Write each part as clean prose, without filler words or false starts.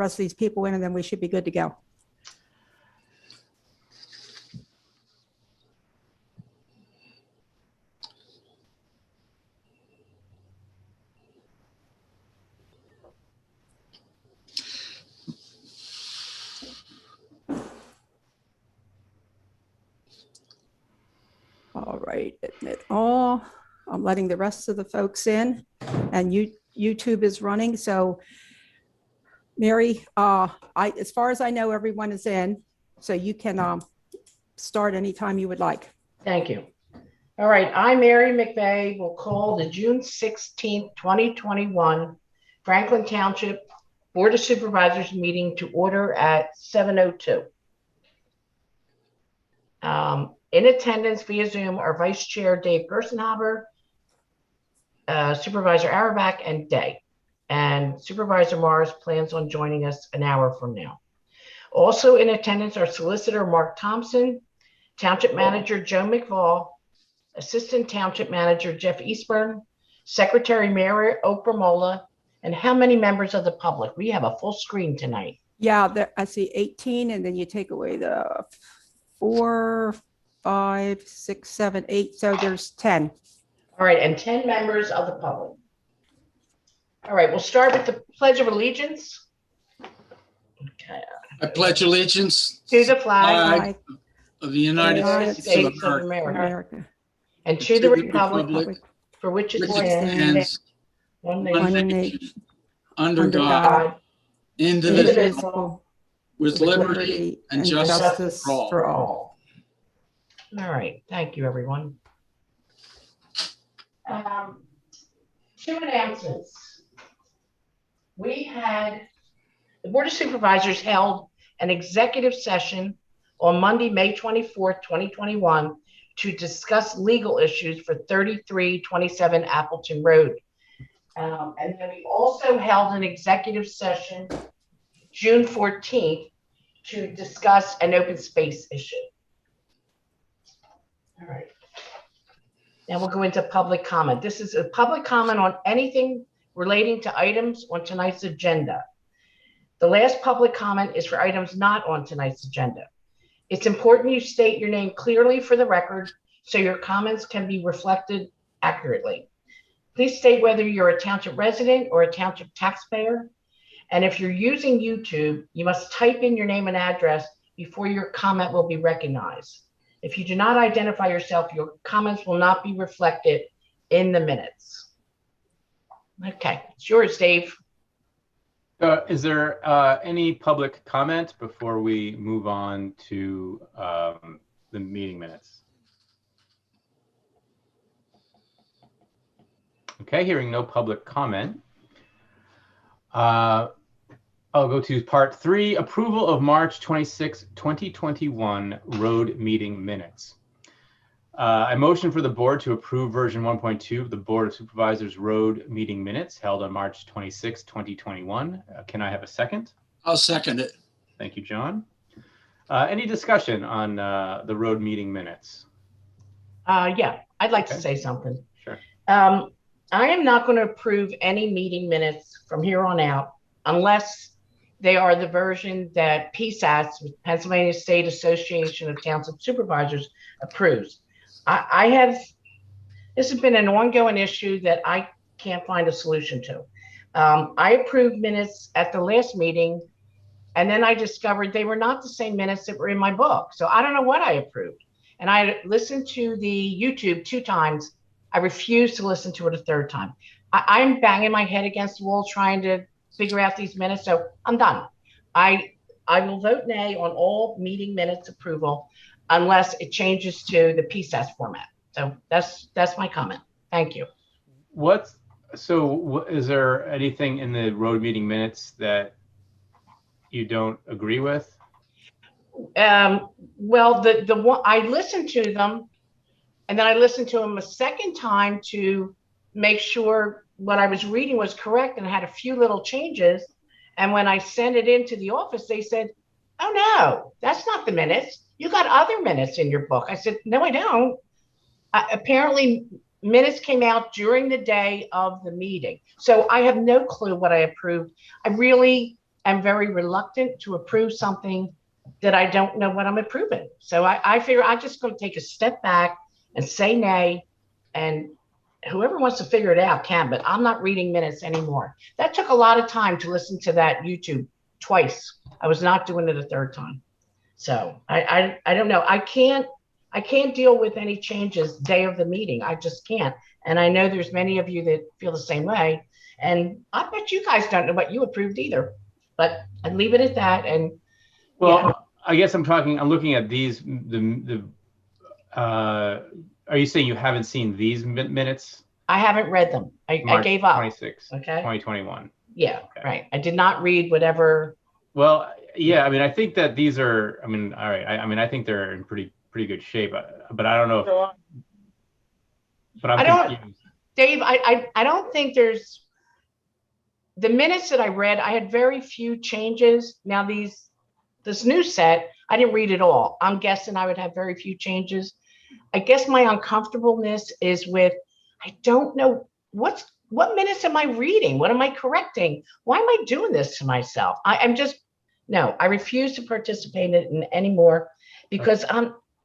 rest of these people in, and then we should be good to go. All right, admit all. I'm letting the rest of the folks in, and YouTube is running. So Mary, as far as I know, everyone is in, so you can start anytime you would like. Thank you. All right, I, Mary McVeigh, will call the June 16th, 2021 Franklin Township Board of Supervisors meeting to order at 7:02. In attendance via Zoom are Vice Chair Dave Gerstenhaber, Supervisor Arabak, and Day. And Supervisor Morris plans on joining us an hour from now. Also in attendance are Solicitor Mark Thompson, Township Manager Joe McFall, Assistant Township Manager Jeff Eastburn, Secretary Mary Oprah, and how many members of the public? We have a full screen tonight. Yeah, I see 18, and then you take away the 4, 5, 6, 7, 8. So there's 10. All right, and 10 members of the public. All right, we'll start with the Pledge of Allegiance. Okay. I pledge allegiance To the flag of the United States of America, and to the republic for which it stands, one nation, under God, indivisible, with liberty and justice for all. All right, thank you, everyone. Two announcements. The Board of Supervisors held an executive session on Monday, May 24th, 2021, to discuss legal issues for 3327 Appleton Road. And then we also held an executive session June 14th to discuss an open space issue. All right. Now we'll go into public comment. This is a public comment on anything relating to items on tonight's agenda. The last public comment is for items not on tonight's agenda. It's important you state your name clearly for the record so your comments can be reflected accurately. Please state whether you're a township resident or a township taxpayer. And if you're using YouTube, you must type in your name and address before your comment will be recognized. If you do not identify yourself, your comments will not be reflected in the minutes. Okay, it's yours, Dave. Is there any public comment before we move on to the meeting minutes? Okay, hearing no public comment. I'll go to part 3, approval of March 26, 2021 road meeting minutes. I motion for the board to approve version 1.2 of the Board of Supervisors road meeting minutes held on March 26, 2021. Can I have a second? I'll second it. Thank you, John. Any discussion on the road meeting minutes? Yeah, I'd like to say something. Sure. I am not going to approve any meeting minutes from here on out unless they are the version that PSAS, Pennsylvania State Association of Township Supervisors, approves. This has been an ongoing issue that I can't find a solution to. I approved minutes at the last meeting, and then I discovered they were not the same minutes that were in my book. So I don't know what I approved. And I listened to the YouTube 2 times. I refused to listen to it a 3rd time. I'm banging my head against the wall trying to figure out these minutes. So I'm done. I will vote nay on all meeting minutes approval unless it changes to the PSAS format. So that's my comment. Thank you. Is there anything in the road meeting minutes that you don't agree with? Well, the one I listened to them, and then I listened to them a 2nd time to make sure what I was reading was correct, and I had a few little changes. And when I sent it into the office, they said, "Oh no, that's not the minutes. You got other minutes in your book." I said, "No, I don't." Apparently, minutes came out during the day of the meeting, so I have no clue what I approved. I really am very reluctant to approve something that I don't know what I'm approving. So I figure I'm just going to take a step back and say nay, and whoever wants to figure it out can, but I'm not reading minutes anymore. That took a lot of time to listen to that YouTube twice. I was not doing it a third time. So I don't know. I can't deal with any changes day of the meeting. I just can't. And I know there's many of you that feel the same way. And I bet you guys don't know what you approved either. But I'd leave it at that. And Well, yeah. I guess I'm looking at these, are you saying you haven't seen these minutes? I haven't read them. I gave up. 26, okay. 2021. Yeah, okay. Right. I did not read whatever. Well, yeah, I mean, I think that these are, I mean, all right. I think they're in pretty good shape, but I don't know if, but I'm confused. Dave, I don't think there's, the minutes that I read, I had very few changes. Now this new set, I didn't read it all. I'm guessing I would have very few changes. I guess my uncomfortableness is with, I don't know what minutes am I reading? What am I correcting? Why am I doing this to myself? I refuse to participate in it anymore because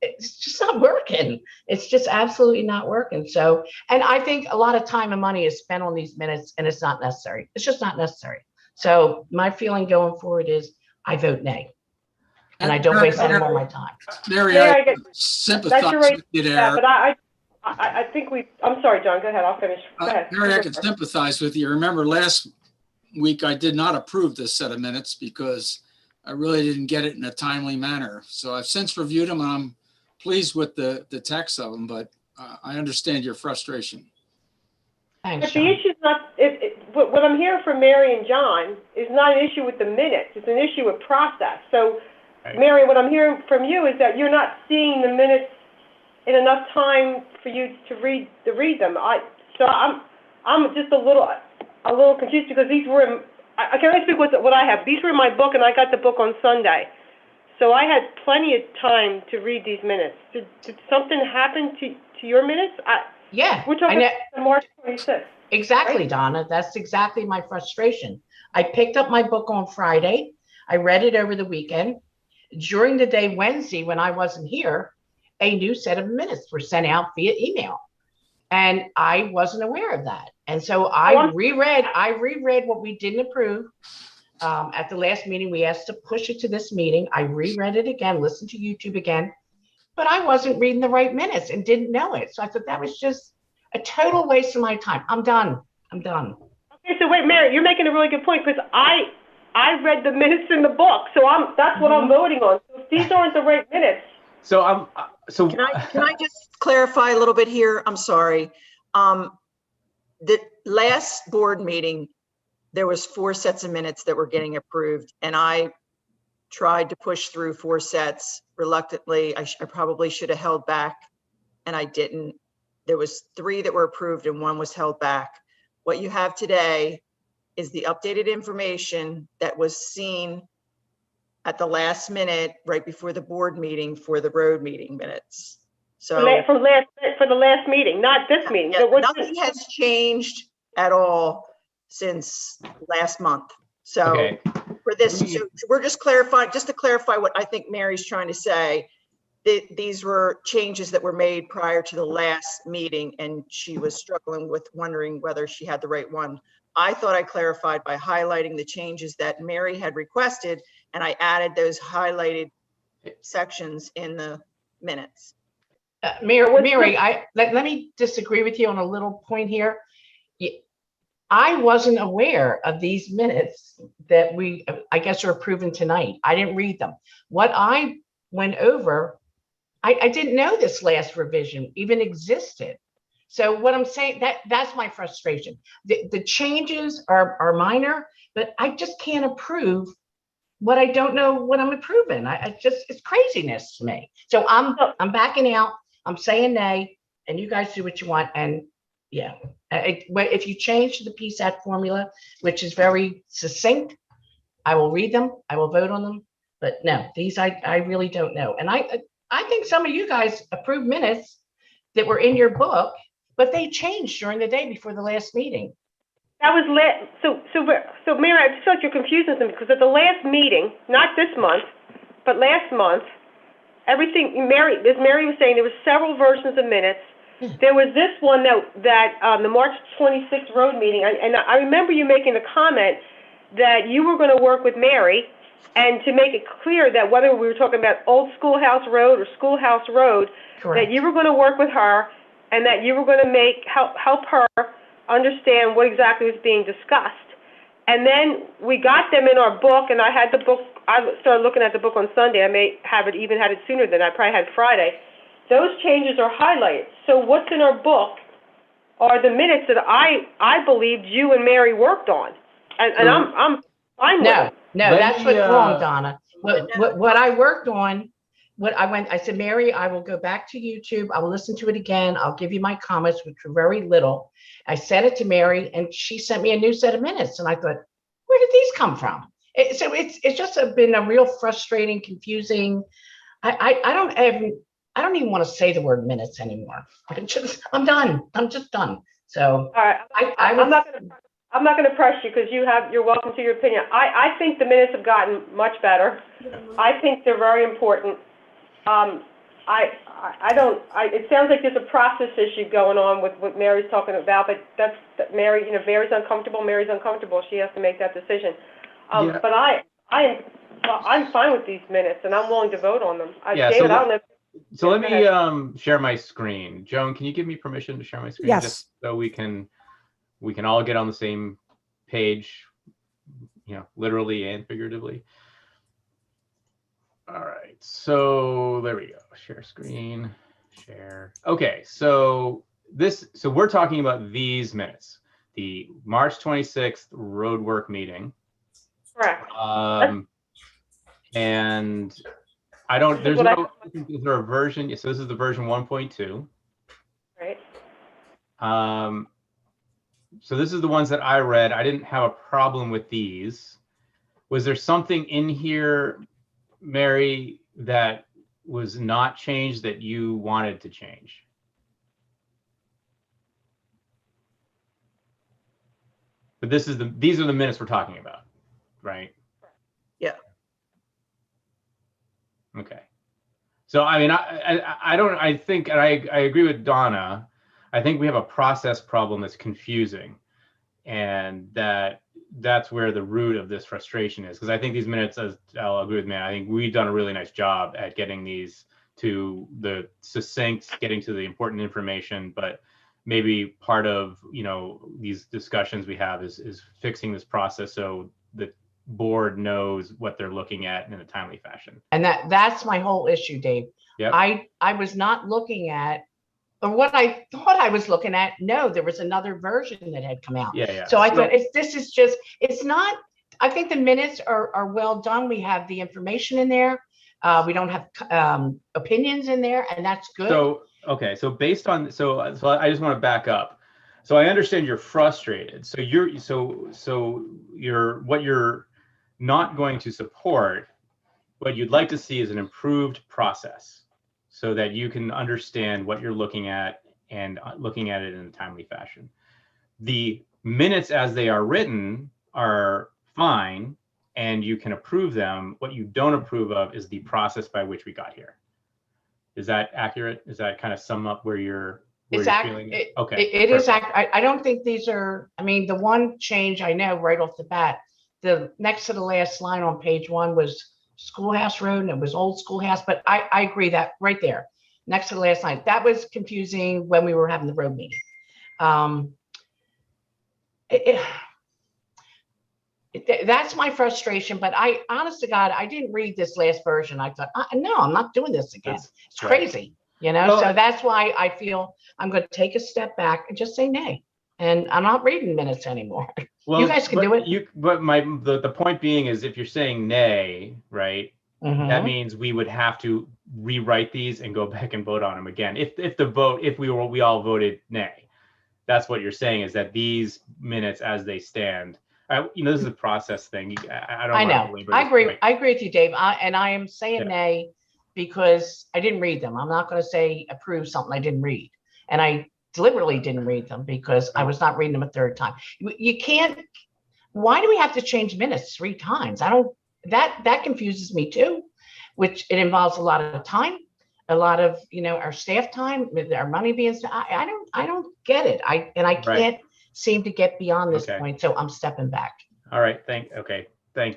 it's just not working. It's just absolutely not working. So, and I think a lot of time and money is spent on these minutes and it's not necessary. It's just not necessary. So my feeling going forward is I vote nay. And I don't waste any more of my time. Mary, I sympathize with you there. Yeah, but I think I'm sorry, John, go ahead. I'll finish. Go ahead. Mary, I can sympathize with you. Remember last week, I did not approve this set of minutes because I really didn't get it in a timely manner. So I've since reviewed them and I'm pleased with the text of them, but I understand your frustration. Thanks, but the issue is not, what I'm hearing from Mary and John is not an issue with the minutes. It's an issue with process. So, right. Mary, what I'm hearing from you is that you're not seeing the minutes in enough time for you to read them. So I'm just a little confused because these were, I can only speak with what I have. These were in my book and I got the book on Sunday. So I had plenty of time to read these minutes. Did something happen to your minutes? Yeah. We're talking about March 26th. Exactly, right? Donna. That's exactly my frustration. I picked up my book on Friday. I read it over the weekend. During the day Wednesday, when I wasn't here, a new set of minutes were sent out via email. And I wasn't aware of that. And so I reread what we didn't approve. At the last meeting, we asked to push it to this meeting. I reread it again, listened to YouTube again, but I wasn't reading the right minutes and didn't know it. So I thought that was just a total waste of my time. I'm done. Okay, so wait, Mary, you're making a really good point because I read the minutes in the book, so that's what I'm voting on. So if these aren't the right minutes. So can I just clarify a little bit here? I'm sorry. The last board meeting, there was 4 sets of minutes that were getting approved, and I tried to push through 4 sets reluctantly. I probably should have held back, and I didn't. There was 3 that were approved and 1 was held back. What you have today is the updated information that was seen at the last minute, right before the board meeting for the road meeting minutes. So for the last meeting, not this meeting. Yeah, so nothing has changed at all since last month. So okay. For this, so we're just to clarify what I think Mary's trying to say. These were changes that were made prior to the last meeting, and she was struggling with wondering whether she had the right one. I thought I clarified by highlighting the changes that Mary had requested, and I added those highlighted sections in the minutes. Mary, let me disagree with you on a little point here. I wasn't aware of these minutes that I guess are approving tonight. I didn't read them. What I went over, I didn't know this last revision even existed. So what I'm saying, that's my frustration. The changes are minor, but I just can't approve what I don't know what I'm approving. It's craziness to me. So I'm backing out. I'm saying nay, and you guys do what you want. And yeah, if you change the PSAT formula, which is very succinct, I will read them. I will vote on them. But no, these I really don't know. And I think some of you guys approved minutes that were in your book, but they changed during the day before the last meeting. That was so Mary, I just feel like you're confusing something, because at the last meeting, not this month, but last month, everything, as Mary was saying, there were several versions of minutes. There was this one that the March 26th road meeting, and I remember you making a comment that you were going to work with Mary, and to make it clear that whether we were talking about Old Schoolhouse Road or Schoolhouse Road, Correct. that you were going to work with her, and that you were going to help her understand what exactly was being discussed. And then we got them in our book, and I had the book. I started looking at the book on Sunday. I may have even had it sooner than I probably had Friday. Those changes are highlighted. So what's in our book are the minutes that I believed you and Mary worked on, and I'm fine with it. No, that's what's wrong, Donna. What I worked on, I said, Mary, I will go back to YouTube. I will listen to it again. I'll give you my comments, which were very little. I sent it to Mary, and she sent me a new set of minutes. And I thought, where did these come from? So it's just been a real frustrating, confusing. I don't even want to say the word minutes anymore. I'm done. I'm just done. So all right, I'm not going to press you, because you're welcome to your opinion. I think the minutes have gotten much better. I think they're very important. It sounds like there's a process issue going on with what Mary's talking about, but Mary, Mary's uncomfortable. Mary's uncomfortable. She has to make that decision. Yeah. But I'm fine with these minutes, and I'm willing to vote on them. Yeah, David, I don't know. So let me share my screen. Joan, can you give me permission to share my screen? Yes. Just so we can all get on the same page, literally and figuratively. All right, so there we go. Share screen, share. Okay, so we're talking about these minutes, the March 26th roadwork meeting. Correct. And is there a version? So this is the version 1.2. Right. So this is the ones that I read. I didn't have a problem with these. Was there something in here, Mary, that was not changed that you wanted to change? But these are the minutes we're talking about, right? Yeah. Okay. So I mean, I think, and I agree with Donna. I think we have a process problem that's confusing, and that's where the root of this frustration is. Because I think these minutes, as I'll agree with me, I think we've done a really nice job at getting these to the succinct, getting to the important information. But maybe part of these discussions we have is fixing this process so the board knows what they're looking at in a timely fashion. And that's my whole issue, Dave. Yep. I was not looking at, or what I thought I was looking at. No, there was another version that had come out. Yeah. So I thought it's not, I think the minutes are well done. We have the information in there. We don't have opinions in there, and that's good. So, okay. So based on, so I just want to back up. So I understand you're frustrated. So what you're not going to support, what you'd like to see is an improved process so that you can understand what you're looking at and looking at it in a timely fashion. The minutes as they are written are fine and you can approve them. What you don't approve of is the process by which we got here. Is that accurate? Is that kind of sum up where you're feeling? Okay. It is accurate. I don't think these are, I mean, the one change I know right off the bat, the next to the last line on page 1 was Schoolhouse Road, and it was Old Schoolhouse, but I agree that right there, next to the last line, that was confusing when we were having the road meeting. That's my frustration, but I, honest to God, I didn't read this last version. I thought, no, I'm not doing this again. It's crazy, Well, so that's why I feel I'm going to take a step back and just say nay. And I'm not reading minutes anymore. Well, you guys can do it. But the point being is, if you're saying nay, right, that means we would have to rewrite these and go back and vote on them again. If we all voted nay, that's what you're saying, is that these minutes as they stand, this is a process thing. I know. I agree. Right. I agree with you, Dave. And I am saying nay because I didn't read them. I'm not going to say approve something I didn't read. And deliberately didn't read them because I was not reading them a third time. You can't, why do we have to change minutes 3 times? That confuses me too, which it involves a lot of time, a lot of, our staff time, our money being, I don't get it. I can't seem to get beyond this point. So I'm stepping back. All right. Thank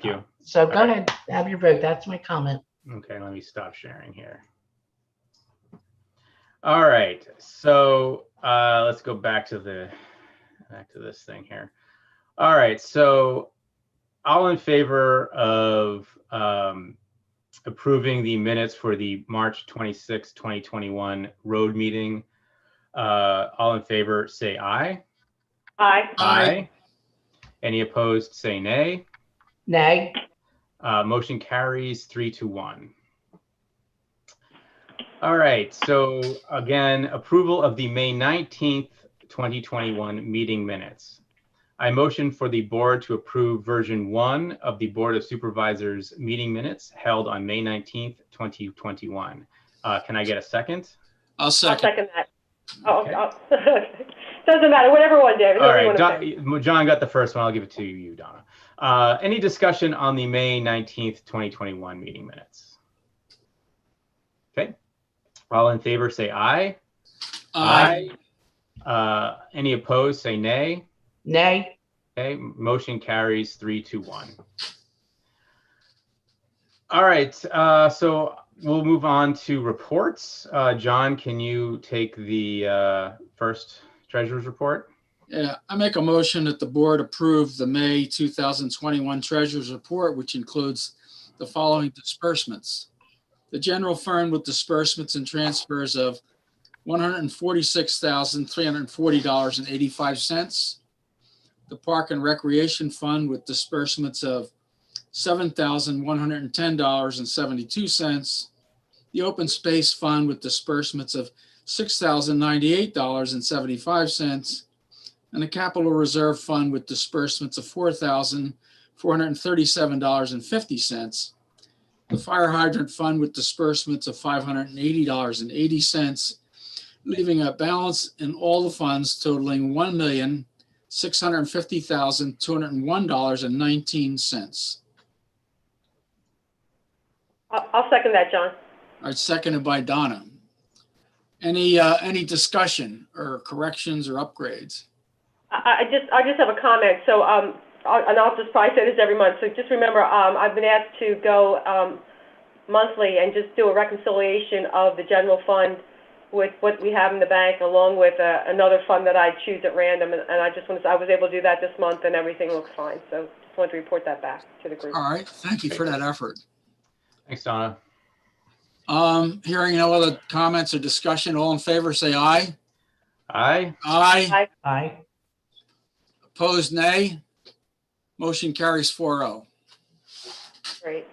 you. So go ahead, have your vote. That's my comment. Okay, let me stop sharing here. All right, so let's go back to this thing here. All right, so all in favor of approving the minutes for the March 26, 2021 road meeting, all in favor say aye. Aye. Aye. Any opposed say nay. Nay. Motion carries 3-1. All right, so again, approval of the May 19th, 2021 meeting minutes. I motion for the board to approve version 1 of the Board of Supervisors meeting minutes held on May 19th, 2021. Can I get a second? I'll second. I'll second that. Okay. Doesn't matter, whatever one, David. All right, John got the first one. I'll give it to you, Donna. Any discussion on the May 19th, 2021 meeting minutes? Okay. All in favor, say aye. Aye. Any opposed, say nay. Nay. Okay, motion carries 3-1. All right, so we'll move on to reports. John, can you take the first treasurer's report? Yeah, I make a motion that the board approve the May 2021 treasurer's report, which includes the following disbursements. The general fund with disbursements and transfers of $146,340.85. The Park and Recreation Fund with disbursements of $7,110.72. The Open Space Fund with disbursements of $6,098.75. And the Capital Reserve Fund with disbursements of $4,437.50. The Fire Hydrant Fund with disbursements of $580.80, leaving a balance in all the funds totaling $1,650,201.19. I'll second that, John. All right, seconded by Donna. Any discussion or corrections or upgrades? I just have a comment. So, and I'll just probably say this every month. So just remember, I've been asked to go monthly and just do a reconciliation of the general fund with what we have in the bank, along with another fund that I choose at random. And I just want to say I was able to do that this month, and everything looks fine. So just wanted to report that back to the group. All right, thank you for that effort. Thanks, Donna. Hearing no other comments or discussion, all in favor, say aye. Aye. Aye. Aye. Aye. Opposed, nay. Motion carries 4-0. Great.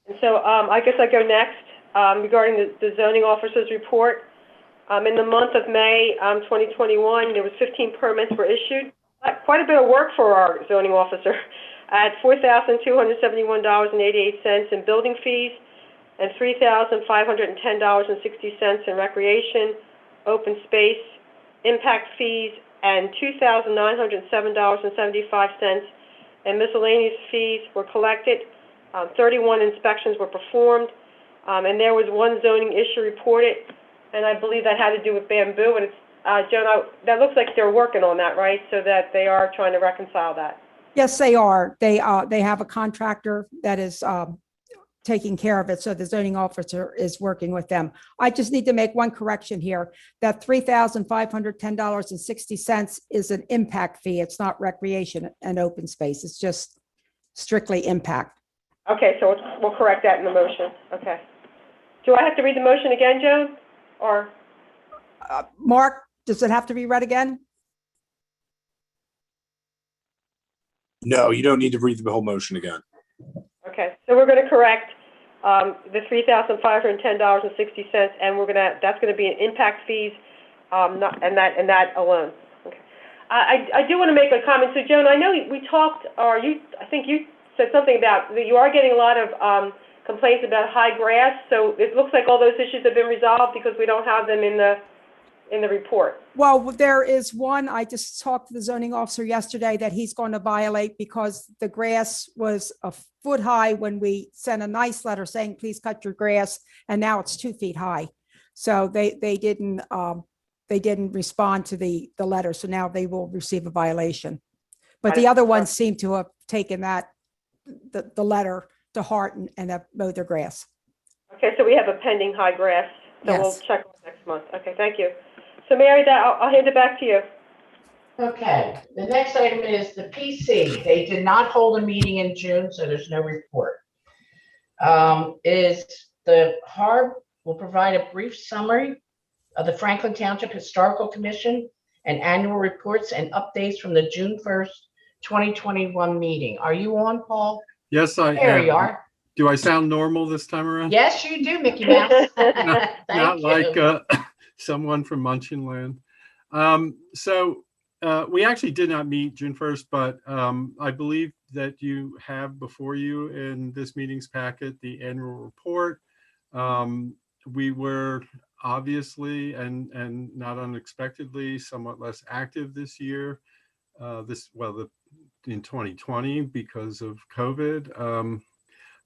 And so I guess I go next regarding the zoning officer's report. In the month of May 2021, there was 15 permits were issued. Quite a bit of work for our zoning officer at $4,271.88 in building fees and $3,510.60 in recreation, open space, impact fees, and $2,907.75 in miscellaneous fees were collected. 31 inspections were performed, and there was one zoning issue reported, and I believe that had to do with bamboo. And it's Joan, that looks like they're working on that, right? So that they are trying to reconcile that. Yes, they are. They have a contractor that is taking care of it. So the zoning officer is working with them. I just need to make one correction here. That $3,510.60 is an impact fee. It's not recreation and open space. It's just strictly impact. Okay, so we'll correct that in the motion. Okay. Do I have to read the motion again, Joan? Or Mark, does it have to be read again? No, you don't need to read the whole motion again. okay, so we're going to correct the $3,510.60, and that's going to be an impact fees, and that alone. Okay. I do want to make a comment. So, Joan, I know we talked, or I think you said something about that you are getting a lot of complaints about high grass. So it looks like all those issues have been resolved because we don't have them in in the report? Well, there is one, I just talked to the zoning officer yesterday that he's going to violate because the grass was a foot high when we sent a nice letter saying, please cut your grass, and now it's 2 feet high. So they didn't respond to the letter, so now they will receive a violation. But the other ones seem to have taken the letter to heart and have mowed their grass. Okay, so we have a pending high grass, so we'll Yes. check next month. Okay, thank you. So Mary, I'll hand it back to you. Okay, the next item is the PC. They did not hold a meeting in June, so there's no report. Is the HARB will provide a brief summary of the Franklin Township Historical Commission and annual reports and updates from the June 1st, 2021 meeting. Are you on, Paul? Yes, I There am. you are. Do I sound normal this time around? Yes, you do, Mickey Mouse. Not Thank like you. someone from Munchenland. We actually did not meet June 1st, but I believe that you have before you in this meeting's packet the annual report. We were obviously and not unexpectedly somewhat less active this year. In 2020 because of COVID.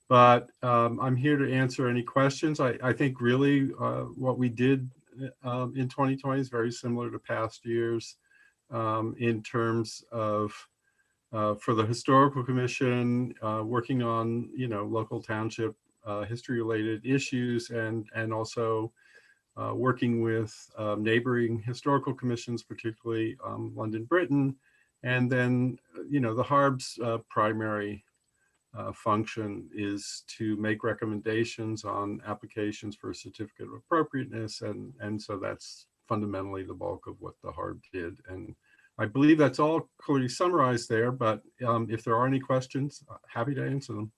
But I'm here to answer any questions. I think really what we did in 2020 is very similar to past years in terms of for the Historical Commission, working on, local township history-related issues and also working with neighboring historical commissions, particularly London, Britain. And then, the HARB's primary function is to make recommendations on applications for a certificate of appropriateness. And so that's fundamentally the bulk of what the HARB did. And I believe that's all clearly summarized there, but if there are any questions, happy to answer them.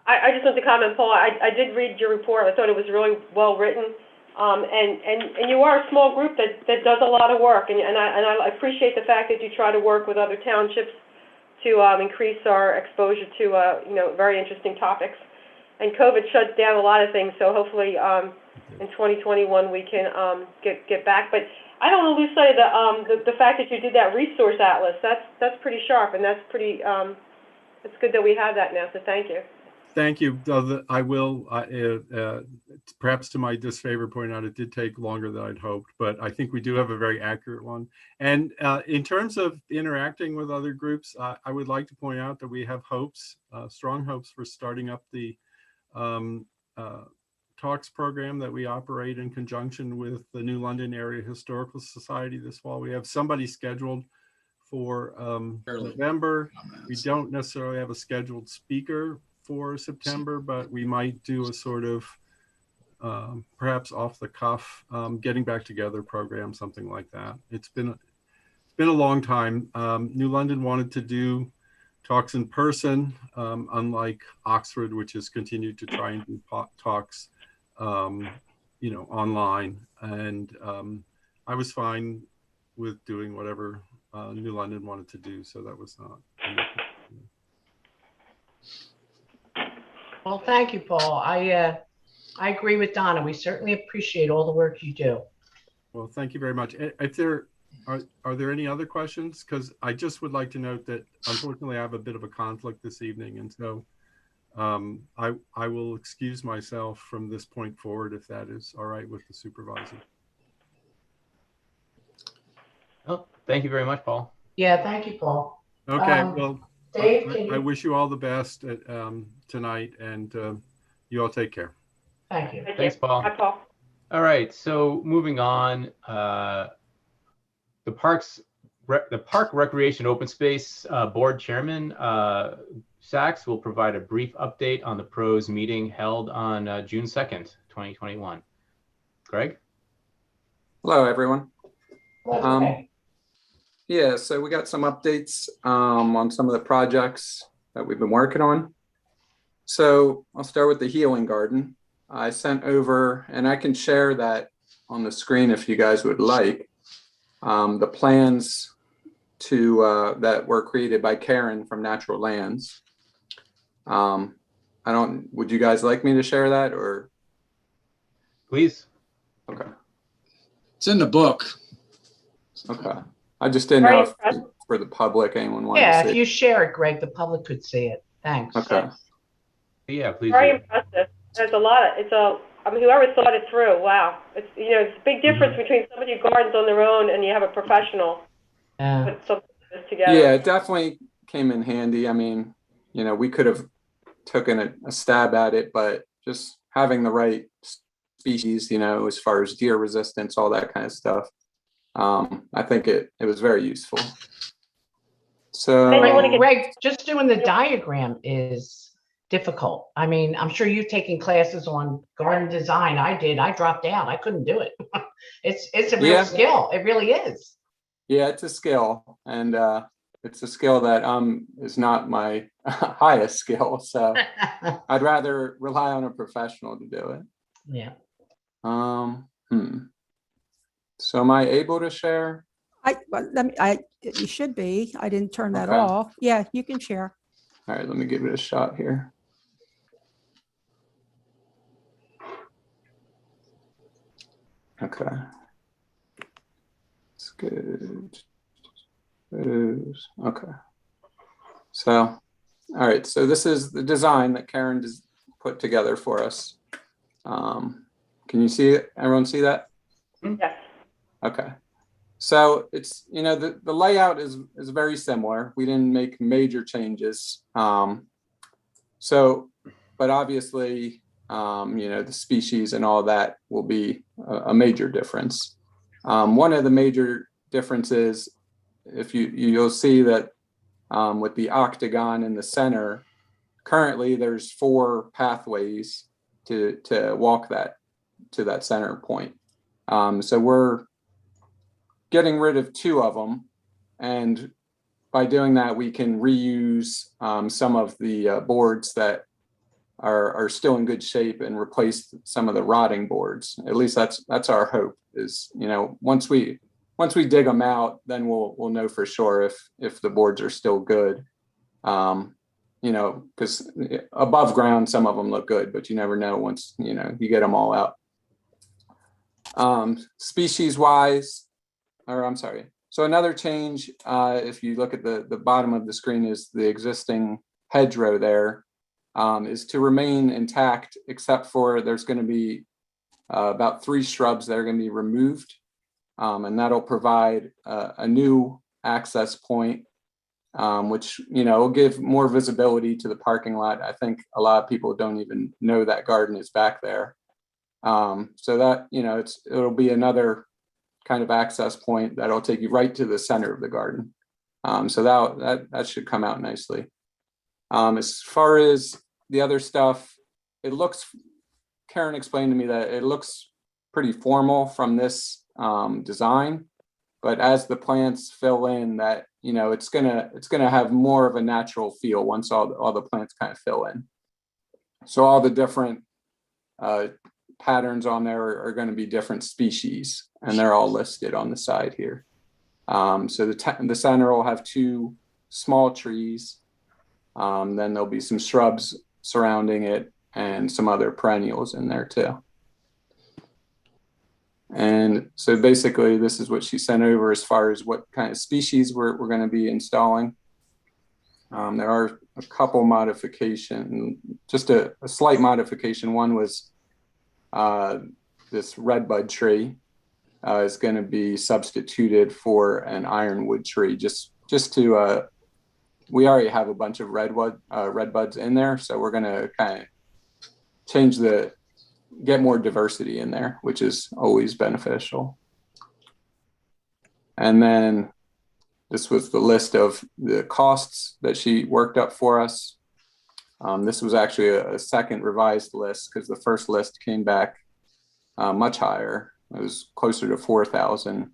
I just want to comment, Paul, I did read your report. I thought it was really well written. And you are a small group that does a lot of work. And I appreciate the fact that you try to work with other townships to increase our exposure to, very interesting topics. And COVID shut down a lot of things, so hopefully in 2021 we can get back. But I don't want to lose sight of the fact that you did that resource atlas. That's pretty sharp, and that's pretty. It's good that we have that now. So thank you. Thank you. I will, perhaps to my disfavor, point out it did take longer than I'd hoped, but I think we do have a very accurate one. And in terms of interacting with other groups, I would like to point out that we have hopes, strong hopes for starting up the talks program that we operate in conjunction with the New London Area Historical Society this fall. We have somebody scheduled for November. We don't necessarily have a scheduled speaker for September, but we might do a sort of perhaps off the cuff getting back together program, something like that. It's been a long time. New London wanted to do talks in person, unlike Oxford, which has continued to try and do talks online. And I was fine with doing whatever New London wanted to do, so that was not. Well, thank you, Paul. I agree with Donna. We certainly appreciate all the work you do. Well, thank you very much. If there are there any other questions? Because I just would like to note that unfortunately I have a bit of a conflict this evening, and so I will excuse myself from this point forward if that is all right with the supervisor. Oh, thank you very much, Paul. Yeah, thank you, Paul. Okay, well, Dave, I wish you all the best tonight, and you all take care. Thank you. Thanks, Paul. Hi, Paul. All right, so moving on, the Park Recreation Open Space Board Chairman Sachs will provide a brief update on the pros meeting held on June 2nd, 2021. Greg? Hello, everyone. Okay. Yeah, so we got some updates on some of the projects that we've been working on. So I'll start with the healing garden. I sent over, and I can share that on the screen if you guys would like, the plans to that were created by Karen from Natural Lands. Would you guys like me to share that, or? Please. Okay. It's in the book. Okay. I just didn't Very know if impressive. for the public, anyone wanted Yeah, to if see. you share it, Greg, the public could see it. Thanks. Okay. Yeah, please Very do. impressive. There's a lot of, I mean, whoever thought it through, wow. It's, it's a big difference between somebody who gardens on their own and you have a professional Yeah. put something like this together. Yeah, it definitely came in handy. I mean, we could have taken a stab at it, but just having the right species, as far as deer resistance, all that kind of stuff. I think it was very useful. So, Then you wanna get- Greg, just doing the diagram is difficult. I mean, I'm sure you've taken classes on garden design. I did. I dropped out. I couldn't do it. It's a real Yeah. skill. It really is. yeah, it's a skill, and it's a skill that is not my highest skill. So I'd rather rely on a professional to do it. Yeah. So am I able to share? You should be. I didn't turn that Okay. off. Yeah, you can share. All right, let me give it a shot here. Okay. That's good. Okay. So, all right, so this is the design that Karen just put together for us. Can you see it? Everyone see that? Yes. Okay. So it's, the layout is very similar. We didn't make major changes. But obviously, the species and all that will be a major difference. One of the major differences, if you'll see that with the octagon in the center, currently there's 4 pathways to walk to that center point. So we're getting rid of 2 of them, and by doing that, we can reuse some of the boards that are still in good shape and replace some of the rotting boards. At least that's our hope. Is once we dig them out, then we'll know for sure if the boards are still good. Because above ground, some of them look good, but you never know once you get them all out. Species wise, or I'm sorry. So another change, if you look at the bottom of the screen, is the existing hedgerow there is to remain intact, except for there's going to be about 3 shrubs that are going to be removed, and that'll provide a new access point, which will give more visibility to the parking lot. I think a lot of people don't even know that garden is back there. So that it'll be another kind of access point that'll take you right to the center of the garden. So that should come out nicely. As far as the other stuff, Karen explained to me that it looks pretty formal from this design, but as the plants fill in, that it's gonna have more of a natural feel once all the plants kind of fill in. So all the different patterns on there are going to be different species, and they're all listed on the side here. So the center will have 2 small trees. Then there'll be some shrubs surrounding it and some other perennials in there too. And so basically this is what she sent over as far as what kind of species we're going to be installing. There are a couple modifications, just a slight modification. One was this redbud tree is going to be substituted for an ironwood tree, just to we already have a bunch of redbuds in there, so we're going to kind of get more diversity in there, which is always beneficial. And then this was the list of the costs that she worked up for us. This was actually a second revised list because the first list came back much higher. It was closer to 4,000,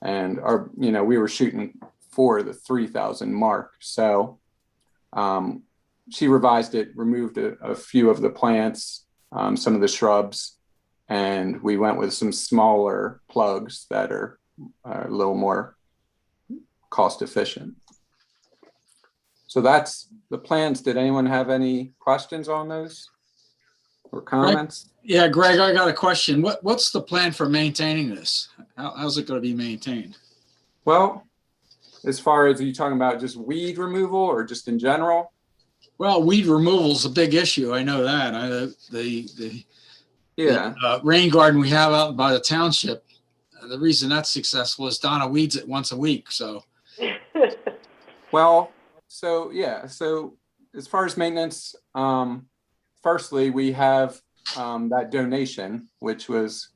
and we were shooting for the 3,000 mark. So she revised it, removed a few of the plants, some of the shrubs, and we went with some smaller plugs that are a little more cost efficient. So that's the plans. Did anyone have any questions on those? or comments? Yeah, Greg, I got a question. What's the plan for maintaining this? How's it going to be maintained? Well, as far as, are you talking about just weed removal or just in general? Well, weed removal is a big issue. I know that. The rain garden we have out by the township, the reason that's successful is Donna weeds it once a week. So, well, so yeah. So as far as maintenance, firstly, we have that donation, which was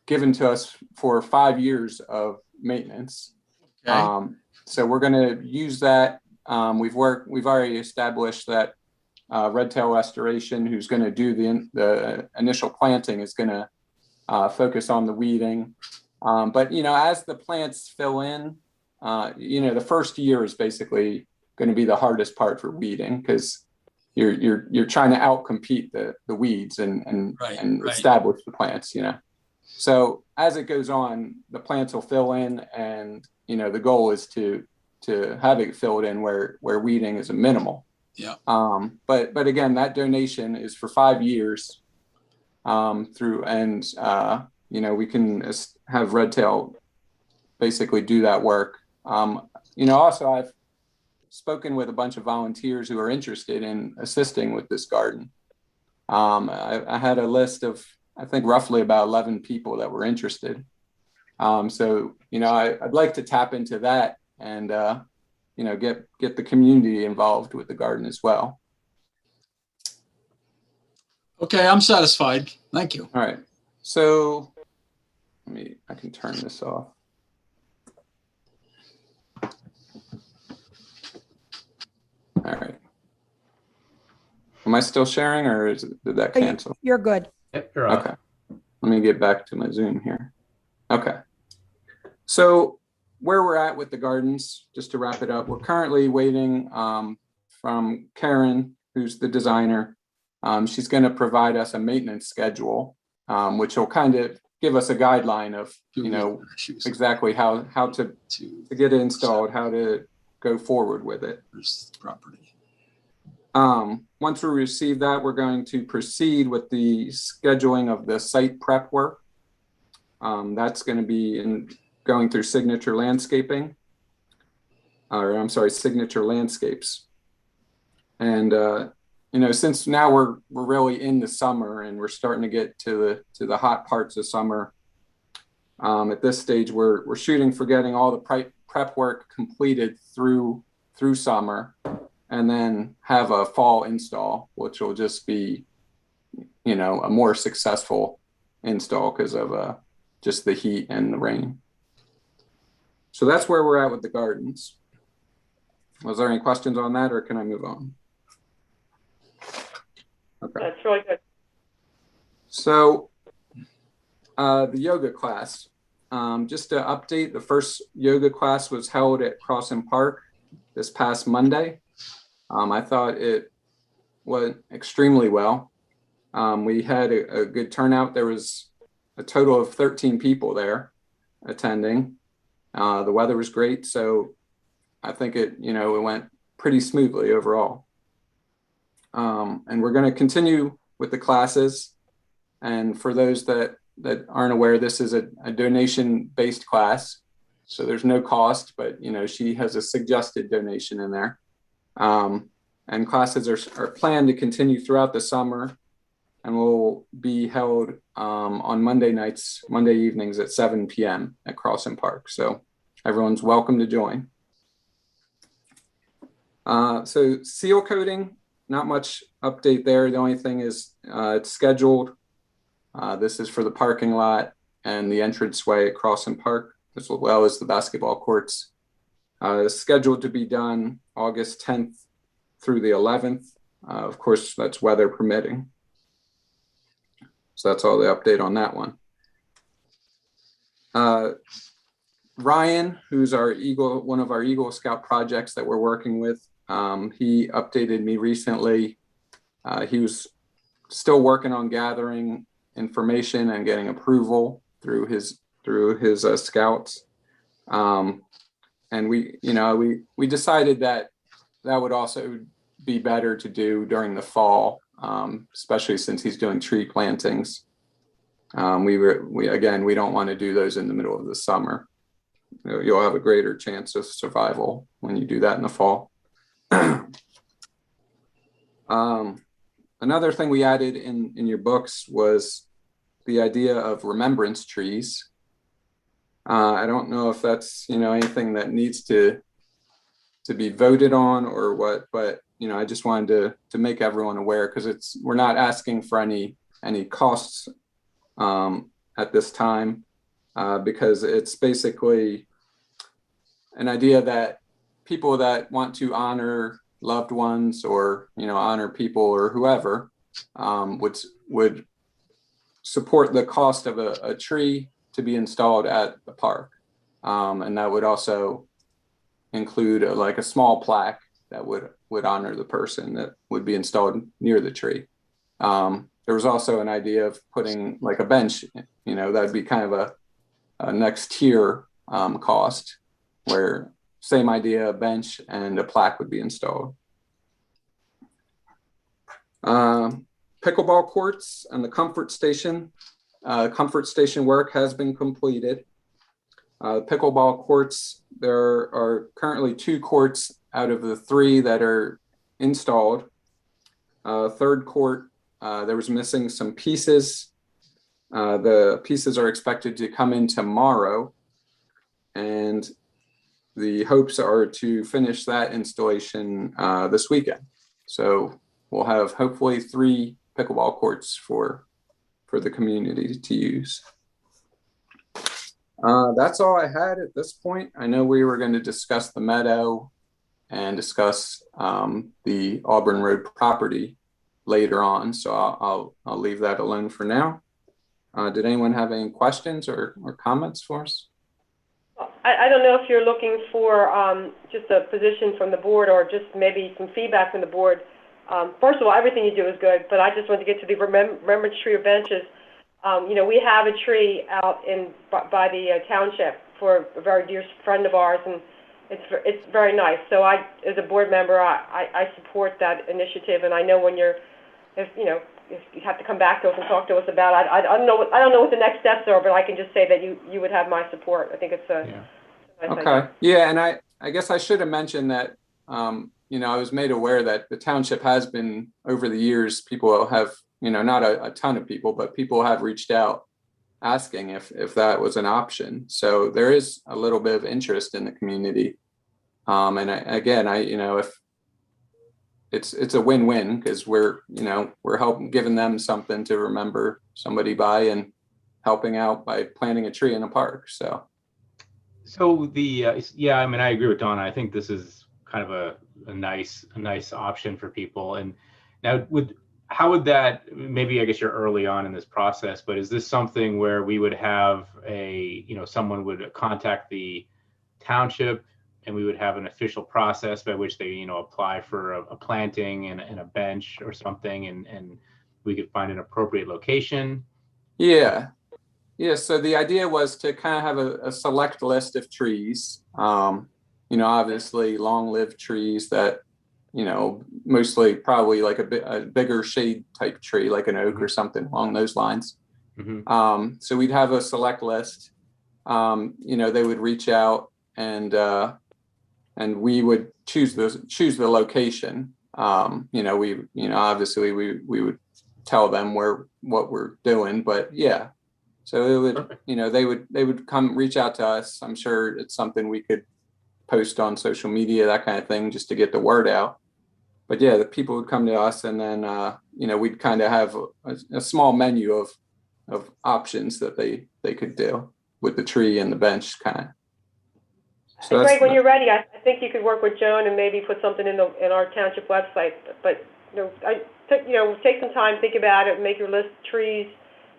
given to us for 5 years of maintenance. okay. So we're going to use that. We've already established that Red Tail Restoration, who's going to do the initial planting, is going to focus on the weeding. But, you know, as the plants fill in, you know, the first year is basically going to be the hardest part for weeding, because you're trying to outcompete the weeds and establish the plants, you know. So as it goes on, the plants will fill in, and, you know, the goal is to have it filled in where weeding is a minimal. Yeah. But again, that donation is for 5 years through, and you know, we can have Red Tail basically do that work. You know, also I've spoken with a bunch of volunteers who are interested in assisting with this garden. I had a list of, I think, roughly about 11 people that were interested. So, you know, I'd like to tap into that and, you know, get the community involved with the garden as well. Okay, I'm satisfied. Thank you. All right. So I can turn this off. All right. Am I still sharing, or did that cancel? You're good. Yep, you're up. Okay. Let me get back to my Zoom here. Okay. So where we're at with the gardens, just to wrap it up, we're currently waiting from Karen, who's the designer. She's going to provide us a maintenance schedule, which will kind of give us a guideline of, you know, exactly how to get it installed, how to go forward with it. Property. Once we receive that, we're going to proceed with the scheduling of the site prep work. That's going to be going through Signature Landscaping, or I'm sorry, Signature Landscapes. And you know, since now we're really in the summer and we're starting to get to the hot parts of summer, at this stage we're shooting for getting all the prep work completed through summer, and then have a fall install, which will just be, you know, a more successful install because of just the heat and the rain. So that's where we're at with the gardens. Was there any questions on that, or can I move on? Okay. That's really good. So the yoga class, just to update, the first yoga class was held at Crossan Park this past Monday. I thought it went extremely well. We had a good turnout. There was a total of 13 people there attending. The weather was great, so I think it went pretty smoothly overall. And we're going to continue with the classes. And for those that aren't aware, this is a donation-based class, so there's no cost, but she has a suggested donation in there. And classes are planned to continue throughout the summer, and will be held on Monday evenings at 7 p.m. at Crossan Park. So everyone's welcome to join. So seal coating, not much update there. The only thing is it's scheduled. This is for the parking lot and the entranceway at Crossan Park, as well as the basketball courts. It's scheduled to be done August 10th through the 11th. Of course, that's weather permitting. So that's all the update on that one. Ryan, who's one of our Eagle Scout projects that we're working with, he updated me recently. He was still working on gathering information and getting approval through his scouts. And we decided that would also be better to do during the fall, especially since he's doing tree plantings. We don't want to do those in the middle of the summer. You'll have a greater chance of survival when you do that in the fall. Another thing we added in your books was the idea of remembrance trees. I don't know if that's, anything that needs to be voted on or what, but, I just wanted to make everyone aware, because we're not asking for any costs at this time, because it's basically an idea that people that want to honor loved ones or, honor people or whoever, would support the cost of a tree to be installed at the park. And that would also include a small plaque that would honor the person that would be installed near the tree. There was also an idea of putting a bench, that'd be kind of a next tier cost, where same idea, a bench and a plaque would be installed. Pickleball courts and the comfort station. Comfort station work has been completed. Pickleball courts, there are currently 2 courts out of the 3 that are installed. Third court, there was missing some pieces. The pieces are expected to come in tomorrow, and the hopes are to finish that installation this weekend. So we'll have hopefully 3 pickleball courts for the community to use. That's all I had at this point. I know we were going to discuss the Meadow and discuss the Auburn Road property later on, so I'll leave that alone for now. Did anyone have any questions or comments for us? I don't know if you're looking for just a position from the board or just maybe some feedback from the board. First of all, everything you do is good, but I just want to get to the remembrance tree or benches. We have a tree out by the Township for a very dear friend of ours, and it's very nice. So as a board member, I support that initiative, and I know if you have to come back to us and talk to us about it. I don't know what the next steps are, but I can just say that you would have my support. I think it's a nice okay idea. Yeah, and I guess I should have mentioned that I was made aware that the township has been, over the years, people have, not a ton of people, but people have reached out asking if that was an option. So there is a little bit of interest in the community. And if it's a win-win, because we're giving them something to remember somebody by, and helping out by planting a tree in a park. So I agree with Donna. I think this is kind of a nice option for people. And now how would that, maybe I guess you're early on in this process, but is this something where we would have someone would contact the township and we would have an official process by which they, apply for a planting and a bench or something, and we could find an appropriate location? Yeah. So the idea was to kind of have a select list of trees, obviously long-lived trees that, mostly probably a bigger shade type tree, like an oak or something along those lines. Mm-hmm. So we'd have a select list. They would reach out and we would choose the location. Obviously we would tell them what we're doing, but yeah. So it would, perfect. They would come reach out to us. I'm sure it's something we could post on social media, that kind of thing, just to get the word out. But yeah, the people would come to us, and then we'd kind of have a small menu of options that they could do with the tree and the bench kind of. So Greg, when you're ready, I think you could work with Joan and maybe put something in our township website. But take some time, think about it, make your list of trees.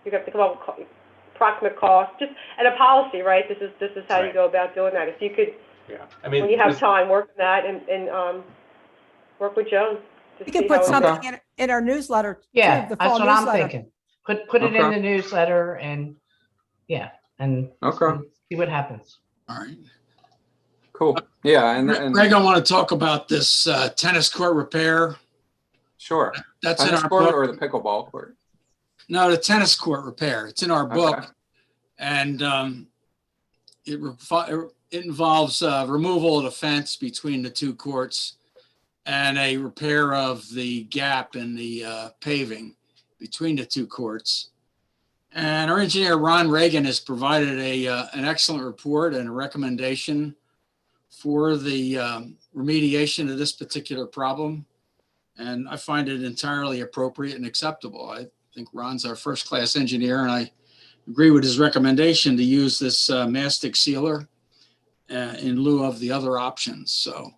You have to come up with approximate cost, just and a policy, right? This is how you go about doing that. If you could, when you have time, work on that and work with Joan. We could put something in our newsletter. Yeah, too, that's what I'm thinking. Put it in the newsletter and see what happens. All right. Cool. Yeah, and Greg, I want to talk about this tennis court repair. Sure. That's in Tennis our court book. or the pickleball court? No, the tennis court repair. It's in our book. Okay. And it involves removal of the fence between the two courts and a repair of the gap in the paving between the two courts. And our engineer, Ron Reagan, has provided an excellent report and a recommendation for the remediation of this particular problem. And I find it entirely appropriate and acceptable. I think Ron's our first-class engineer, and I agree with his recommendation to use this mastic sealer in lieu of the other options. So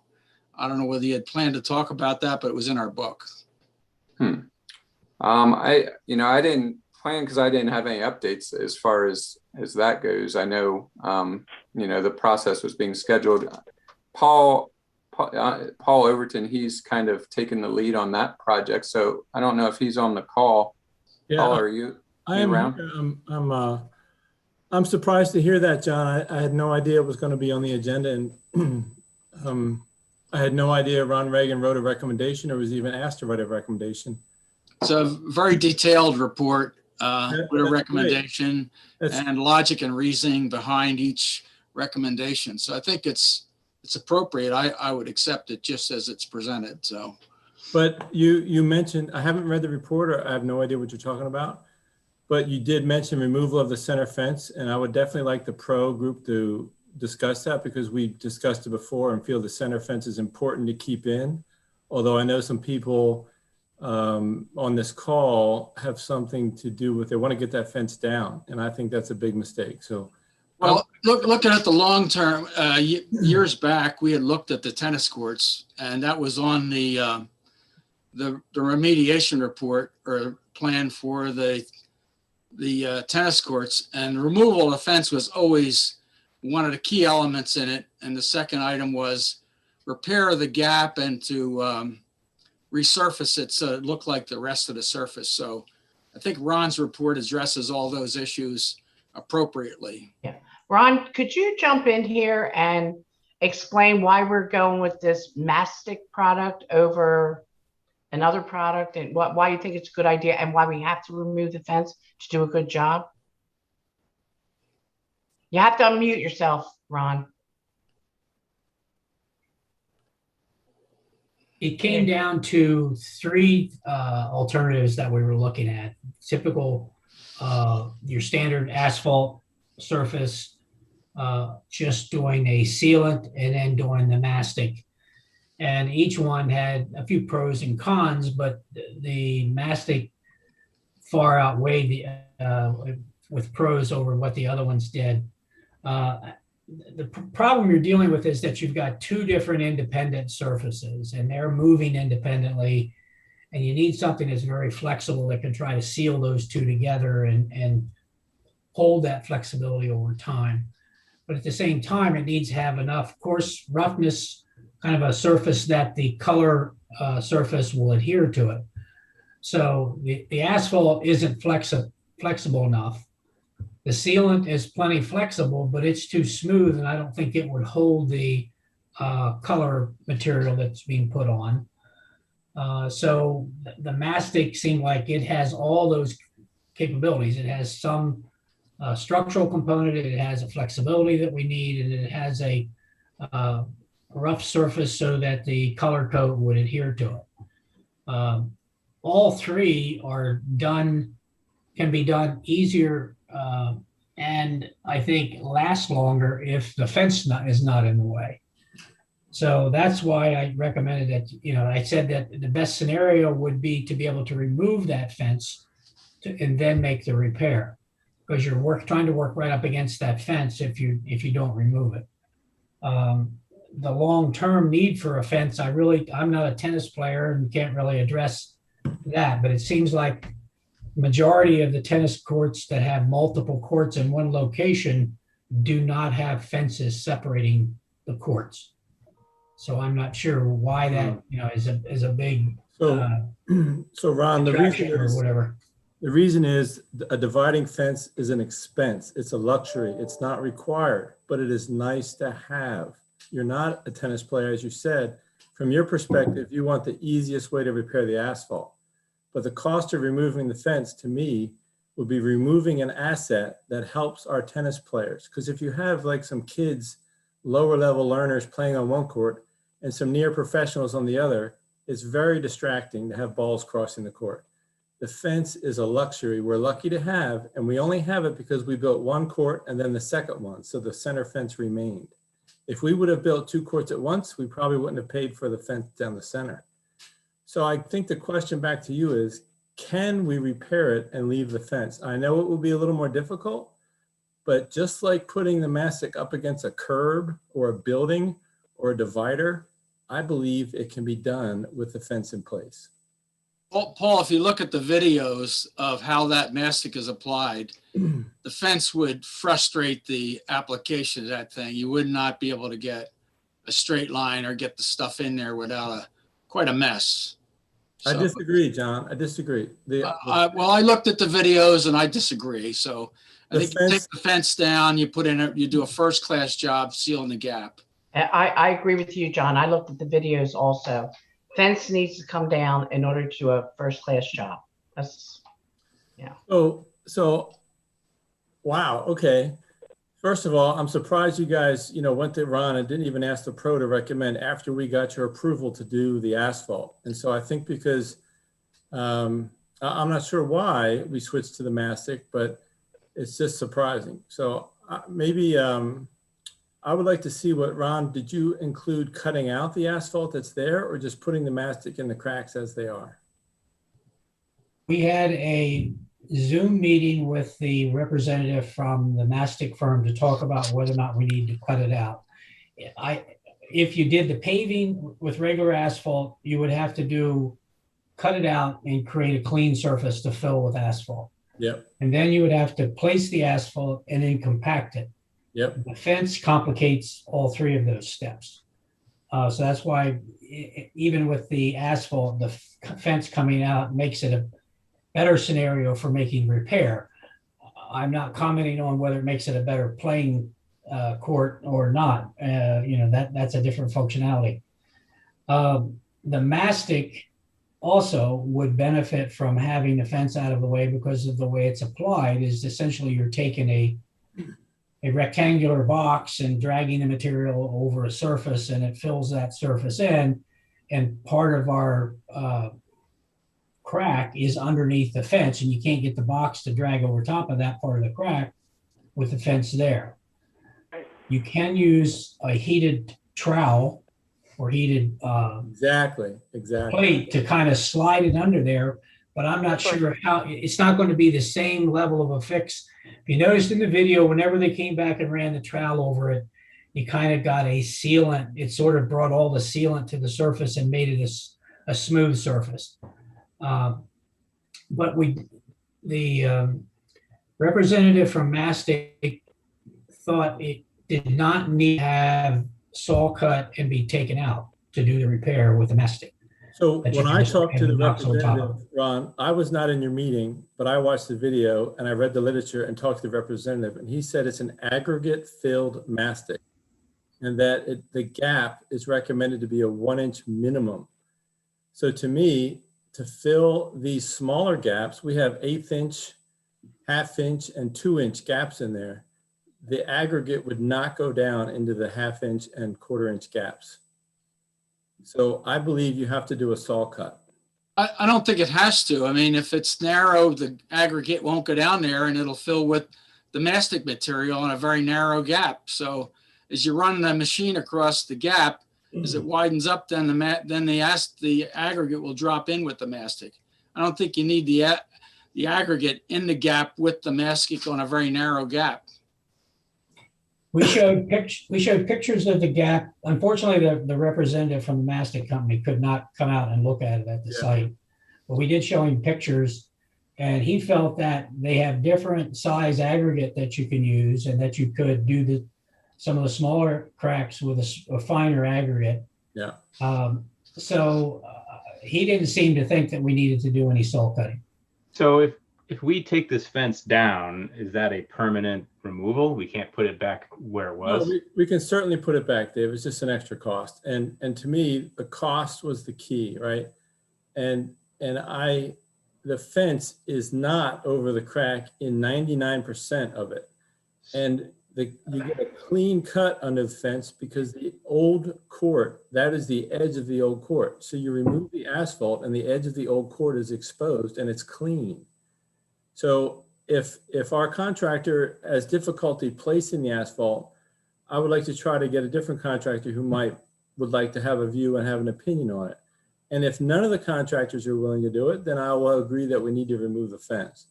I don't know whether you had planned to talk about that, but it was in our book. I didn't plan because I didn't have any updates as far as that goes. I know, the process was being scheduled. Paul Overton, he's kind of taken the lead on that project. So I don't know if he's on the call. Yeah, Paul, are you around? I'm surprised to hear that, John. I had no idea it was going to be on the agenda, and I had no idea Ron Reagan wrote a recommendation or was even asked to write a recommendation. It's a very detailed report with a recommendation and logic and reasoning behind each recommendation. So I think it's appropriate. I would accept it just as it's presented. So, but you mentioned, I haven't read the report, or I have no idea what you're talking about, but you did mention removal of the center fence, and I would definitely like the pro group to discuss that, because we discussed it before and feel the center fence is important to keep in. Although I know some people on this call have something to do with, they want to get that fence down, and I think that's a big mistake. So, well, looking at the long term, years back, we had looked at the tennis courts, and that was on the remediation report or plan for the tennis courts, and the removal of the fence was always one of the key elements in it. And the second item was repair of the gap and to resurface it so it looked like the rest of the surface. So I think Ron's report addresses all those issues appropriately. Yeah. Ron, could you jump in here and explain why we're going with this mastic product over another product, and why you think it's a good idea, and why we have to remove the fence to do a good job? You have to unmute yourself, Ron. It came down to three alternatives that we were looking at. Typical, your standard asphalt surface, just doing a sealant, and then doing the mastic. And each one had a few pros and cons, but the mastic far outweighed the with pros over what the other ones did. The problem you're dealing with is that you've got two different independent surfaces, and they're moving independently, and you need something that's very flexible that can try to seal those two together and hold that flexibility over time. But at the same time, it needs to have enough coarse roughness, kind of a surface that the color surface will adhere to it. So the asphalt isn't flexible enough. The sealant is plenty flexible, but it's too smooth, and I don't think it would hold the color material that's being put on. So the mastic seemed like it has all those capabilities. It has some structural component, it has a flexibility that we need, and it has a rough surface so that the color coat would adhere to it. All three are can be done easier, and I think last longer if the fence is not in the way. So that's why I recommended that, I said that the best scenario would be to be able to remove that fence and then make the repair, because you're trying to work right up against that fence if you don't remove it. The long-term need for a fence, I'm not a tennis player and can't really address that, but it seems like majority of the tennis courts that have multiple courts in one location do not have fences separating the courts. So I'm not sure why that is a big so Ron, the reason or whatever. The reason is a dividing fence is an expense. It's a luxury. It's not required, but it is nice to have. You're not a tennis player, as you said, from your perspective, you want the easiest way to repair the asphalt. But the cost of removing the fence, to me, would be removing an asset that helps our tennis players. Because if you have like some kids, lower level learners playing on one court and some near professionals on the other, it's very distracting to have balls crossing the court. The fence is a luxury we're lucky to have, and we only have it because we built one court and then the second one, so the center fence remained. If we would have built 2 courts at once, we probably wouldn't have paid for the fence down the center. So I think the question back to you is, can we repair it and leave the fence? I know it will be a little more difficult, but just like putting the mastic up against a curb or a building or a divider, I believe it can be done with the fence in place. Paul, if you look at the videos of how that mastic is applied, the fence would frustrate the application of that thing. You would not be able to get a straight line or get the stuff in there without quite a mess. I disagree, John. I disagree. Well, I looked at the videos and I disagree. So I think you take the fence down, you do a first-class job sealing the gap. I agree with you, John. I looked at the videos also. Fence needs to come down in order to do a first-class job. That's, yeah. So, wow. Okay. First of all, I'm surprised you guys, went to Ron and didn't even ask the pro to recommend after we got your approval to do the asphalt. And so I think because I'm not sure why we switched to the mastic, but it's just surprising. So maybe I would like to see what, Ron, did you include cutting out the asphalt that's there or just putting the mastic in the cracks as they are? We had a Zoom meeting with the representative from the mastic firm to talk about whether or not we need to cut it out. If you did the paving with regular asphalt, you would have to cut it out and create a clean surface to fill with asphalt. Yep. And then you would have to place the asphalt and then compact it. Yep. The fence complicates all 3 of those steps. So that's why even with the asphalt, the fence coming out makes it a better scenario for making repair. I'm not commenting on whether it makes it a better playing court or not. That's a different functionality. The mastic also would benefit from having the fence out of the way because of the way it's applied. Is essentially you're taking a rectangular box and dragging the material over a surface, and it fills that surface in, and part of our crack is underneath the fence, and you can't get the box to drag over top of that part of the crack with the fence there. You can use a heated trowel or heated exactly plate to kind of slide it under there, but I'm not sure how. It's not going to be the same level of a fix. If you noticed in the video, whenever they came back and ran the trowel over it, you kind of got a sealant. It sort of brought all the sealant to the surface and made it a smooth surface. But the representative from mastic thought it did not need to have saw cut and be taken out to do the repair with the mastic. So when I talked to the representative, Ron, I was not in your meeting, but I watched the video and I read the literature and talked to the representative, and he said it's an aggregate filled mastic and that the gap is recommended to be a 1-inch minimum. So to me, to fill these smaller gaps, we have 1/8 inch, 1/2 inch, and 2-inch gaps in there. The aggregate would not go down into the 1/2 inch and 1/4 inch gaps. So I believe you have to do a saw cut. I don't think it has to. I mean, if it's narrow, the aggregate won't go down there and it'll fill with the mastic material in a very narrow gap. So as you run the machine across the gap, as it widens up, then the aggregate will drop in with the mastic. I don't think you need the aggregate in the gap with the mastic on a very narrow gap. We showed pictures of the gap. Unfortunately, the representative from the mastic company could not come out and look at it at the site, but we did show him pictures, and he felt that they have different size aggregate that you can use, and that you could do some of the smaller cracks with a finer aggregate. Yeah. So he didn't seem to think that we needed to do any saw cutting. So if we take this fence down, is that a permanent removal? We can't put it back where it No, was? we can certainly put it back, Dave. It's just an extra cost. And to me, the cost was the key, right? And the fence is not over the crack in 99% of it. And you get a clean cut under the fence because the old court, that is the edge of the old court. So you remove the asphalt and the edge of the old court is exposed and it's clean. So if our contractor has difficulty placing the asphalt, I would like to try to get a different contractor who would like to have a view and have an opinion on it. And if none of the contractors are willing to do it, then I will agree that we need to remove the fence.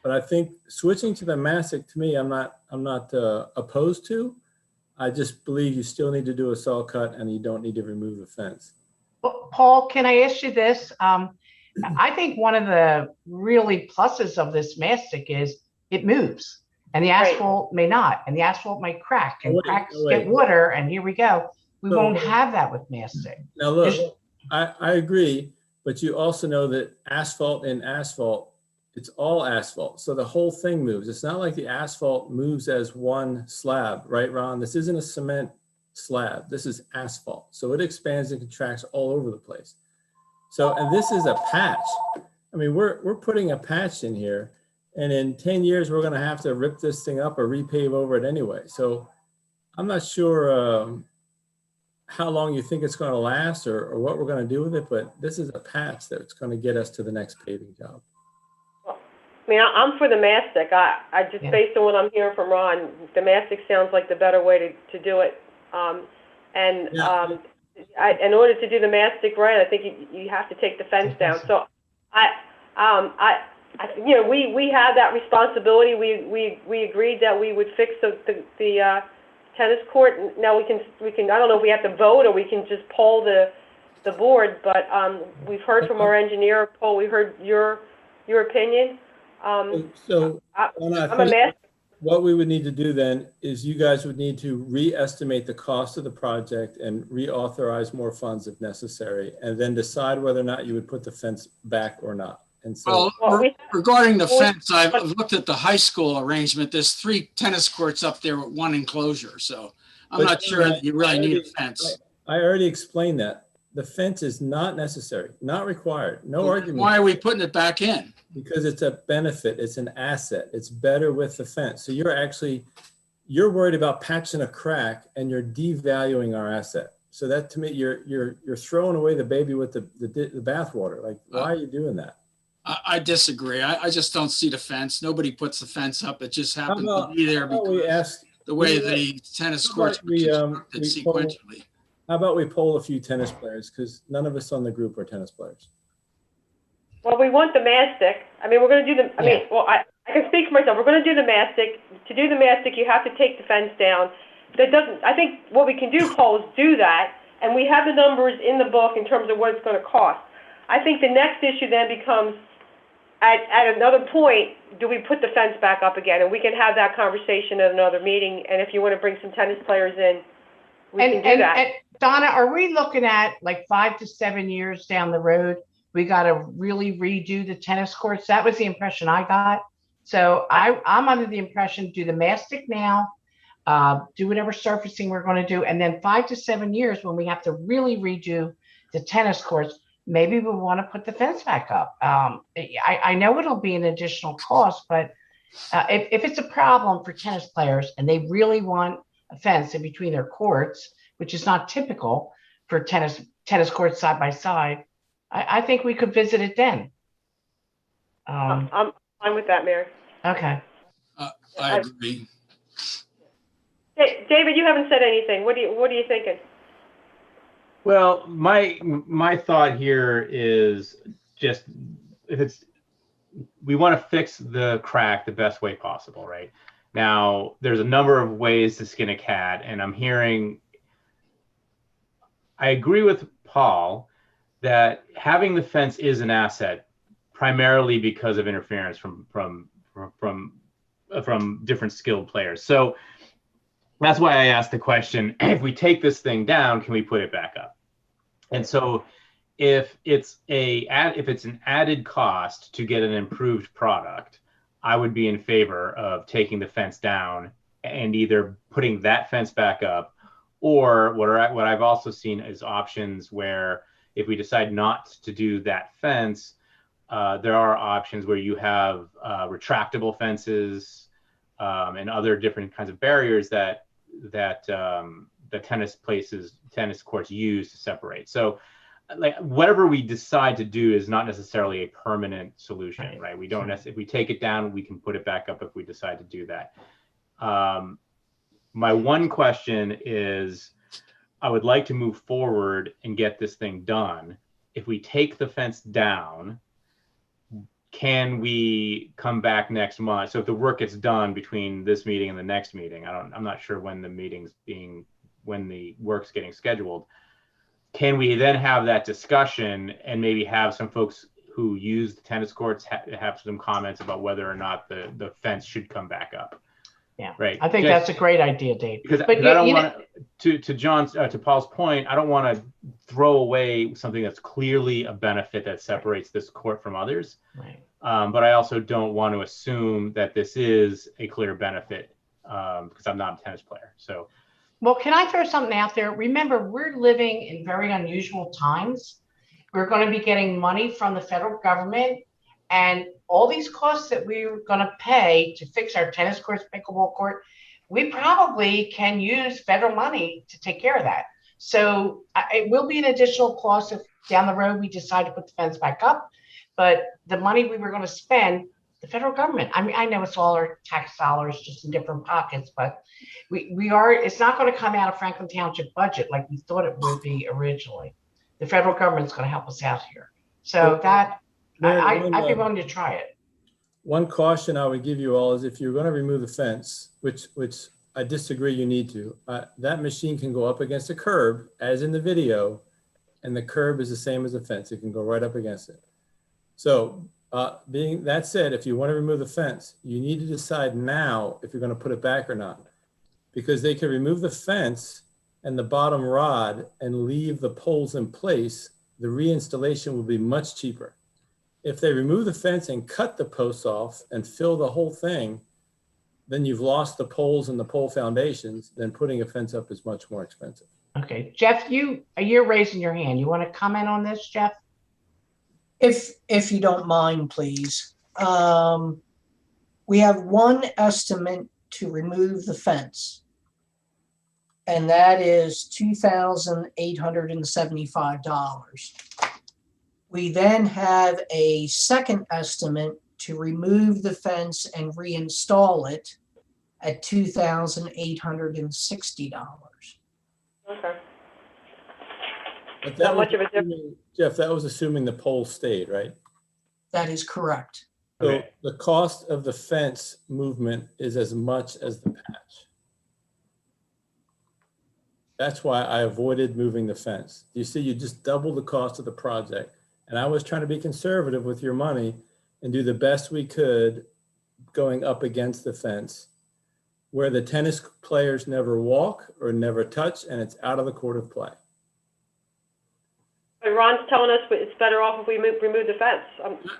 But I think switching to the mastic, to me, I'm not opposed to. I just believe you still need to do a saw cut and you don't need to remove the fence. Well, Paul, can I ask you this? I think one of the really pluses of this mastic is it moves and the asphalt may not, and the asphalt might crack and cracks get water, and here we go. We won't have that with mastic. Now look, I agree, but you also know that asphalt and asphalt, it's all asphalt. So the whole thing moves. It's not like the asphalt moves as one slab, right, Ron? This isn't a cement slab. This is asphalt. So it expands and contracts all over the place. So, and this is a patch. I mean, we're putting a patch in here, and in 10 years, we're going to have to rip this thing up or repave over it anyway. So I'm not sure how long you think it's going to last or what we're going to do with it, but this is a patch that's going to get us to the next paving job. I mean, I'm for the mastic. I just, based on what I'm hearing from Ron, the mastic sounds like the better way to do it. In order to do the mastic right, I think you have to take the fence down. So we have that responsibility. We agreed that we would fix the tennis court. Now we can, I don't know if we have to vote or we can just poll the board, but we've heard from our engineer. Paul, we heard your opinion. I'm a mastic. What we would need to do then is you guys would need to re-estimate the cost of the project and reauthorize more funds if necessary, and then decide whether or not you would put the fence back or not. And so, Regarding the fence, I've looked at the high school arrangement. There's 3 tennis courts up there with 1 enclosure. So I'm not sure that you really need a fence. I already explained that. The fence is not necessary, not required, no argument. Why are we putting it back in? Because it's a benefit, it's an asset, it's better with the fence. So you're worried about patching a crack and you're devaluing our asset. So that, to me, you're throwing away the baby with the bathwater. Like, why are you doing that? I disagree. I just don't see the fence. Nobody puts the fence up. It just happens to be there because the way the tennis courts are constructed sequentially. How about we poll a few tennis players, because none of us on the group are tennis players. Well, we want the mastic. I mean, we're going to do I can speak for myself. We're going to do the mastic. To do the mastic, you have to take the fence down. I think what we can do, Paul, is do that, and we have the numbers in the book in terms of what it's going to cost. I think the next issue then becomes, at another point, do we put the fence back up again? And we can have that conversation at another meeting, and if you want to bring some tennis players in, we can do that. And Donna, are we looking at like 5 to 7 years down the road? We got to really redo the tennis courts. That was the impression I got. So I'm under the impression, do the mastic now, do whatever surfacing we're going to do. And then 5 to 7 years when we have to really redo the tennis courts, maybe we want to put the fence back up. I know it'll be an additional cost, but if it's a problem for tennis players and they really want a fence in between their courts, which is not typical for tennis courts side by side, I think we could visit it then. I'm fine with that, Mary. Okay. I agree. Hey, David, you haven't said anything. What are you thinking? Well, my thought here is just we want to fix the crack the best way possible, right? Now, there's a number of ways to skin a cat, and I agree with Paul that having the fence is an asset, primarily because of interference from different skilled players. So that's why I asked the question, if we take this thing down, can we put it back up? And so if it's an added cost to get an improved product, I would be in favor of taking the fence down and either putting that fence back up, or what I've also seen is options where if we decide not to do that fence, there are options where you have retractable fences and other different kinds of barriers that the tennis courts use to separate. So like whatever we decide to do is not necessarily a permanent solution, right? We don't necessarily, if we take it down, we can put it back up if we decide to do that. My one question is, I would like to move forward and get this thing done. If we take the fence down, can we come back next month? So if the work gets done between this meeting and the next meeting, I'm not sure when when the work's getting scheduled. Can we then have that discussion and maybe have some folks who use the tennis courts have some comments about whether or not the fence should come back up? Yeah, right. I think that's a great idea, Dave. Because I don't want to Paul's point, I don't want to throw away something that's clearly a benefit that separates this court from others. Right. But I also don't want to assume that this is a clear benefit because I'm not a tennis player. So. Well, can I throw something out there? Remember, we're living in very unusual times. We're going to be getting money from the federal government, and all these costs that we're going to pay to fix our tennis courts, pickleball court, we probably can use federal money to take care of that. So it will be an additional cost if down the road we decide to put the fence back up. But the money we were going to spend, the federal government, I mean, I know it's all our tax dollars just in different pockets, but it's not going to come out of Franklin Township budget like we thought it would be originally. The federal government's going to help us out here. So that, I'd be willing to try it. One caution I would give you all is if you're going to remove the fence, which I disagree you need to, that machine can go up against a curb, as in the video, and the curb is the same as the fence. It can go right up against it. So being that said, if you want to remove the fence, you need to decide now if you're going to put it back or not, because they can remove the fence and the bottom rod and leave the poles in place. The reinstallation will be much cheaper. If they remove the fence and cut the posts off and fill the whole thing, then you've lost the poles and the pole foundations. Then putting a fence up is much more expensive. Okay, Jeff, you're raising your hand. You want to comment on this, Jeff? If you don't mind, please. We have one estimate to remove the fence, and that is $2,875. We then have a second estimate to remove the fence and reinstall it at $2,860. Okay. But Not much of a difference. Jeff, that was assuming the pole stayed, right? That is correct. So Okay. the cost of the fence movement is as much as the patch. That's why I avoided moving the fence. You see, you just double the cost of the project. And I was trying to be conservative with your money and do the best we could going up against the fence where the tennis players never walk or never touch, and it's out of the court of play. Ron's telling us it's better off if we remove the fence.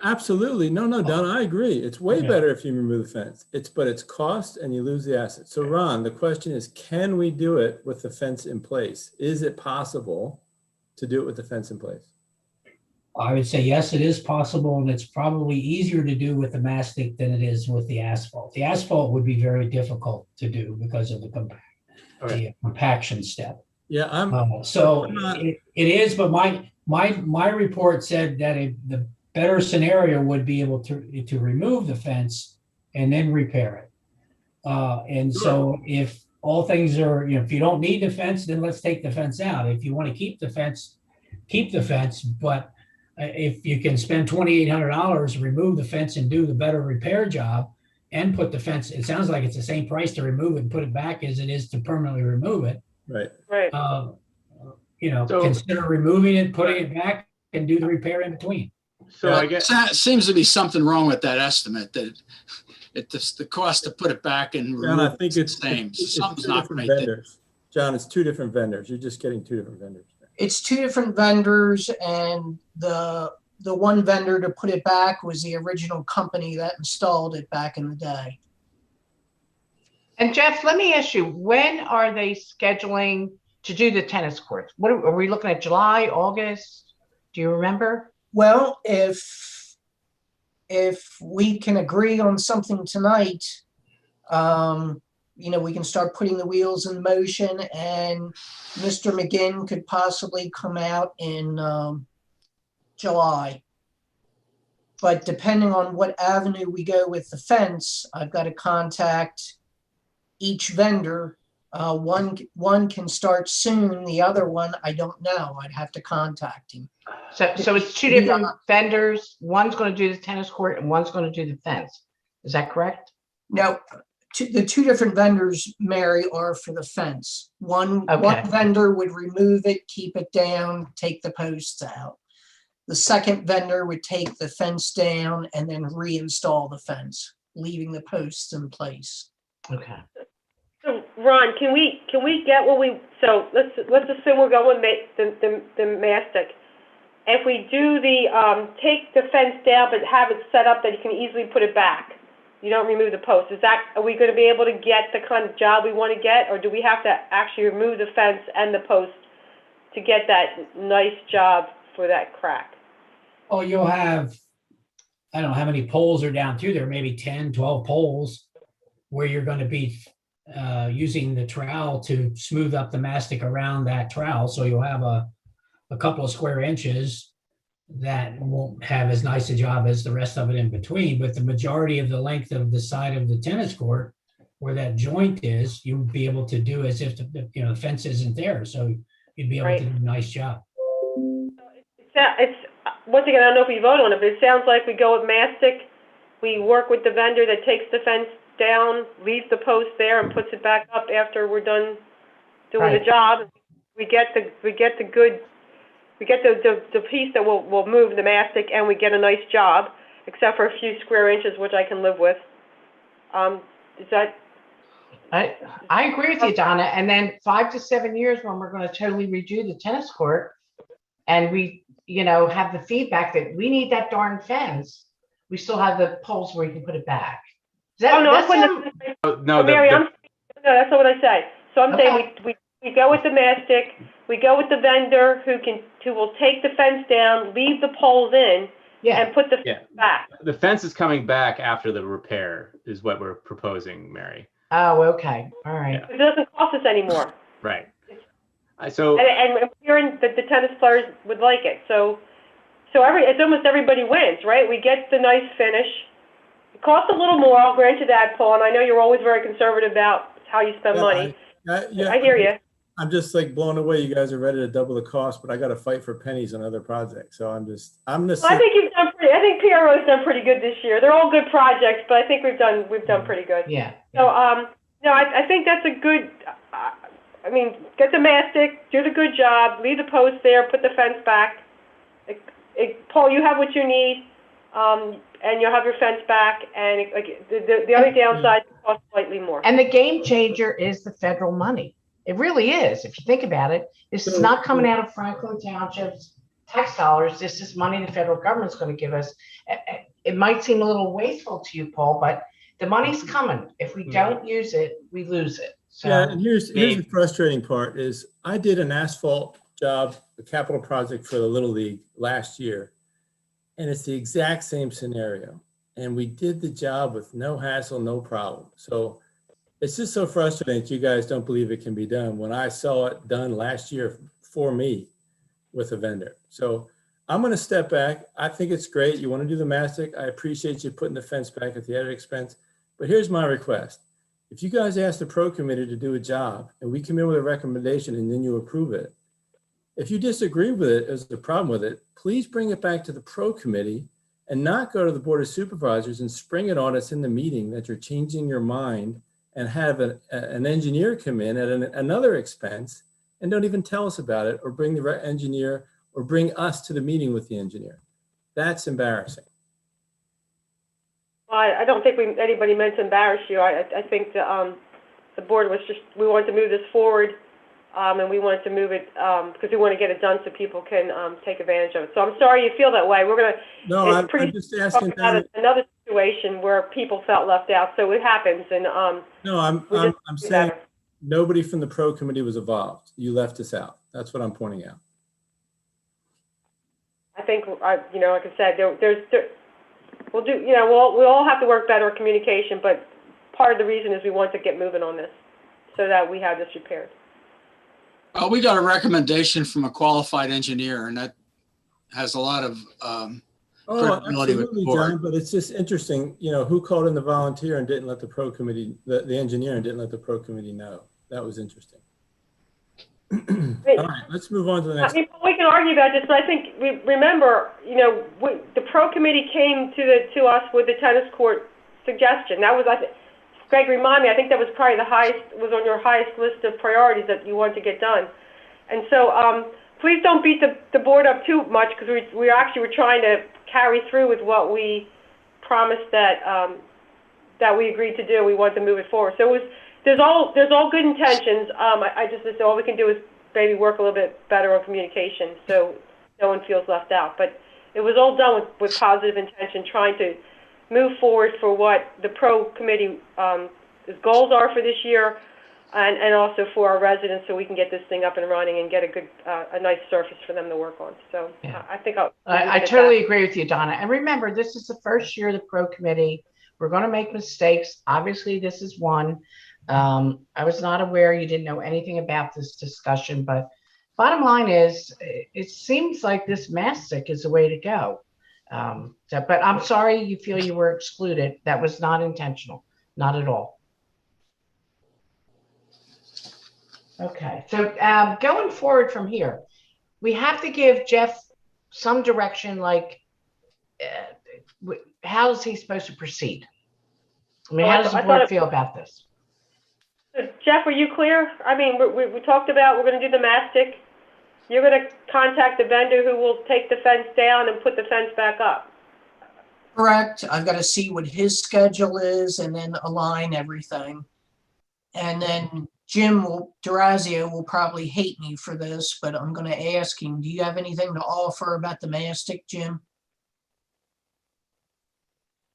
Absolutely. No, Don, I agree. It's way better if you remove the fence. But it's cost and you lose the asset. So Ron, the question is, can we do it with the fence in place? Is it possible to do it with the fence in place? I would say, yes, it is possible, and it's probably easier to do with the mastic than it is with the asphalt. The asphalt would be very difficult to do because of the compaction step. Yeah, it is, but my report said that the better scenario would be able to remove the fence and then repair it. And so if all things are, if you don't need the fence, then let's take the fence out. If you want to keep the fence, keep the fence. But if you can spend $2,800, remove the fence and do the better repair job and put the fence, it sounds like it's the same price to remove it and put it back as it is to permanently remove it. Right. Consider removing it, putting it back, and do the repair in between. So I guess seems to be something wrong with that estimate, that the cost to put it back and remove, John, I think it's the same. Something's not right there. John, it's two different vendors. You're just getting two different vendors. It's two different vendors, and the one vendor to put it back was the original company that installed it back in the day. And Jeff, let me ask you, when are they scheduling to do the tennis courts? What are we looking at? July, August? Do you remember? Well, if we can agree on something tonight, we can start putting the wheels in motion, and Mr. McGinn could possibly come out in July. But depending on what avenue we go with the fence, I've got to contact each vendor. One can start soon. The other one, I don't know. I'd have to contact him. So it's two different vendors. One's going to do the tennis court and one's going to do the fence. Is that correct? No, the two different vendors, Mary, are for the fence. One Okay. vendor would remove it, keep it down, take the posts out. The second vendor would take the fence down and then reinstall the fence, leaving the posts in place. Okay. So Ron, can we get what we, so let's assume we're going the mastic. If we do the, take the fence down, but have it set up that you can easily put it back, you don't remove the post, are we gonna be able to get the kind of job we wanna get, or do we have to actually remove the fence and the post to get that nice job for that crack? Oh, you'll have, I don't know how many poles are down through there, maybe 10, 12 poles, where you're going to be using the trowel to smooth up the mastic around that trowel. So you'll have a couple of square inches that won't have as nice a job as the rest of it in between, but the majority of the length of the side of the tennis court where that joint is, you'll be able to do as if the fence isn't there. So you'd be able to do a nice job. It's once again, I don't know if we vote on it, but it sounds like we go with mastic. We work with the vendor that takes the fence down, leaves the post there, and puts it back up after we're done doing the job. We get the piece that will move the mastic, and we get a nice job, except for a few square inches, which I can live with. Is that? I agree with you, Donna. And then 5 to 7 years when we're going to totally redo the tennis court, and we, have the feedback that we need that darn fence, we still have the poles where you can put it back. No, that's not what I said. So I'm saying we go with the mastic, we go with the vendor who will take the fence down, leave the poles in, and put the fence back. The fence is coming back after the repair is what we're proposing, Mary. Oh, okay. All right. It doesn't cost us anymore. Right. And we're hearing that the tennis players would like it. So it's almost everybody wins, right? We get the nice finish. It costs a little more, I'll grant you that, Paul, and I know you're always very conservative about how you spend money. I hear you. I'm just blown away. You guys are ready to double the cost, but I got to fight for pennies on other projects. So I'm just. I think you've done pretty. I think PRO's done pretty good this year. They're all good projects, but I think we've done pretty good. Yeah. So no, I think that's a good. Get the mastic, do the good job, leave the post there, put the fence back. Paul, you have what you need, and you'll have your fence back. And the only downside costs slightly more. And the game changer is the federal money. It really is. If you think about it, this is not coming out of Franklin Township's tax dollars. This is money the federal government's going to give us. It might seem a little wasteful to you, Paul, but the money's coming. If we don't use it, we lose it. So, yeah, and here's the frustrating part is I did an asphalt job, a capital project for the Little League last year, and it's the exact same scenario. And we did the job with no hassle, no problem. So it's just so frustrating that you guys don't believe it can be done when I saw it done last year for me with a vendor. So I'm going to step back. I think it's great. You want to do the mastic. I appreciate you putting the fence back at the added expense. But here's my request. If you guys ask the pro committee to do a job and we come in with a recommendation and then you approve it, if you disagree with it, as the problem with it, please bring it back to the pro committee and not go to the board of supervisors and spring it on us in the meeting that you're changing your mind and have an engineer come in at another expense and don't even tell us about it, or bring the engineer or bring us to the meeting with the engineer. That's embarrassing. Well, I don't think anybody meant to embarrass you. I think the board was we wanted to move this forward and we wanted to move it, because we want to get it done so people can, take advantage of it. So I'm sorry you feel that way. We're gonna, No, it's I'm pretty just asking about them. another situation where people felt left out, so it happens, and, No, I'm do saying better. nobody from the pro committee was involved. You left us out. That's what I'm pointing out. I think, you know, like I said, we'll do, you know, we'll all have to work better at communication, but part of the reason is we want to get moving on this so that we have this repaired. We got a recommendation from a qualified engineer, and that has a lot of Oh, credibility with the absolutely, board. John, but it's just interesting, you know, who called in the volunteer and didn't let the pro committee, the engineer and didn't let the pro committee know. That was interesting. All right, let's move on to the next. I mean, we can argue about this, but I think we remember, you know, the pro committee came to us with the tennis court suggestion. That was, I think, Greg, remind me, I think that was probably was on your highest list of priorities that you want to get done. And so, please don't beat the board up too much, because we actually were trying to carry through with what we promised that we agreed to do. We want to move it forward. So there's all good intentions. I just said all we can do is maybe work a little bit better on communication so no one feels left out. But it was all done with positive intention, trying to move forward for what the pro committee goals are for this year, and also for our residents, so we can get this thing up and running and get a nice surface for them to work on. So yeah. I think I totally agree with you, Donna. And remember, this is the first year of the pro committee. We're going to make mistakes. Obviously, this is one. I was not aware, you didn't know anything about this discussion, but bottom line is, it seems like this mastic is the way to go. But I'm sorry you feel you were excluded. That was not intentional, not at all. Okay, so going forward from here, we have to give Jeff some direction, like how is he supposed to proceed? I mean, how does the board feel about this? Jeff, are you clear? I mean, we talked about we're going to do the mastic. You're going to contact the vendor who will take the fence down and put the fence back up. Correct. I've got to see what his schedule is and then align everything. And then Jim Durazio will probably hate me for this, but I'm going to ask him, do you have anything to offer about the mastic, Jim?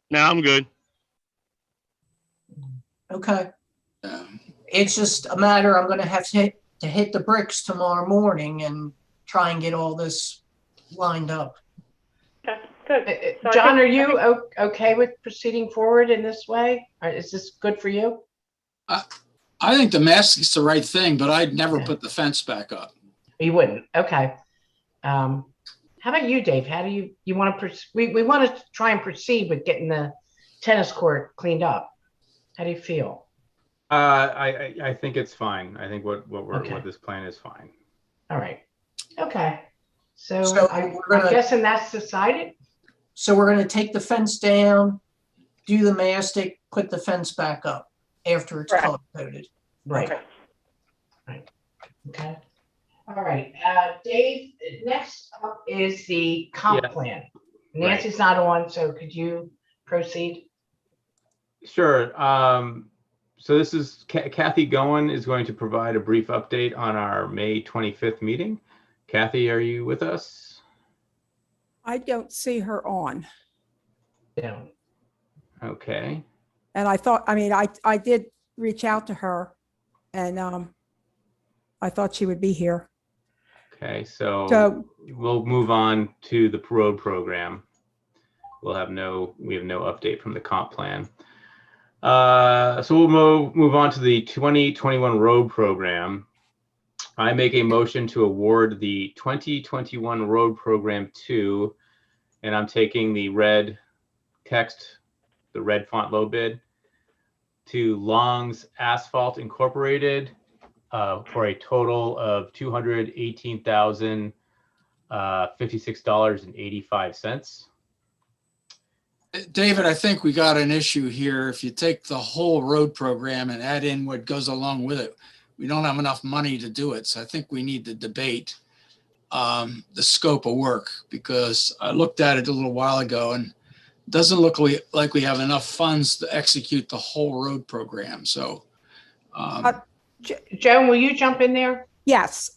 No, I'm good. Okay. It's just a matter, I'm going to have to hit the bricks tomorrow morning and try and get all this lined up. Okay, good. So John, are you okay with proceeding forward in this way? Or is this good for you? I think the mask is the right thing, but I'd never put the fence back up. You wouldn't? Okay. How about you, Dave? How do you want to, we want to try and proceed with getting the tennis court cleaned up. How do you feel? I think it's fine. I think what this plan is fine. All right. Okay. So I'm guessing that's decided. So we're going to take the fence down, do the mastic, put the fence back up after it's color coded. Right. Okay. Right. Okay. All right. Dave, next up is the comp plan. Nancy's not on, so could you proceed? Sure. So this is Kathy Goen is going to provide a brief update on our May 25th meeting. Kathy, are you with us? I don't see her on. Yeah. Okay. And I thought, I mean, I did reach out to her, and I thought she would be here. Okay, so we'll move on to the road program. We have no update from the comp plan. So we'll move on to the 2021 road program. I make a motion to award the 2021 road program to, and I'm taking the red text, the red font low bid, to Long's Asphalt Incorporated for a total of $218,056.85. David, I think we got an issue here. If you take the whole road program and add in what goes along with it, we don't have enough money to do it. So I think we need to debate the scope of work, because I looked at it a little while ago and it doesn't look like we have enough funds to execute the whole road program. So Joan, will you jump in there? Yes,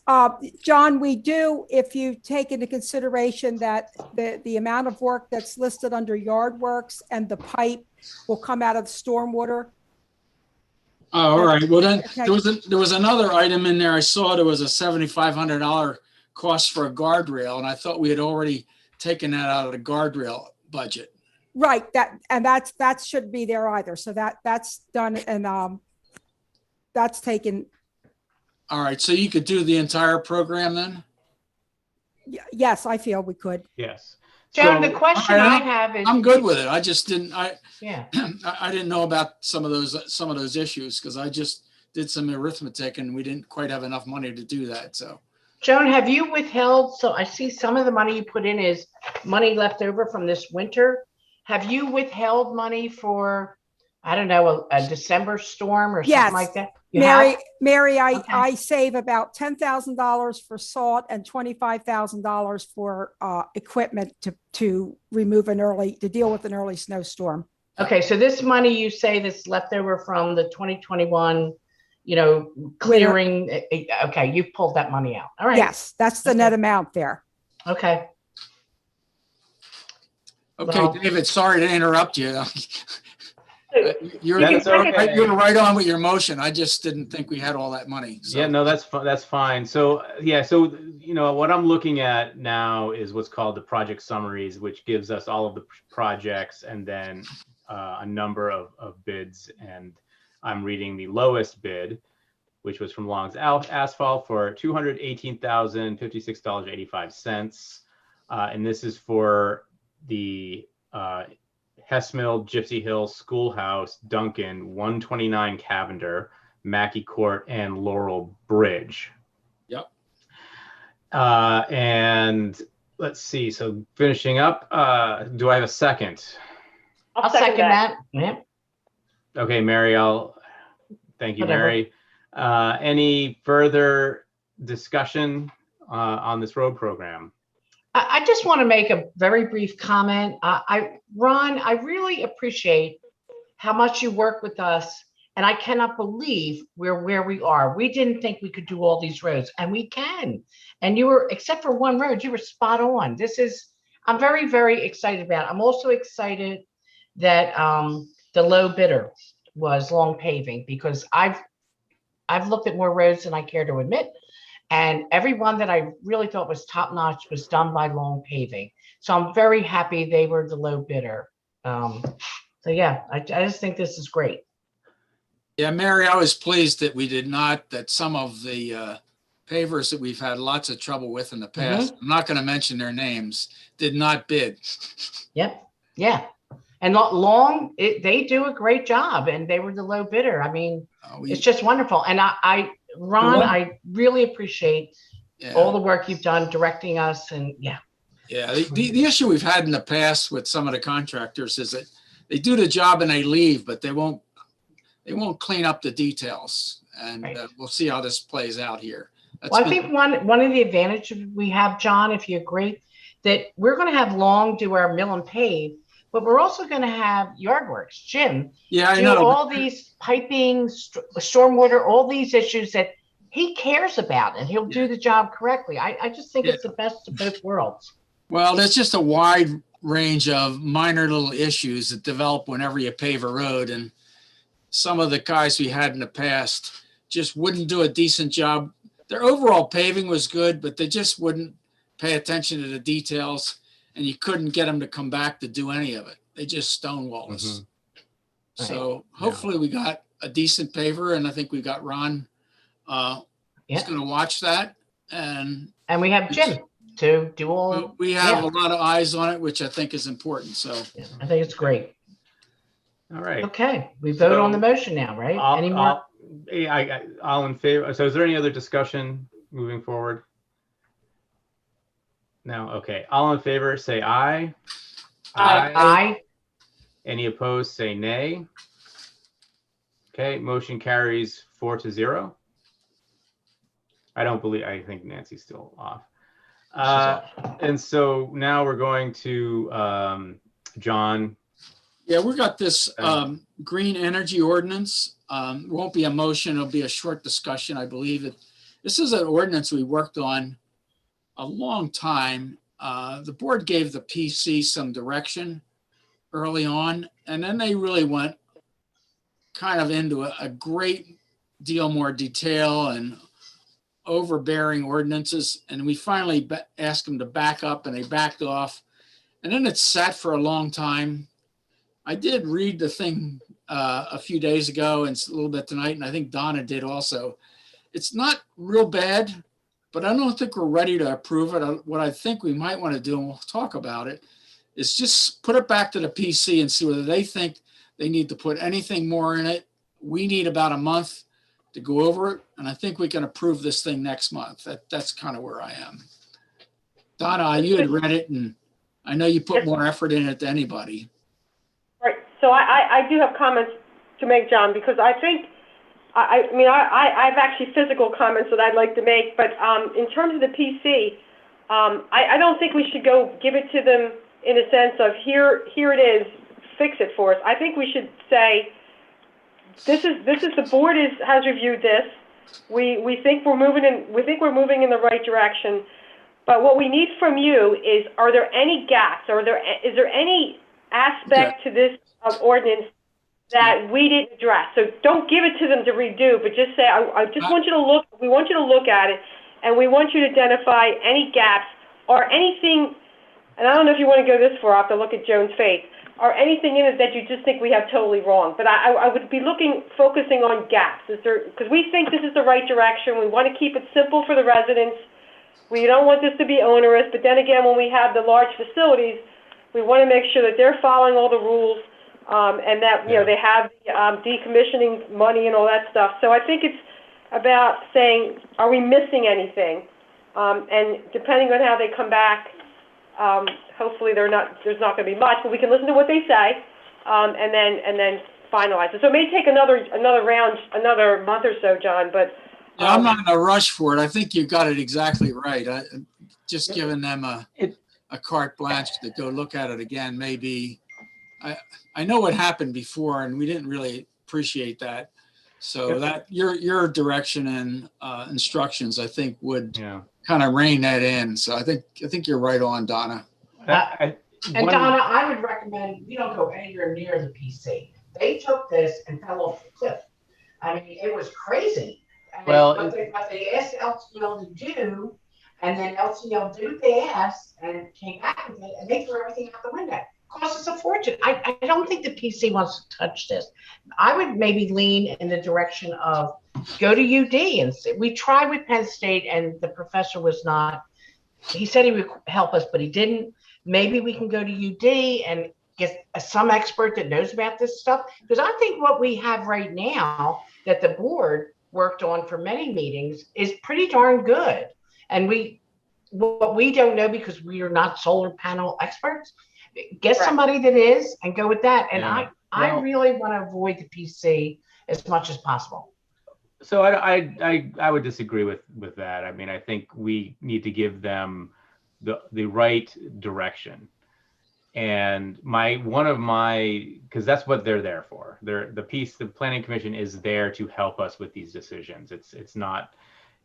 John, we do, if you take into consideration that the amount of work that's listed under yard works and the pipe will come out of the stormwater. Oh, all right. Well, then Okay. there was another item in there. I saw there was a $7,500 cost for a guardrail, and I thought we had already taken that out of the guardrail budget. Right, that should be there either. So that's done, and that's taken. All right, so you could do the entire program then? Yes, I feel we could. Yes. John, So- the question I have is. I'm good with it. I just didn't, Yeah. I didn't know about some of those issues because I just did some arithmetic and we didn't quite have enough money to do that. So, Joan, have you withheld? So I see some of the money you put in is money left over from this winter. Have you withheld money for, I don't know, a December storm or Yes. something like that? You Mary, have? Mary, Okay. I save about $10,000 for salt and $25,000 for equipment to remove to deal with an early snowstorm. Okay, so this money you say that's left over from the 2021, clearing, okay, you've pulled that money out. All right. Yes, that's the net amount there. Okay. okay, Well- David, sorry to interrupt you. You're That's okay. you're right on with your motion. I just didn't think we had all that money. So. Yeah, no, that's fine. So what I'm looking at now is what's called the project summaries, which gives us all of the projects and then a number of bids. And I'm reading the lowest bid, which was from Long's Asphalt for $218,056.85. And this is for the Hess-Mill, Gypsy Hill, Schoolhouse, Duncan, 129 Cavender, Mackey Court, and Laurel Bridge. Yep. And let's see. So finishing up, do I have a second? I'll second that. Yep. Okay, Mary, thank you, Whatever. Mary. Any further discussion on this road program? I just want to make a very brief comment. Ron, I really appreciate how much you work with us, and I cannot believe we're where we are. We didn't think we could do all these roads, and we can. And you were, except for one road, you were spot on. I'm very, very excited about it. I'm also excited that the low bidder was Long Paving, because I've looked at more roads than I care to admit. And everyone that I really thought was top notch was done by Long Paving. So I'm very happy they were the low bidder. So yeah, I just think this is great. Yeah, Mary, I was pleased that that some of the pavers that we've had lots of trouble with in the past, I'm not going to mention their names, did not bid. Yep. Yeah. And Long, they do a great job, and they were the low bidder. I mean, it's just wonderful. And Ron, I really appreciate all the work you've done directing us, and yeah. Yeah, the issue we've had in the past with some of the contractors is that they do the job and they leave, but they won't clean up the details. And Right. We'll see how this plays out here. Well, I think one of the advantages we have, John, if you agree, that we're going to have Long do our mill and pave, but we're also going to have Yardworks, Jim, yeah, I do know. all these piping, stormwater, all these issues that he cares about, and he'll do the job correctly. I just think it's the best of both worlds. Well, there's just a wide range of minor little issues that develop whenever you pave a road. And some of the guys we had in the past just wouldn't do a decent job. Their overall paving was good, but they just wouldn't pay attention to the details. And you couldn't get them to come back to do any of it. They just stonewall us. So hopefully we got a decent paver, and I think we got Ron. He's going to watch that. And we have Jim to do all. We have a lot of eyes on it, which I think is important. So I think it's great. All right. Okay, we vote on the motion now, right? Any more? All in favor. So is there any other discussion moving forward? No. Okay. All in favor, say aye. Aye. Any opposed, say nay. Okay. Motion carries 4-0. I think Nancy's still off. And so now we're going to John. Yeah, we got this green energy ordinance. Won't be a motion. It'll be a short discussion. I believe This is an ordinance we worked on a long time. The board gave the PC some direction early on, and then they really went kind of into a great deal more detail and overbearing ordinances. And we finally asked them to back up, and they backed off. And then it sat for a long time. I did read the thing a few days ago and a little bit tonight, and I think Donna did also. It's not real bad, but I don't think we're ready to approve it. What I think we might want to do, and we'll talk about it, is just put it back to the PC and see whether they think they need to put anything more in it. We need about a month to go over it, and I think we can approve this thing next month. That's kind of where I am. Donna, you had read it, and I know you put more effort in it than anybody. Right. So I do have comments to make, John, because I think, I mean, I have actually physical comments that I'd like to make, but in terms of the PC, I don't think we should go give it to them in a sense of here it is, fix it for us. I think we should say, this is the board has reviewed this. We think we're moving in the right direction. But what we need from you is, are there any gaps? Is there any aspect to this ordinance that we didn't address? So don't give it to them to redo, but just say, I just want you to look. We want you to look at it, and we want you to identify any gaps or anything. And I don't know if you want to go this far. I have to look at Joan's face. Or anything in it that you just think we have totally wrong. But I would be focusing on gaps. Because we think this is the right direction. We want to keep it simple for the residents. We don't want this to be onerous. But then again, when we have the large facilities, we want to make sure that they're following all the rules and that they have decommissioning money and all that stuff. So I think it's about saying, are we missing anything? And depending on how they come back, hopefully there's not going to be much, but we can listen to what they say and then finalize it. So it may take another round, another month or so, John. But yeah, I'm not in a rush for it. I think you got it exactly right. Just giving them a carte blanche to go look at it again. Maybe I know what happened before, and we didn't really appreciate that. So that your direction and instructions, I think, would kind of rein that in. So I think you're right on, Donna. Donna, I would recommend you don't go anywhere near the PC. They took this and fell off the cliff. I mean, it was crazy. Well, what they asked LCL to do, and then LCL did they asked and came back with it, and they threw everything out the window. Costs us a fortune. I don't think the PC wants to touch this. I would maybe lean in the direction of go to UD and see. We tried with Penn State, and the professor was not. He said he would help us, but he didn't. Maybe we can go to UD and get some expert that knows about this stuff. Because I think what we have right now that the board worked on for many meetings is pretty darn good. And what we don't know because we are not solar panel experts. Get somebody that is and go with that. And I really want to avoid the PC as much as possible. So I would disagree with that. I mean, I think we need to give them the right direction. And because that's what they're there for. The Planning Commission is there to help us with these decisions. It's not,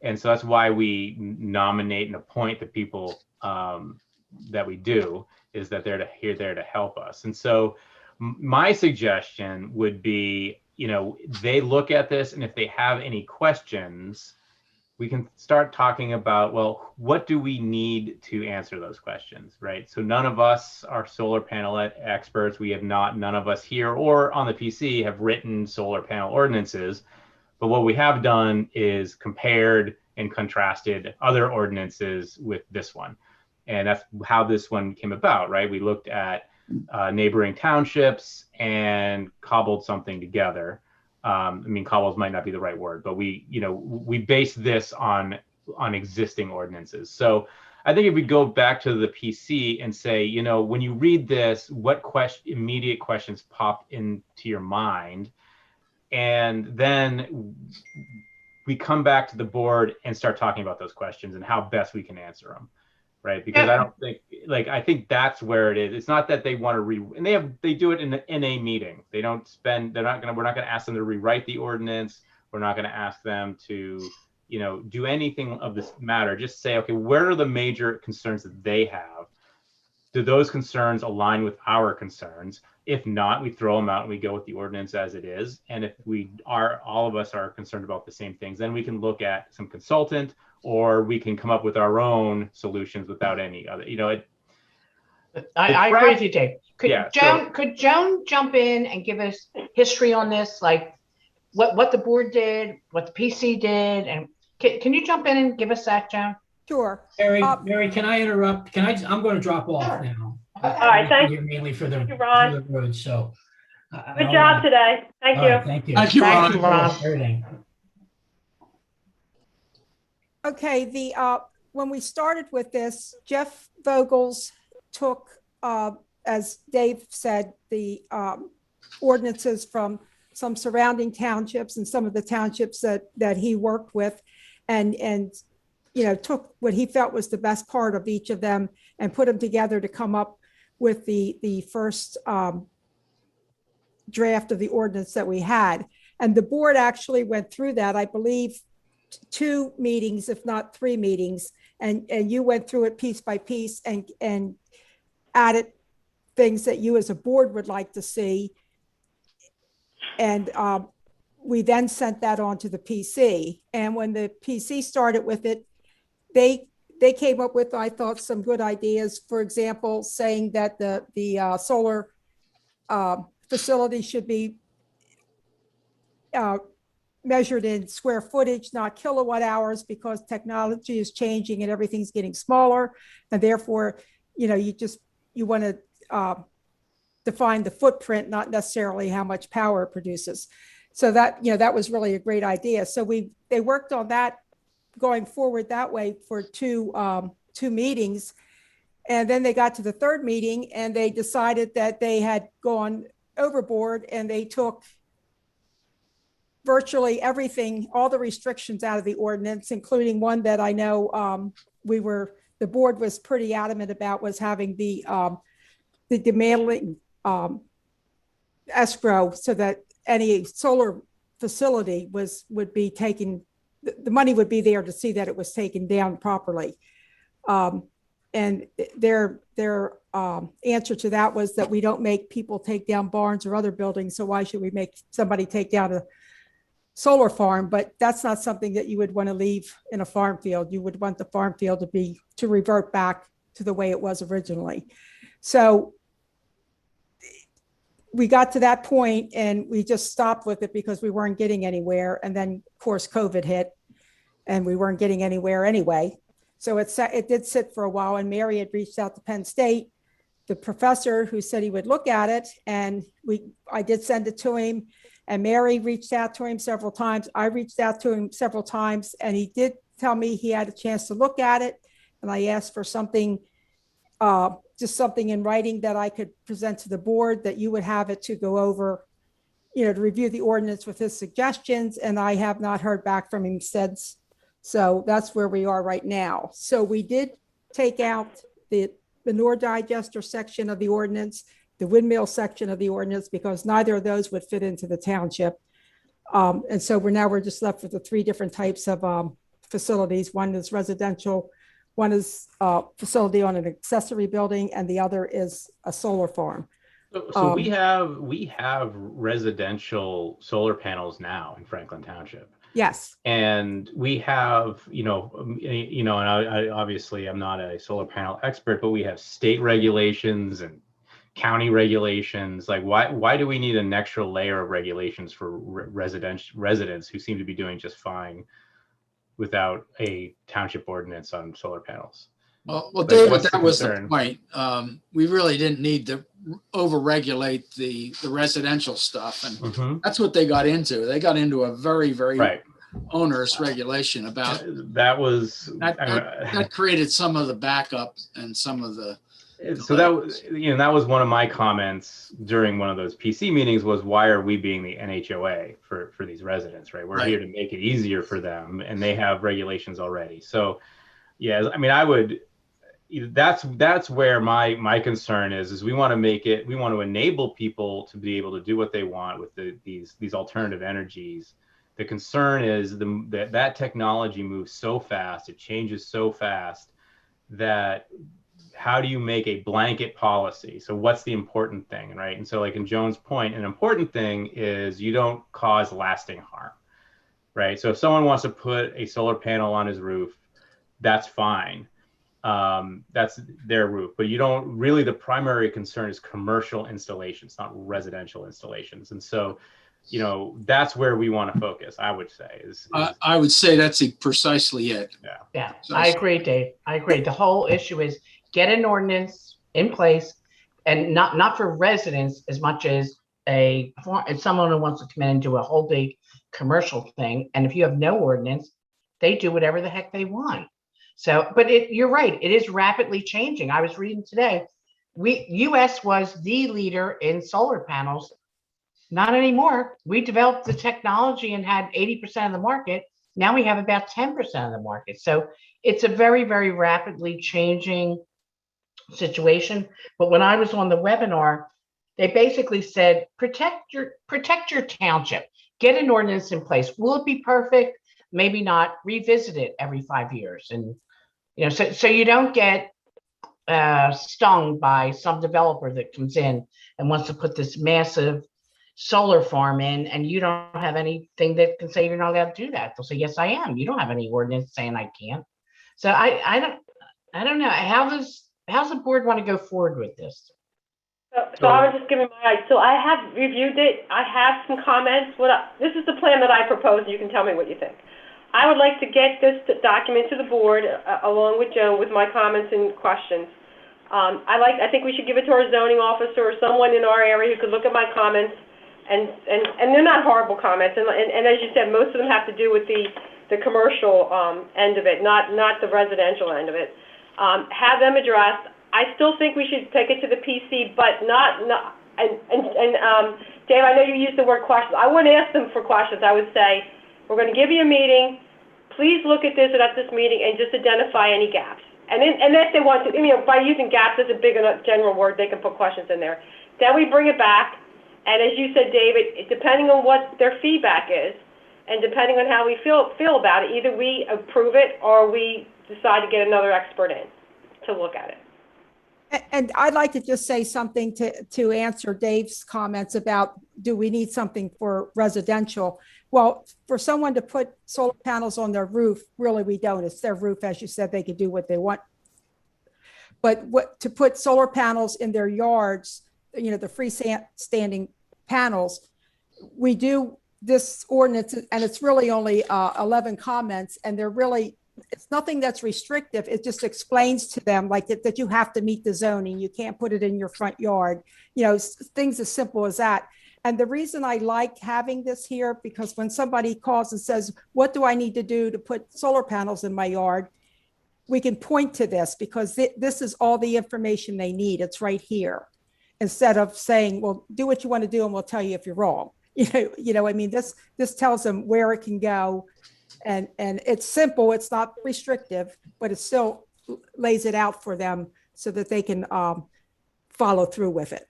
and so that's why we nominate and appoint the people that we do, is that they're there to help us. And so my suggestion would be, they look at this, and if they have any questions, we can start talking about, well, what do we need to answer those questions, right? So none of us are solar panel experts. None of us here or on the PC have written solar panel ordinances. But what we have done is compared and contrasted other ordinances with this one. And that's how this one came about, right? We looked at neighboring townships and cobbled something together. I mean, cobbles might not be the right word, but we based this on existing ordinances. So I think if we go back to the PC and say, when you read this, what immediate questions pop into your mind? And then we come back to the board and start talking about those questions and how best we can answer them. Right, because I don't think, I think that's where it is. It's not that they want to and they do it in a meeting. We're not going to ask them to rewrite the ordinance. We're not going to ask them to do anything of this matter. Just say, okay, where are the major concerns that they have? Do those concerns align with our concerns? If not, we throw them out and we go with the ordinance as it is. And if all of us are concerned about the same things, then we can look at some consultant, or we can come up with our own solutions without any other, I agree with you, Dave. Yeah, Could Joan jump in and give us history on this, like what the board did, what the PC did, and can you jump in and give us that, Joan? Sure. Mary, can I interrupt? I'm going to drop off now. All right, thank you. Mainly for the Ron. road, so. Good job today. Thank you. Thank you. Thank you, Ron. Thank you, Ron. Everything. Okay, when we started with this, Jeff Vogels took, as Dave said, the ordinances from some surrounding townships and some of the townships that he worked with, and took what he felt was the best part of each of them and put them together to come up with the first draft of the ordinance that we had. And the board actually went through that, I believe, 2 meetings, if not 3 meetings, and you went through it piece by piece and added things that you as a board would like to see. And we then sent that on to the PC. And when the PC started with it, they came up with, I thought, some good ideas. For example, saying that the solar facility should be measured in square footage, not kilowatt hours, because technology is changing and everything's getting smaller. And therefore, you want to define the footprint, not necessarily how much power it produces. So that was really a great idea. So they worked on that going forward that way for 2 meetings. And then they got to the 3rd meeting and they decided that they had gone overboard, and they took virtually everything, all the restrictions out of the ordinance, including one that I know the board was pretty adamant about, was having the demailing escrow, so that any solar facility would be taken, the money would be there to see that it was taken down properly. And their answer to that was that we don't make people take down barns or other buildings, so why should we make somebody take down a solar farm? But that's not something that you would want to leave in a farm field. You would want the farm field to revert back to the way it was originally. So we got to that point and we just stopped with it because we weren't getting anywhere. And then, of course, COVID hit and we weren't getting anywhere anyway. So it did sit for a while, and Mary had reached out to Penn State, the professor who said he would look at it. And I did send it to him, and Mary reached out to him several times. I reached out to him several times, and he did tell me he had a chance to look at it. And I asked for something, just something in writing that I could present to the board, that you would have it to go over, to review the ordinance with his suggestions. And I have not heard back from him since. So that's where we are right now. So we did take out the manure digester section of the ordinance, the windmill section of the ordinance, because neither of those would fit into the township. And so we're just left with the 3 different types of facilities. One is residential, one is a facility on an accessory building, and the other is a solar farm. So we have residential solar panels now in Franklin Township. Yes. And we have, and I obviously I'm not a solar panel expert, but we have state regulations and county regulations. Like, why do we need an extra layer of regulations for residents who seem to be doing just fine without a township ordinance on solar panels? Well, David, that was the point. We really didn't need to over-regulate the residential stuff, and that's what they got into. They got into a very, very onerous regulation about that. That created some of the backup and some of the. So that was one of my comments during one of those PC meetings, was why are we being the NHOA for these residents, right? We're here to make it easier for them, and they have regulations already. So, yeah, I mean, that's where my concern is we want to enable people to be able to do what they want with these alternative energies, The concern is that technology moves so fast, it changes so fast, that how do you make a blanket policy? So what's the important thing, right? And so like in Joan's point, an important thing is you don't cause lasting harm, right? So if someone wants to put a solar panel on his roof, that's fine. That's their roof, but you don't really, the primary concern is commercial installations, not residential installations. And so, you know, that's where we want to focus, I would say. I would say that's precisely it. Yeah, I agree, Dave. I agree. The whole issue is get an ordinance in place, and not for residents as much as if someone who wants to come in and do a whole big commercial thing. And if you have no ordinance, they do whatever the heck they want. So, but you're right. It is rapidly changing. I was reading today, US was the leader in solar panels. Not anymore. We developed the technology and had 80% of the market. Now we have about 10% of the market. So it's a very, very rapidly changing situation. But when I was on the webinar, they basically said, protect your township, get an ordinance in place. Will it be perfect? Maybe not. Revisit it every 5 years. And, you know, so you don't get stung by some developer that comes in and wants to put this massive solar farm in, and you don't have anything that can say you're not allowed to do that. They'll say, yes, I am. You don't have any ordinance saying I can't. So I don't know. How's the board want to go forward with this? So I was just giving so I have reviewed it. I have some comments. This is the plan that I proposed. You can tell me what you think. I would like to get this document to the board along with Joan with my comments and questions. I think we should give it to our zoning officer or someone in our area who could look at my comments. And they're not horrible comments, and as you said, most of them have to do with the commercial end of it, not the residential end of it. Have them addressed. I still think we should take it to the PC, but not Dave, I know you used the word questions. I wouldn't ask them for questions. I would say, we're going to give you a meeting. Please look at this meeting and just identify any gaps. And if they want to, by using gaps as a big enough general word, they can put questions in there. Then we bring it back. And as you said, David, depending on what their feedback is, and depending on how we feel about it, either we approve it or we decide to get another expert in to look at it. And I'd like to just say something to answer Dave's comments about, do we need something for residential? Well, for someone to put solar panels on their roof, really we don't. It's their roof, as you said, they can do what they want. But to put solar panels in their yards, the freestanding panels, we do this ordinance, and it's really only 11 comments, and it's nothing that's restrictive. It just explains to them like that you have to meet the zoning. You can't put it in your front yard, things as simple as that. And the reason I like having this here, because when somebody calls and says, what do I need to do to put solar panels in my yard? We can point to this, because this is all the information they need. It's right here. Instead of saying, well, do what you want to do and we'll tell you if you're wrong. This tells them where it can go, and it's simple. It's not restrictive, but it still lays it out for them so that they can follow through with it.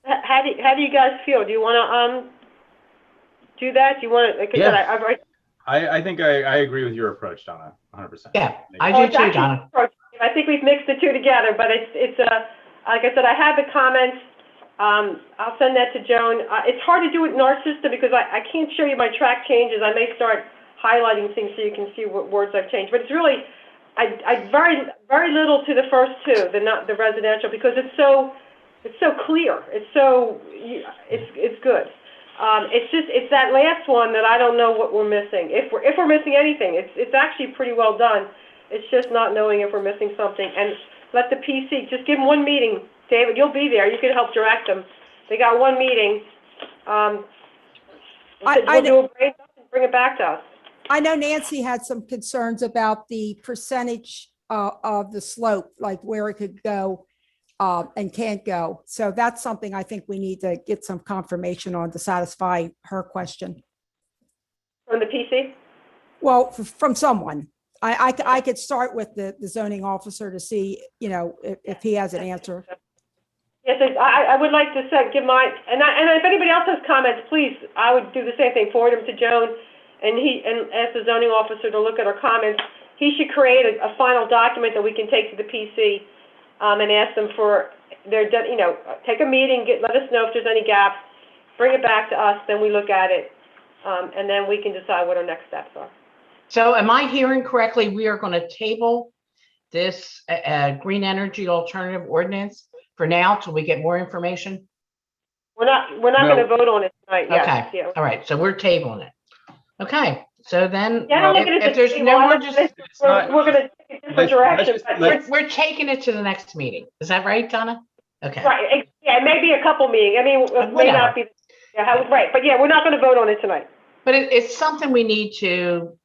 How do you guys feel? Do you want to do that? Do you want to? Yeah. I think I agree with your approach, Donna, 100%. Yeah, I do too, Donna. I think we've mixed the two together, but it's like I said, I have the comments. I'll send that to Joan. It's hard to do it in our system because I can't show you my track changes. I may start highlighting things so you can see what words I've changed. But it's really, I very little to the first two, the residential, because it's so clear. It's good. It's that last one that I don't know what we're missing. If we're missing anything, it's actually pretty well done. It's just not knowing if we're missing something. And let the PC, just give them one meeting. David, you'll be there. You can help direct them. They got one meeting. We'll do a break and bring it back to us. I know Nancy had some concerns about the percentage of the slope, like where it could go and can't go. So that's something I think we need to get some confirmation on to satisfy her question. From the PC? Well, from someone. I could start with the zoning officer to see, if he has an answer. Yes, I would like to give my, and if anybody else has comments, please, I would do the same thing, forward them to Joan, and ask the zoning officer to look at our comments. He should create a final document that we can take to the PC, and ask them for take a meeting, let us know if there's any gaps, bring it back to us, then we look at it, and then we can decide what our next steps are. So am I hearing correctly? We are going to table this green energy alternative ordinance for now till we get more information? We're not going to vote on it tonight. Yes, Okay. yeah. All right. So we're tabling it. Okay. So then, Yeah, I don't look at it if as there's table. no I more, look at it as we're going to take a different direction. we're taking it to the next meeting. Is that right, Donna? Okay. Right. Yeah, it may be a couple meetings. I mean, it may not be. Yeah, right. But yeah, we're not going to vote on it tonight. But it's something we need to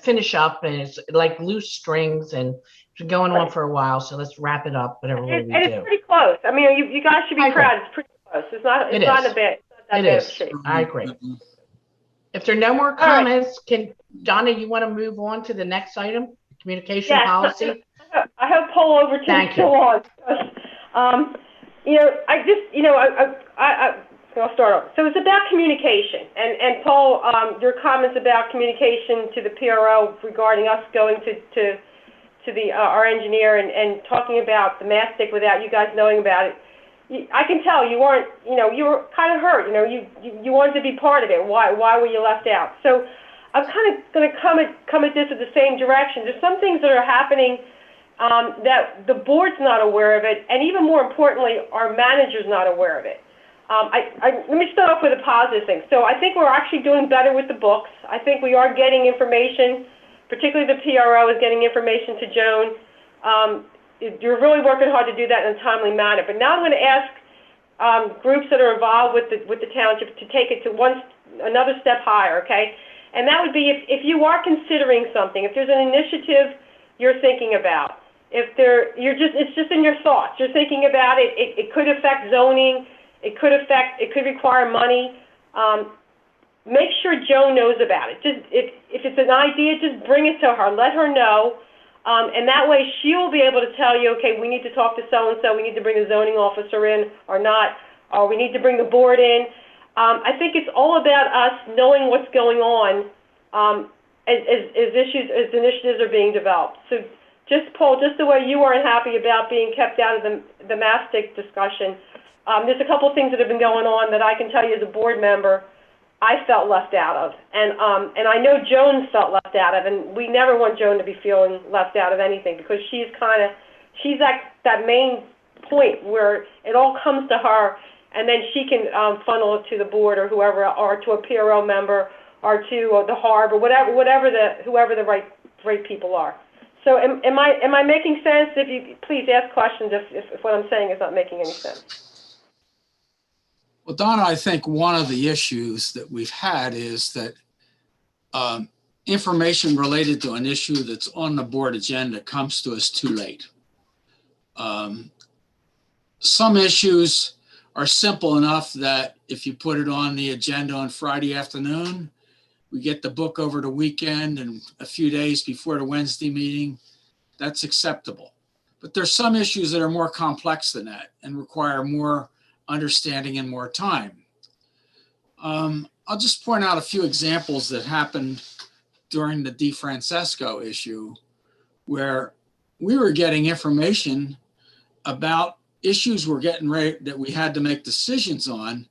finish up, and it's like loose strings, and it's been going on for a while. So let's wrap it up, whatever we do. It's pretty close. I mean, you guys should be proud. It's pretty close. It's not in a bad. It is. I agree. If there are no more comments, Donna, you want to move on to the next item, communication policy? I hope Paul overtakes so long. I'll start off. So it's about communication, and Paul, your comments about communication to the PRO regarding us going to our engineer and talking about the mastic without you guys knowing about it. I can tell you weren't, you were kind of hurt. You wanted to be part of it. Why were you left out? So I'm kind of going to come at this in the same direction. There's some things that are happening that the board's not aware of it, and even more importantly, our manager's not aware of it. Let me start off with a positive thing. So I think we're actually doing better with the books. I think we are getting information, particularly the PRO is getting information to Joan. You're really working hard to do that in a timely manner. But now I'm going to ask groups that are involved with the township to take it to another step higher, okay? And that would be if you are considering something, if there's an initiative you're thinking about, it's just in your thoughts. You're thinking about it. It could affect zoning. It could require money. Make sure Joan knows about it. Just if it's an idea, just bring it to her. Let her know. And that way she'll be able to tell you, okay, we need to talk to so-and-so, we need to bring the zoning officer in or not, or we need to bring the board in. I think it's all about us knowing what's going on as initiatives are being developed. So just, Paul, just the way you weren't happy about being kept out of the mastic discussion, there's a couple things that have been going on that I can tell you as a board member I felt left out of, and I know Joan felt left out of, and we never want Joan to be feeling left out of anything because she's that main point where it all comes to her, and then she can funnel it to the board or whoever, or to a PRO member, or to the HARB, or whoever the right people are. So am I making sense? If you please ask questions if what I'm saying is not making any sense. Well, Donna, I think one of the issues that we've had is that information related to an issue that's on the board agenda comes to us too late. Some issues are simple enough that if you put it on the agenda on Friday afternoon, we get the book over the weekend and a few days before the Wednesday meeting, that's acceptable. But there's some issues that are more complex than that and require more understanding and more time. I'll just point out a few examples that happened during the DeFrancesco issue where we were getting information about issues we're getting ready that we had to make decisions on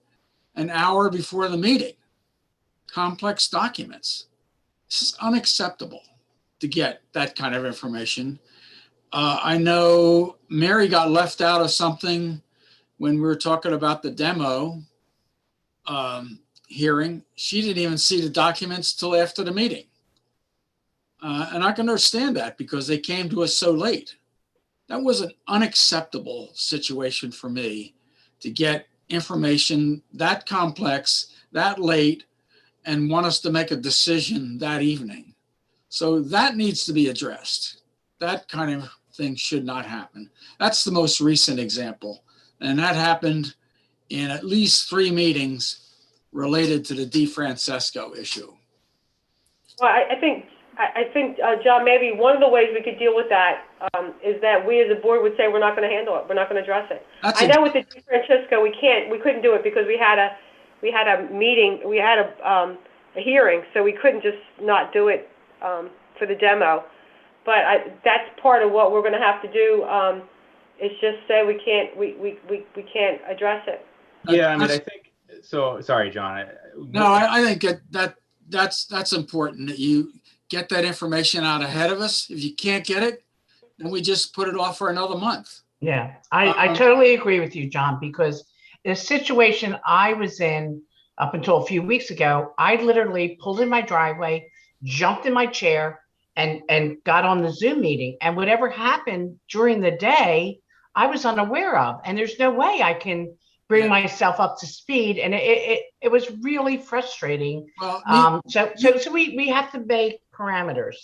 an hour before the meeting. Complex documents. This is unacceptable to get that kind of information. I know Mary got left out of something when we were talking about the demo hearing. She didn't even see the documents till after the meeting. And I can understand that because they came to us so late. That was an unacceptable situation for me to get information that complex, that late, and want us to make a decision that evening. So that needs to be addressed. That kind of thing should not happen. That's the most recent example. And that happened in at least 3 meetings related to the DeFrancesco issue. Well, I think I think, John, maybe one of the ways we could deal with that is that we as a board would say we're not going to handle it. We're not going to address it. I know with the Francisco, we couldn't do it because we had a meeting, we had a hearing, so we couldn't just not do it for the demo. But that's part of what we're going to have to do. Is just say we can't address it. Yeah, I mean, I think so. Sorry, John. No, I think that's important that you get that information out ahead of us. If you can't get it, then we just put it off for another month. Yeah, I totally agree with you, John, because the situation I was in up until a few weeks ago, I literally pulled in my driveway, jumped in my chair, and got on the Zoom meeting. And whatever happened during the day, I was unaware of. And there's no way I can bring myself up to speed. And it was really frustrating. Well, so we have to make parameters.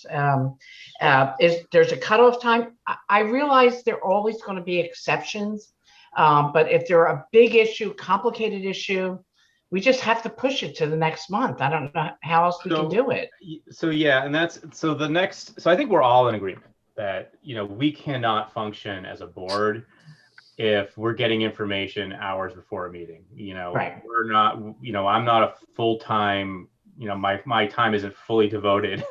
There's a cutoff time. I realize there are always going to be exceptions. But if they're a big issue, complicated issue, we just have to push it to the next month. I don't know how else we can do it. So yeah, and so I think we're all in agreement that, we cannot function as a board if we're getting information hours before a meeting. Right. We're not, I'm not a full-time, my time isn't fully devoted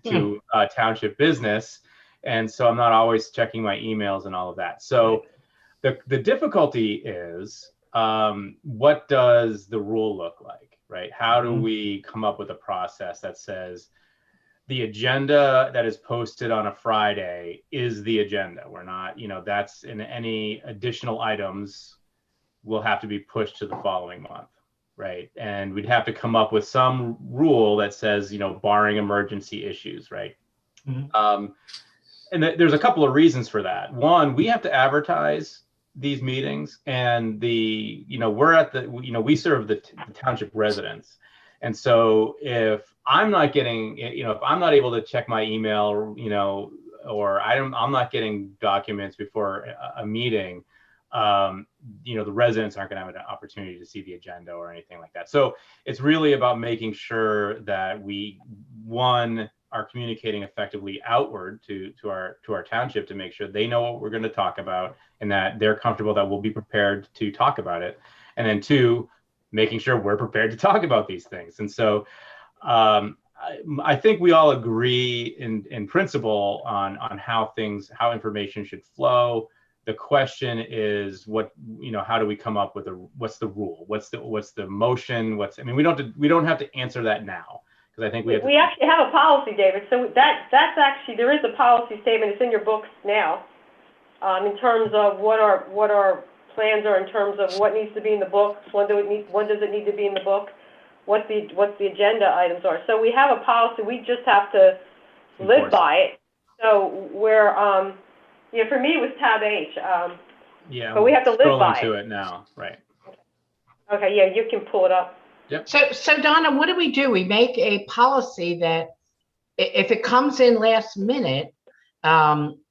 to township business. And so I'm not always checking my emails and all of that. So the difficulty is, what does the rule look like, right? How do we come up with a process that says the agenda that is posted on a Friday is the agenda? We're not, that's in any additional items will have to be pushed to the following month, right? And we'd have to come up with some rule that says, barring emergency issues, right? And there's a couple of reasons for that. One, we have to advertise these meetings, and we're at we serve the township residents. And so if I'm not getting, if I'm not able to check my email, or I'm not getting documents before a meeting, the residents aren't going to have an opportunity to see the agenda or anything like that. So it's really about making sure that we, one, are communicating effectively outward to our township to make sure they know what we're going to talk about and that they're comfortable that we'll be prepared to talk about it. And then two, making sure we're prepared to talk about these things. And so I think we all agree in principle on how information should flow. The question is how do we come up with what's the rule? What's the motion? We don't have to answer that now. I think we actually have a policy, David. So that's actually, there is a policy statement. It's in your books now, in terms of what our plans are, in terms of what needs to be in the books, when does it need to be in the book, what the agenda items are. So we have a policy. We just have to live by it. So we're, for me it was tab H. But we have to live by it. It now, right? Okay, yeah, you can pull it up. Yep. So Donna, what do? We make a policy that if it comes in last minute,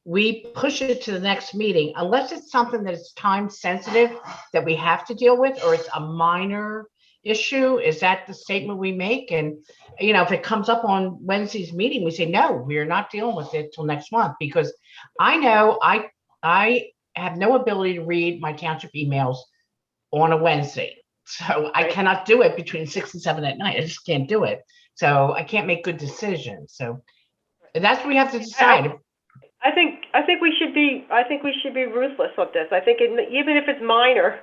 we push it to the next meeting, unless it's something that is time sensitive that we have to deal with, or it's a minor issue. Is that the statement we make? And, if it comes up on Wednesday's meeting, we say, no, we are not dealing with it till next month, because I know I have no ability to read my township emails on a Wednesday. So I cannot do it between 6 and 7 at night. I just can't do it. So I can't make good decisions. So that's what we have to decide. I think we should be ruthless with this. I think even if it's minor,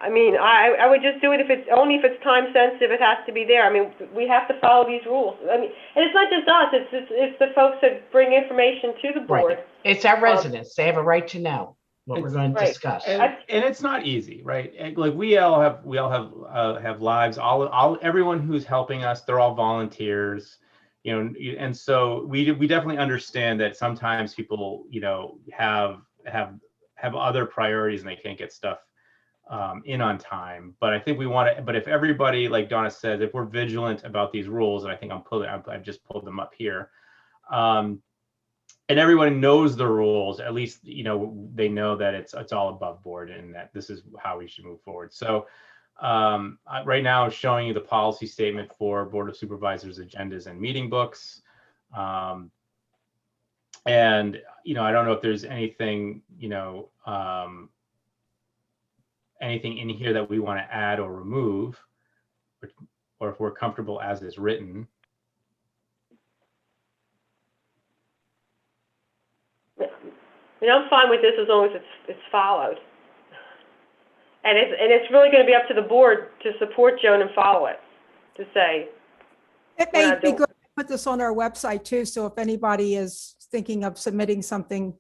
I would just do it if it's time sensitive. It has to be there. We have to follow these rules. And it's not just us. It's the folks that bring information to the board. Right. It's our residents. They have a right to know what we're going to discuss. And it's not easy, right? And we all have lives. Everyone who's helping us, they're all volunteers, and so we definitely understand that sometimes people, have other priorities and they can't get stuff in on time. But I think but if everybody, like Donna said, if we're vigilant about these rules, and I think I've just pulled them up here, and everyone knows the rules, at least, they know that it's all above board and that this is how we should move forward. So right now I'm showing you the policy statement for Board of Supervisors agendas and meeting books. And, I don't know if there's anything, anything in here that we want to add or remove, or if we're comfortable as is written. I'm fine with this as long as it's followed. And it's really going to be up to the board to support Joan and follow it, to say. It may be good to put this on our website too, so if anybody is thinking of submitting something,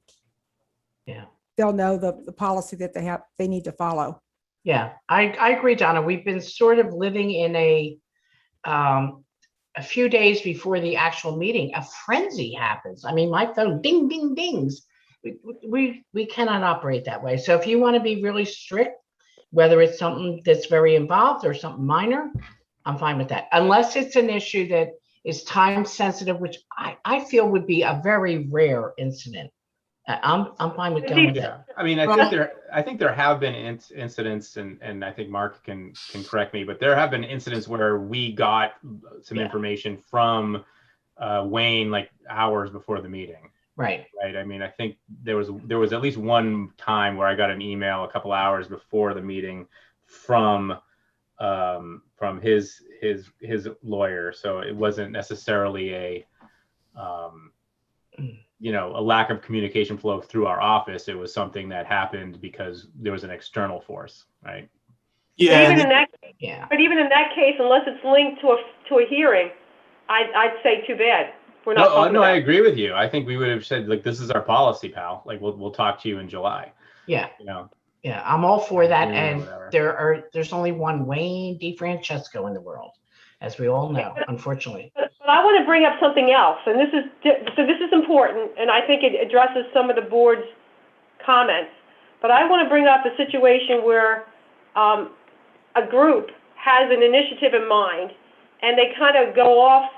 they'll know the policy that they need to follow. Yeah, I agree, Donna. We've been sort of living in a few days before the actual meeting, a frenzy happens. I mean, my phone ding, ding, dings. We cannot operate that way. So if you want to be really strict, whether it's something that's very involved or something minor, I'm fine with that. Unless it's an issue that is time sensitive, which I feel would be a very rare incident. I'm fine with going with that. I mean, I think there have been incidents, and I think Mark can correct me, but there have been incidents where we got some information from Wayne like hours before the meeting. Right. I mean, I think there was at least one time where I got an email a couple hours before the meeting from his lawyer. So it wasn't necessarily a lack of communication flow through our office. It was something that happened because there was an external force, right? Yeah. But even in that case, unless it's linked to a hearing, I'd say too bad. No, I agree with you. I think we would have said, like, this is our policy, pal. Like, we'll talk to you in July. Yeah. Yeah, I'm all for that. And there's only one Wayne DeFrancesco in the world, as we all know, unfortunately. But I want to bring up something else, and this is important, and I think it addresses some of the board's comments. But I want to bring up a situation where a group has an initiative in mind, and they kind of go off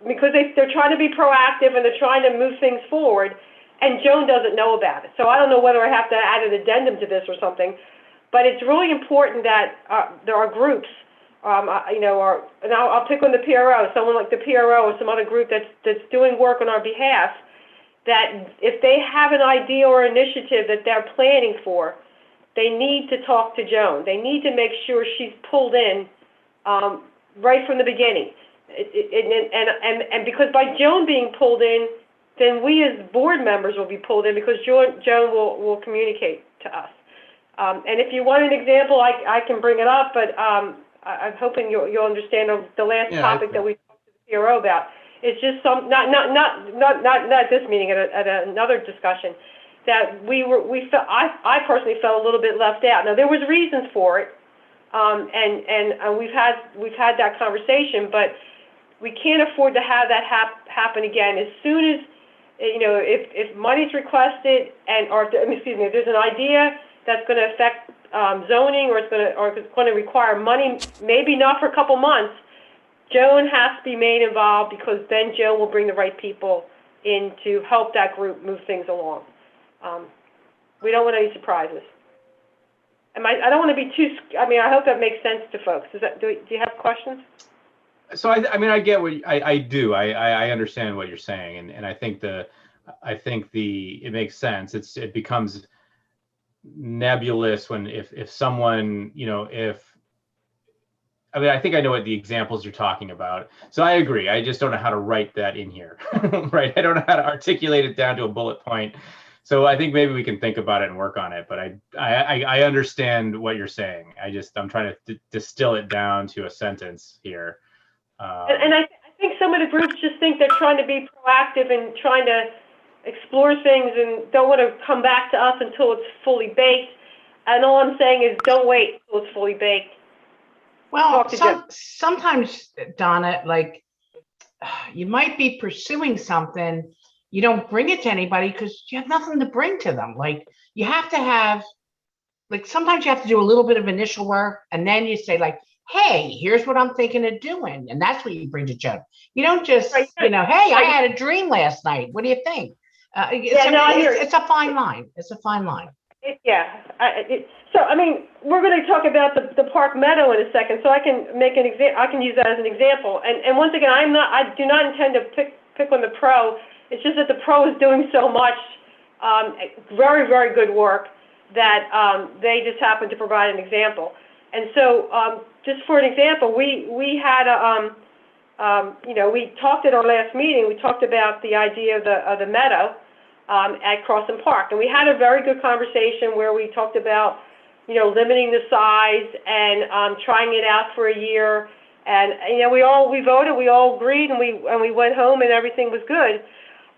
because they're trying to be proactive and they're trying to move things forward, and Joan doesn't know about it. So I don't know whether I have to add an addendum to this or something, but it's really important that there are groups, and I'll pick on the PRO, someone like the PRO or some other group that's doing work on our behalf, that if they have an idea or initiative that they're planning for, they need to talk to Joan. They need to make sure she's pulled in right from the beginning. And because by Joan being pulled in, then we as board members will be pulled in because Joan will communicate to us. And if you want an example, I can bring it up, but I'm hoping you'll understand the last topic that we talked to the PRO about. It's just not this meeting, at another discussion, that I personally felt a little bit left out. Now there was reasons for it, and we've had that conversation, but we can't afford to have that happen again. As soon as, if money's requested if there's an idea that's going to affect zoning or it's going to require money, maybe not for a couple months, Joan has to be made involved because then Joan will bring the right people in to help that group move things along. We don't want any surprises. I don't want to be I hope that makes sense to folks. Do you have questions? So I get what I do. I understand what you're saying, and I think it makes sense. It becomes nebulous when if someone I think I know what the examples you're talking about. So I agree. I just don't know how to write that in here, right? I don't know how to articulate it down to a bullet point. So I think maybe we can think about it and work on it. But I understand what you're saying. I'm trying to distill it down to a sentence here. And I think some of the groups just think they're trying to be proactive and trying to explore things and don't want to come back to us until it's fully baked. And all I'm saying is don't wait until it's fully baked. Well, sometimes, Donna, like you might be pursuing something, you don't bring it to anybody because you have nothing to bring to them. Like you have to have, sometimes you have to do a little bit of initial work and then you say hey, here's what I'm thinking of doing. And that's what you bring to Joan. You don't just, hey, I had a dream last night. What do you think? It's a fine line. It's a fine line. We're going to talk about the Park Meadow in a second, so I can make I can use that as an example. And once again, I do not intend to pick on the pro. It's just that the pro is doing so much, very, very good work that they just happened to provide an example. And so, just for an example, we had a, we talked at our last meeting. We talked about the idea of the Meadow at Crossan Park, and we had a very good conversation where we talked about, limiting the size and trying it out for a year. And we voted, we all agreed, and we went home, and everything was good.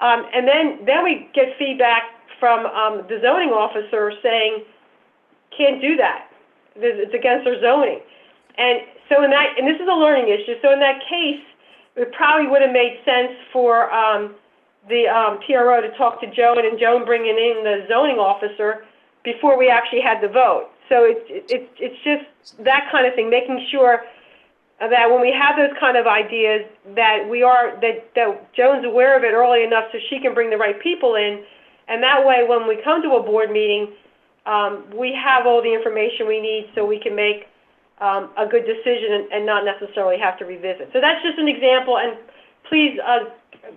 And then we get feedback from the zoning officer saying, can't do that. It's against our zoning. And so and this is a learning issue. So in that case, it probably would have made sense for the PRO to talk to Joan, and Joan bringing in the zoning officer before we actually had the vote. So it's just that kind of thing, making sure that when we have those kind of ideas, that that Joan's aware of it early enough so she can bring the right people in, and that way when we come to a board meeting, we have all the information we need so we can make a good decision and not necessarily have to revisit. So that's just an example. And please,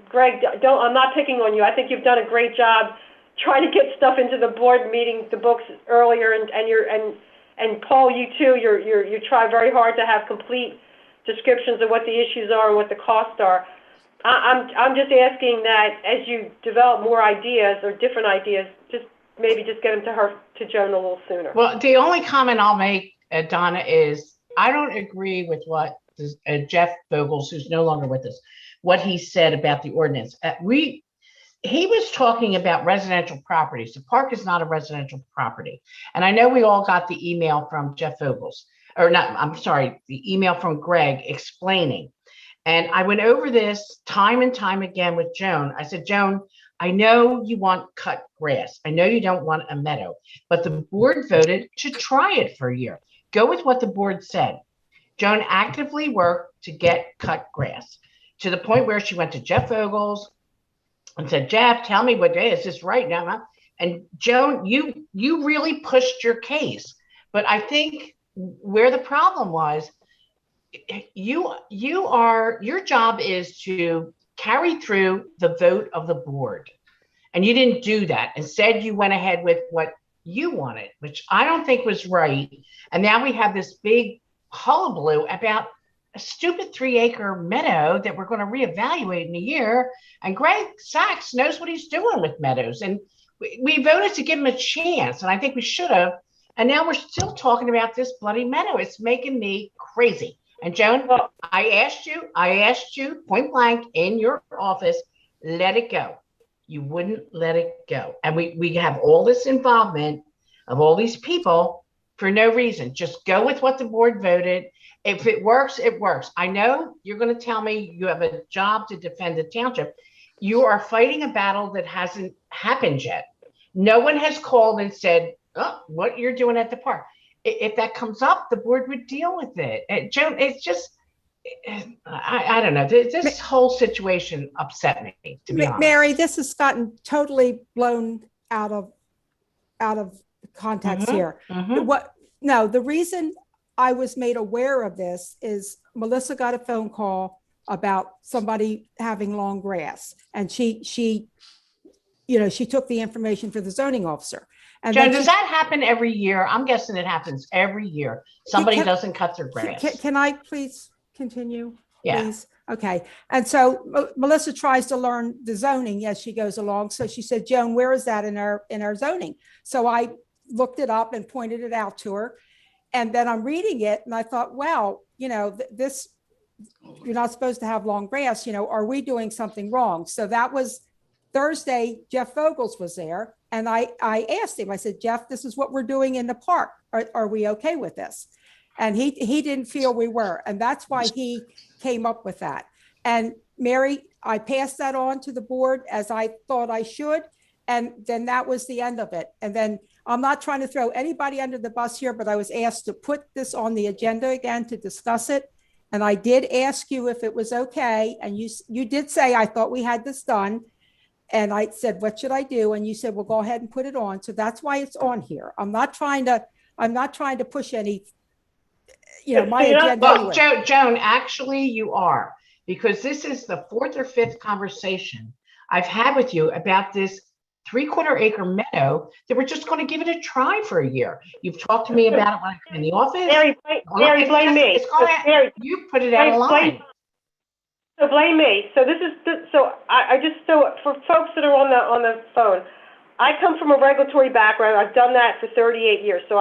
Greg, I'm not picking on you. I think you've done a great job trying to get stuff into the board meeting, the books earlier, and Paul, you too. You try very hard to have complete descriptions of what the issues are and what the costs are. I'm just asking that as you develop more ideas or different ideas, maybe just get them to Joan a little sooner. Well, the only comment I'll make, Donna, is I don't agree with what Jeff Vogels, who's no longer with us, what he said about the ordinance. He was talking about residential properties. The park is not a residential property. And I know we all got the email from Jeff Vogels, or not, I'm sorry, the email from Greg explaining. And I went over this time and time again with Joan. I said, Joan, I know you want cut grass. I know you don't want a meadow, but the board voted to try it for a year. Go with what the board said. Joan actively worked to get cut grass to the point where she went to Jeff Vogels and said, Jeff, tell me what day is this right now? And Joan, you really pushed your case. But I think where the problem was, your job is to carry through the vote of the board. And you didn't do that. Instead, you went ahead with what you wanted, which I don't think was right. And now we have this big hullabaloo about a stupid 3-acre meadow that we're going to reevaluate in a year. And Greg Sachs knows what he's doing with meadows. And we voted to give him a chance. And I think we should have. And now we're still talking about this bloody meadow. It's making me crazy. And Joan, I asked you point blank in your office, let it go. You wouldn't let it go. And we have all this involvement of all these people for no reason. Just go with what the board voted. If it works, it works. I know you're going to tell me you have a job to defend the township. You are fighting a battle that hasn't happened yet. No one has called and said, oh, what you're doing at the park. If that comes up, the board would deal with it. Joan, it's just, I don't know. This whole situation upset me, to be honest. Mary, this has gotten totally blown out of context here. The reason I was made aware of this is Melissa got a phone call about somebody having long grass, and she took the information for the zoning officer. And Joan, does that happen every year? I'm guessing it happens every year. Somebody doesn't cut their grass. Can I please continue? Yeah. Please? Okay. And so Melissa tries to learn the zoning as she goes along. So she said, Joan, where is that in our zoning? So I looked it up and pointed it out to her. And then I'm reading it and I thought, well, this, you're not supposed to have long grass. Are we doing something wrong? So that was Thursday. Jeff Vogels was there. And I asked him, I said, Jeff, this is what we're doing in the park. Are we okay with this? And he didn't feel we were. And that's why he came up with that. And Mary, I passed that on to the board as I thought I should. And then that was the end of it. And then I'm not trying to throw anybody under the bus here, but I was asked to put this on the agenda again to discuss it. And I did ask you if it was okay. And you did say, I thought we had this done. And I said, what should I do? And you said, well, go ahead and put it on. So that's why it's on here. I'm not trying to push any, my agenda. Well, Joan, actually you are. because this is the fourth or fifth conversation I've had with you about this 3/4 acre meadow that we're just going to give it a try for a year. You've talked to me about it when I come in the office. Mary, blame me. Mary, you put it out of line. So blame me. So this is, I just, for folks that are on the phone, I come from a regulatory background. I've done that for 38 years. So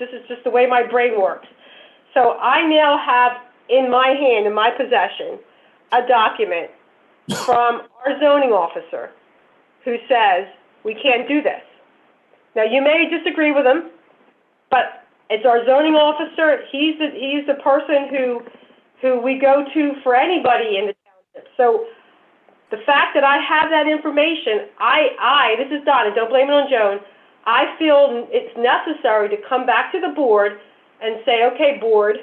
this is just the way my brain works. So I now have in my hand, in my possession, a document from our zoning officer who says we can't do this. Now, you may disagree with him, but it's our zoning officer. He's the person who we go to for anybody in the township. So the fact that I have that information, this is Donna, don't blame it on Joan, I feel it's necessary to come back to the board and say, okay, board,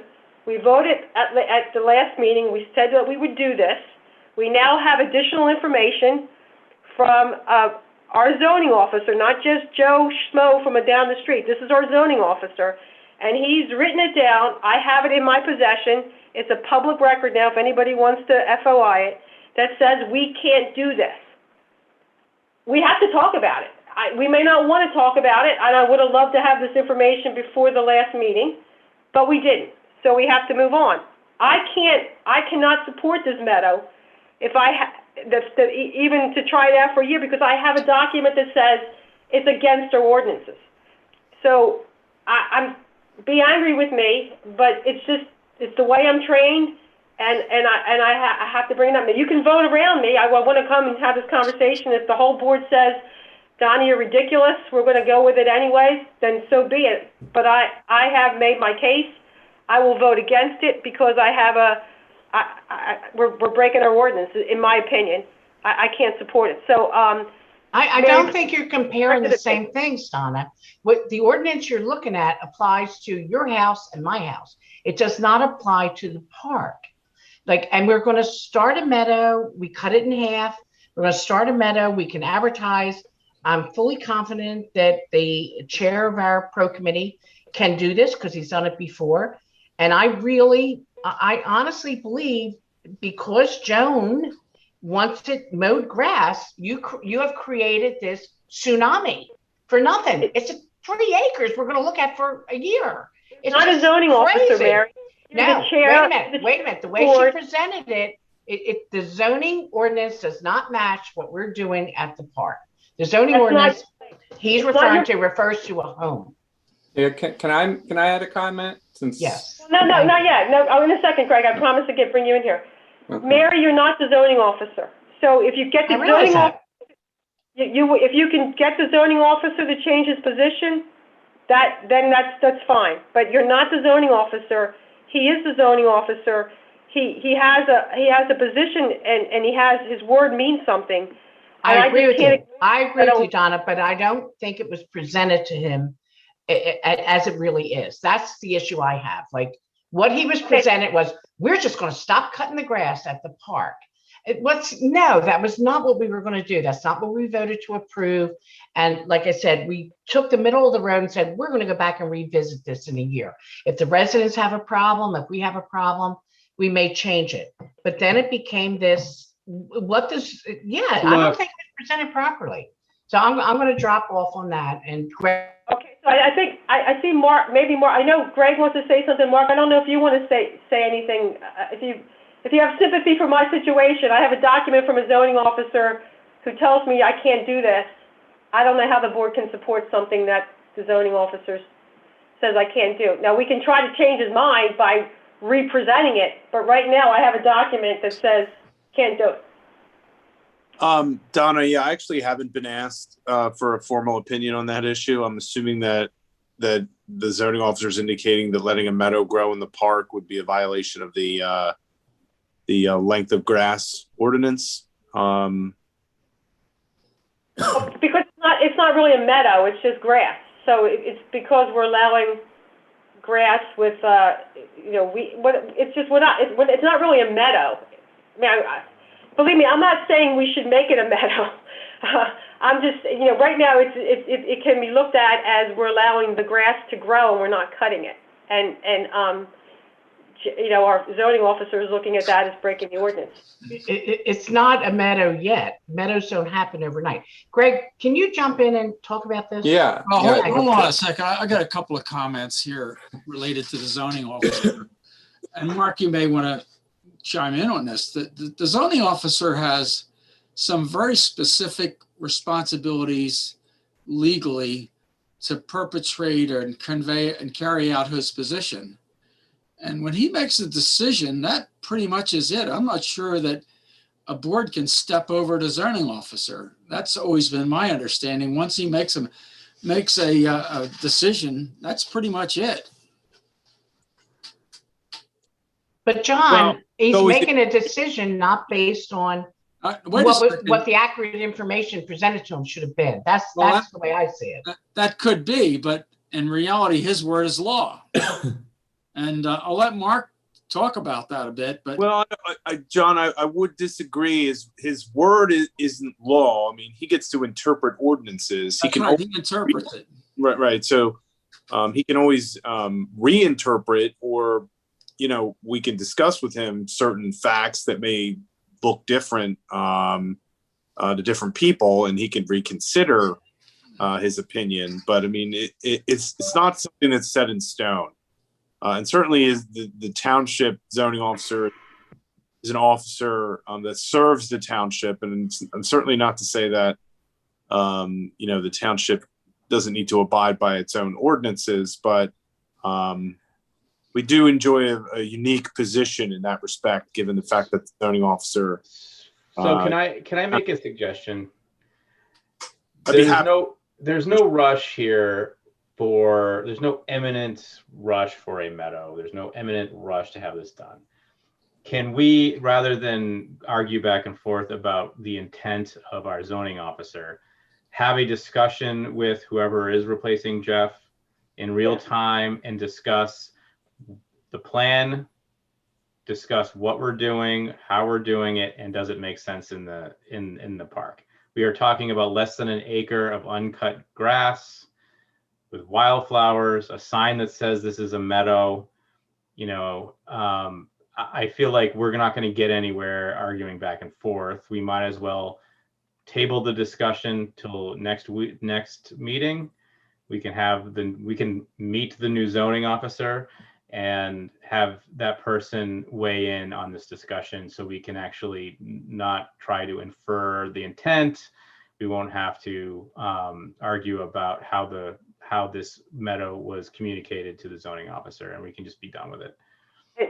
we voted at the last meeting, we said that we would do this. We now have additional information from our zoning officer, not just Joe Schmo from down the street. This is our zoning officer, and he's written it down. I have it in my possession. It's a public record now if anybody wants to FOI it, that says we can't do this. We have to talk about it. We may not want to talk about it, and I would have loved to have this information before the last meeting, but we didn't. So we have to move on. I cannot support this meadow if even to try it out for a year, because I have a document that says it's against our ordinances. So be angry with me, but it's the way I'm trained, and I have to bring it up. Now, you can vote around me. I want to come and have this conversation. If the whole board says, Donnie, you're ridiculous, we're going to go with it anyways, then so be it. But I have made my case. I will vote against it because we're breaking our ordinance, in my opinion. I can't support it. So I don't think you're comparing the same things, Donna. What the ordinance you're looking at applies to your house and my house. It does not apply to the park. And we're going to start a meadow. We cut it in half. We're going to start a meadow. We can advertise. I'm fully confident that the chair of our pro committee can do this because he's done it before. And I honestly believe because Joan wants it mowed grass, you have created this tsunami for nothing. It's 3 acres we're going to look at for a year. It's not a zoning officer, Mary. No, wait a minute. The way she presented it, the zoning ordinance does not match what we're doing at the park. The zoning ordinance he's referring to refers to a home. Yeah, can I add a comment? Yes. No, not yet. No, in a second, Greg. I promise to bring you in here. Okay. Mary, you're not the zoning officer. So if you get the zoning officer, if you can get the zoning officer to change his position, then that's fine. But you're not the zoning officer. He is the zoning officer. He has a position, and his word means something. I agree with you, Donna, but I don't think it was presented to him as it really is. That's the issue I have. What he was presented was, we're just going to stop cutting the grass at the park. No, that was not what we were going to do. That's not what we voted to approve. And like I said, we took the middle of the road and said, we're going to go back and revisit this in a year. If the residents have a problem, if we have a problem, we may change it. But then it became this, I don't think it was presented properly. So I'm going to drop off on that. And Greg. Okay, so I see Mark, maybe Mark. I know Greg wants to say something. Mark, I don't know if you want to say anything. If you have sympathy for my situation, I have a document from a zoning officer who tells me I can't do this. I don't know how the board can support something that the zoning officer says I can't do. Now, we can try to change his mind by re-presenting it, but right now I have a document that says can't do it. Donna, I actually haven't been asked for a formal opinion on that issue. I'm assuming that the zoning officer is indicating that letting a meadow grow in the park would be a violation of the length of grass ordinance. Because it's not really a meadow; it's just grass. So it's because we're allowing grass with it's not really a meadow. I mean, believe me, I'm not saying we should make it a meadow. I'm just, right now it can be looked at as we're allowing the grass to grow and we're not cutting it. And our zoning officer is looking at that as breaking the ordinance. It's not a meadow yet. Meadows don't happen overnight. Greg, can you jump in and talk about this? Yeah. Well, yeah, hold on a second. I got a couple of comments here related to the zoning officer. And Mark, you may want to chime in on this. The zoning officer has some very specific responsibilities legally to perpetrate and convey and carry out his position. And when he makes a decision, that pretty much is it. I'm not sure that a board can step over the zoning officer. That's always been my understanding. Once he makes a decision, that's pretty much it. But John, he's making a decision not based on what the accurate information presented to him should have been. That's the way I see it. That could be, but in reality, his word is law. And I'll let Mark talk about that a bit. But well, John, I would disagree. His word isn't law. I mean, he gets to interpret ordinances. He interprets it. Right. So he can always reinterpret, or we can discuss with him certain facts that may look different to different people, and he can reconsider his opinion. But I mean, it's not something that's set in stone. And certainly is the township zoning officer is an officer that serves the township. And certainly not to say that, the township doesn't need to abide by its own ordinances, but we do enjoy a unique position in that respect, given the fact that the zoning officer. So can I make a suggestion? I'd be There's no rush here. There's no imminent rush for a meadow. There's no imminent rush to have this done. Can we, rather than argue back and forth about the intent of our zoning officer, have a discussion with whoever is replacing Jeff in real time and discuss the plan, discuss what we're doing, how we're doing it, and does it make sense in the park? We are talking about less than an acre of uncut grass with wildflowers, a sign that says this is a meadow. I feel like we're not going to get anywhere arguing back and forth. We might as well table the discussion till next meeting. We can meet the new zoning officer and have that person weigh in on this discussion, so we can actually not try to infer the intent. We won't have to argue about how this meadow was communicated to the zoning officer, and we can just be done with it.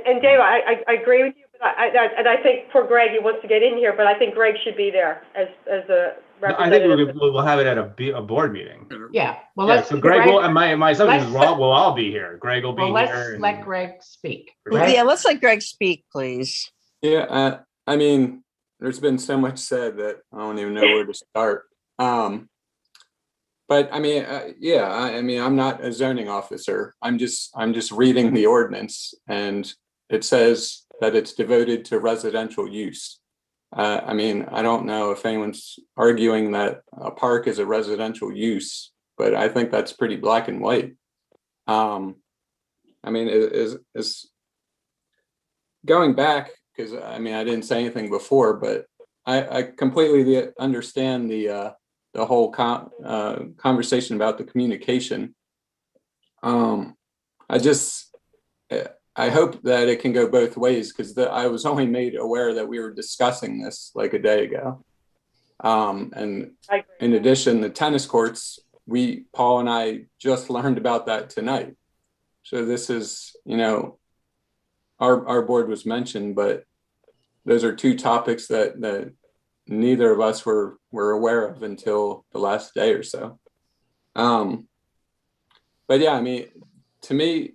And Dave, I agree with you, but I think for Greg, he wants to get in here, but I think Greg should be there as a representative. I think we'll have it at a board meeting. Yeah. Well, so Greg will, and my assumption is we'll all be here. Greg will be here. Let's let Greg speak. Greg? Yeah, let's let Greg speak, please. Yeah, I mean, there's been so much said that I don't even know where to start. But I mean, I'm not a zoning officer. I'm just reading the ordinance, and it says that it's devoted to residential use. I mean, I don't know if anyone's arguing that a park is a residential use, but I think that's pretty black and white. I mean, is going back, because I mean, I didn't say anything before, but I completely understand the whole conversation about the communication. I hope that it can go both ways, because I was only made aware that we were discussing this like a day ago. And in addition, the tennis courts, Paul and I just learned about that tonight. So this is, our board was mentioned, but those are two topics that neither of us were aware of until the last day or so. But yeah, I mean, to me,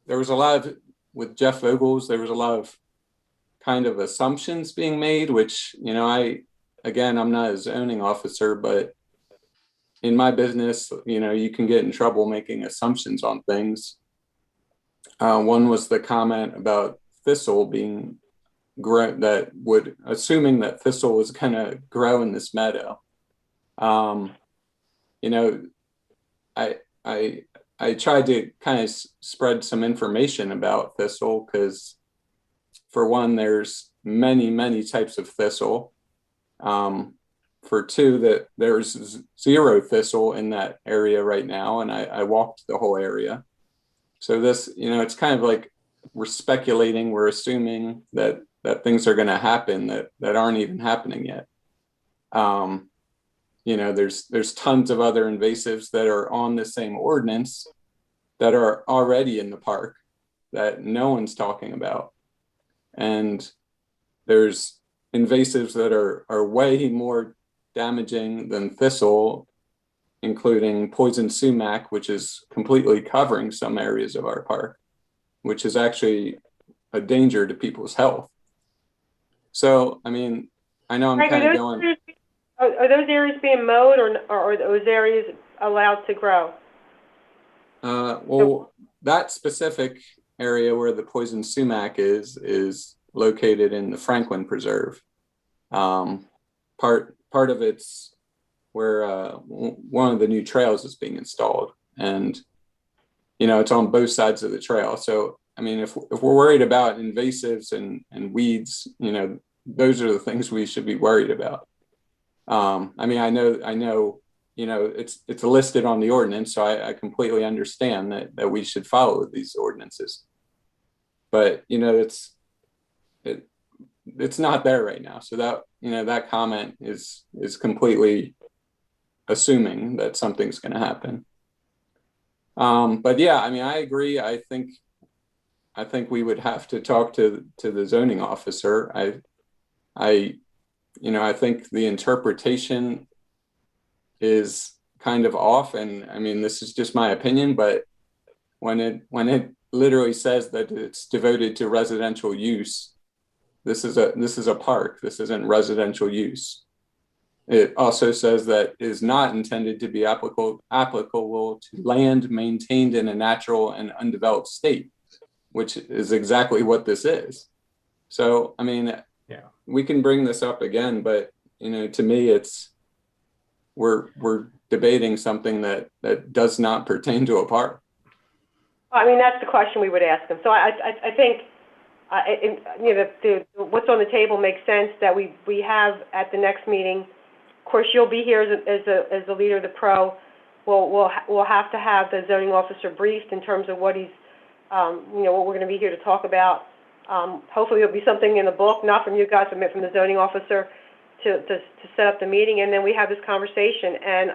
there was a lot of, with Jeff Vogels, there was a lot of kind of assumptions being made, which, I'm not a zoning officer, but in my business, you can get in trouble making assumptions on things. One was the comment about thistle being grow, assuming that thistle was going to grow in this meadow. I I tried to kind of spread some information about thistle because, for one, there's many types of thistle. For two, that there's zero thistle in that area right now, and I walked the whole area. So this, it's kind of like we're speculating, we're assuming that things are going to happen that aren't even happening yet. There's tons of other invasives that are on the same ordinance that are already in the park that no one's talking about. And there's invasives that are way more damaging than thistle, including poison sumac, which is completely covering some areas of our park, which is actually a danger to people's health. So, I mean, I know I'm kind of going. Are those areas being mowed, or are those areas allowed to grow? Well, that specific area where the poison sumac is located in the Franklin Preserve. Part of it's where one of the new trails is being installed, and it's on both sides of the trail. So I mean, if we're worried about invasives and weeds, those are the things we should be worried about. I mean, I know it's listed on the ordinance, so I completely understand that we should follow these ordinances, but it's not there right now. So that comment is completely assuming that something's going to happen. But yeah, I mean, I agree. I think we would have to talk to the zoning officer. I think the interpretation is kind of off, and I mean, this is just my opinion, but when it literally says that it's devoted to residential use, this is a park. This isn't residential use. It also says that it is not intended to be applicable to land maintained in a natural and undeveloped state, which is exactly what this is. So, I mean, yeah, we can bring this up again, but to me, we're debating something that does not pertain to a park. I mean, that's the question we would ask them. So I think, what's on the table makes sense that we have at the next meeting. Of course, you'll be here as the leader of the pro. We'll have to have the zoning officer briefed in terms of what he's, what we're going to be here to talk about. Hopefully there'll be something in the book, not from you guys, but from the zoning officer to set up the meeting, and then we have this conversation. And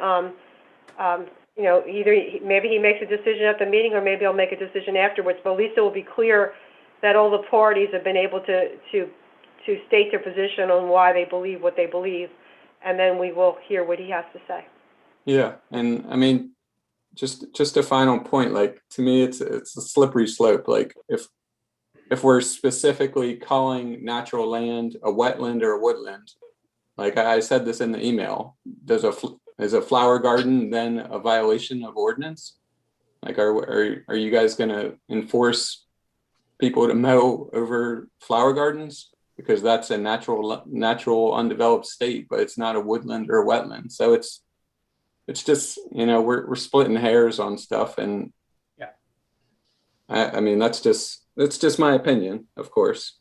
either maybe he makes a decision at the meeting, or maybe I'll make a decision afterwards. But at least it will be clear that all the parties have been able to state their position on why they believe what they believe, and then we will hear what he has to say. Yeah, and I mean, just a final point. Like, to me, it's a slippery slope. Like, if we're specifically calling natural land a wetland or a woodland, like I said this in the email, is a flower garden then a violation of ordinance? Like, are you guys going to enforce people to mow over flower gardens because that's a natural undeveloped state, but it's not a woodland or a wetland? So it's just, we're splitting hairs on stuff, and yeah, I mean, that's just my opinion, of course.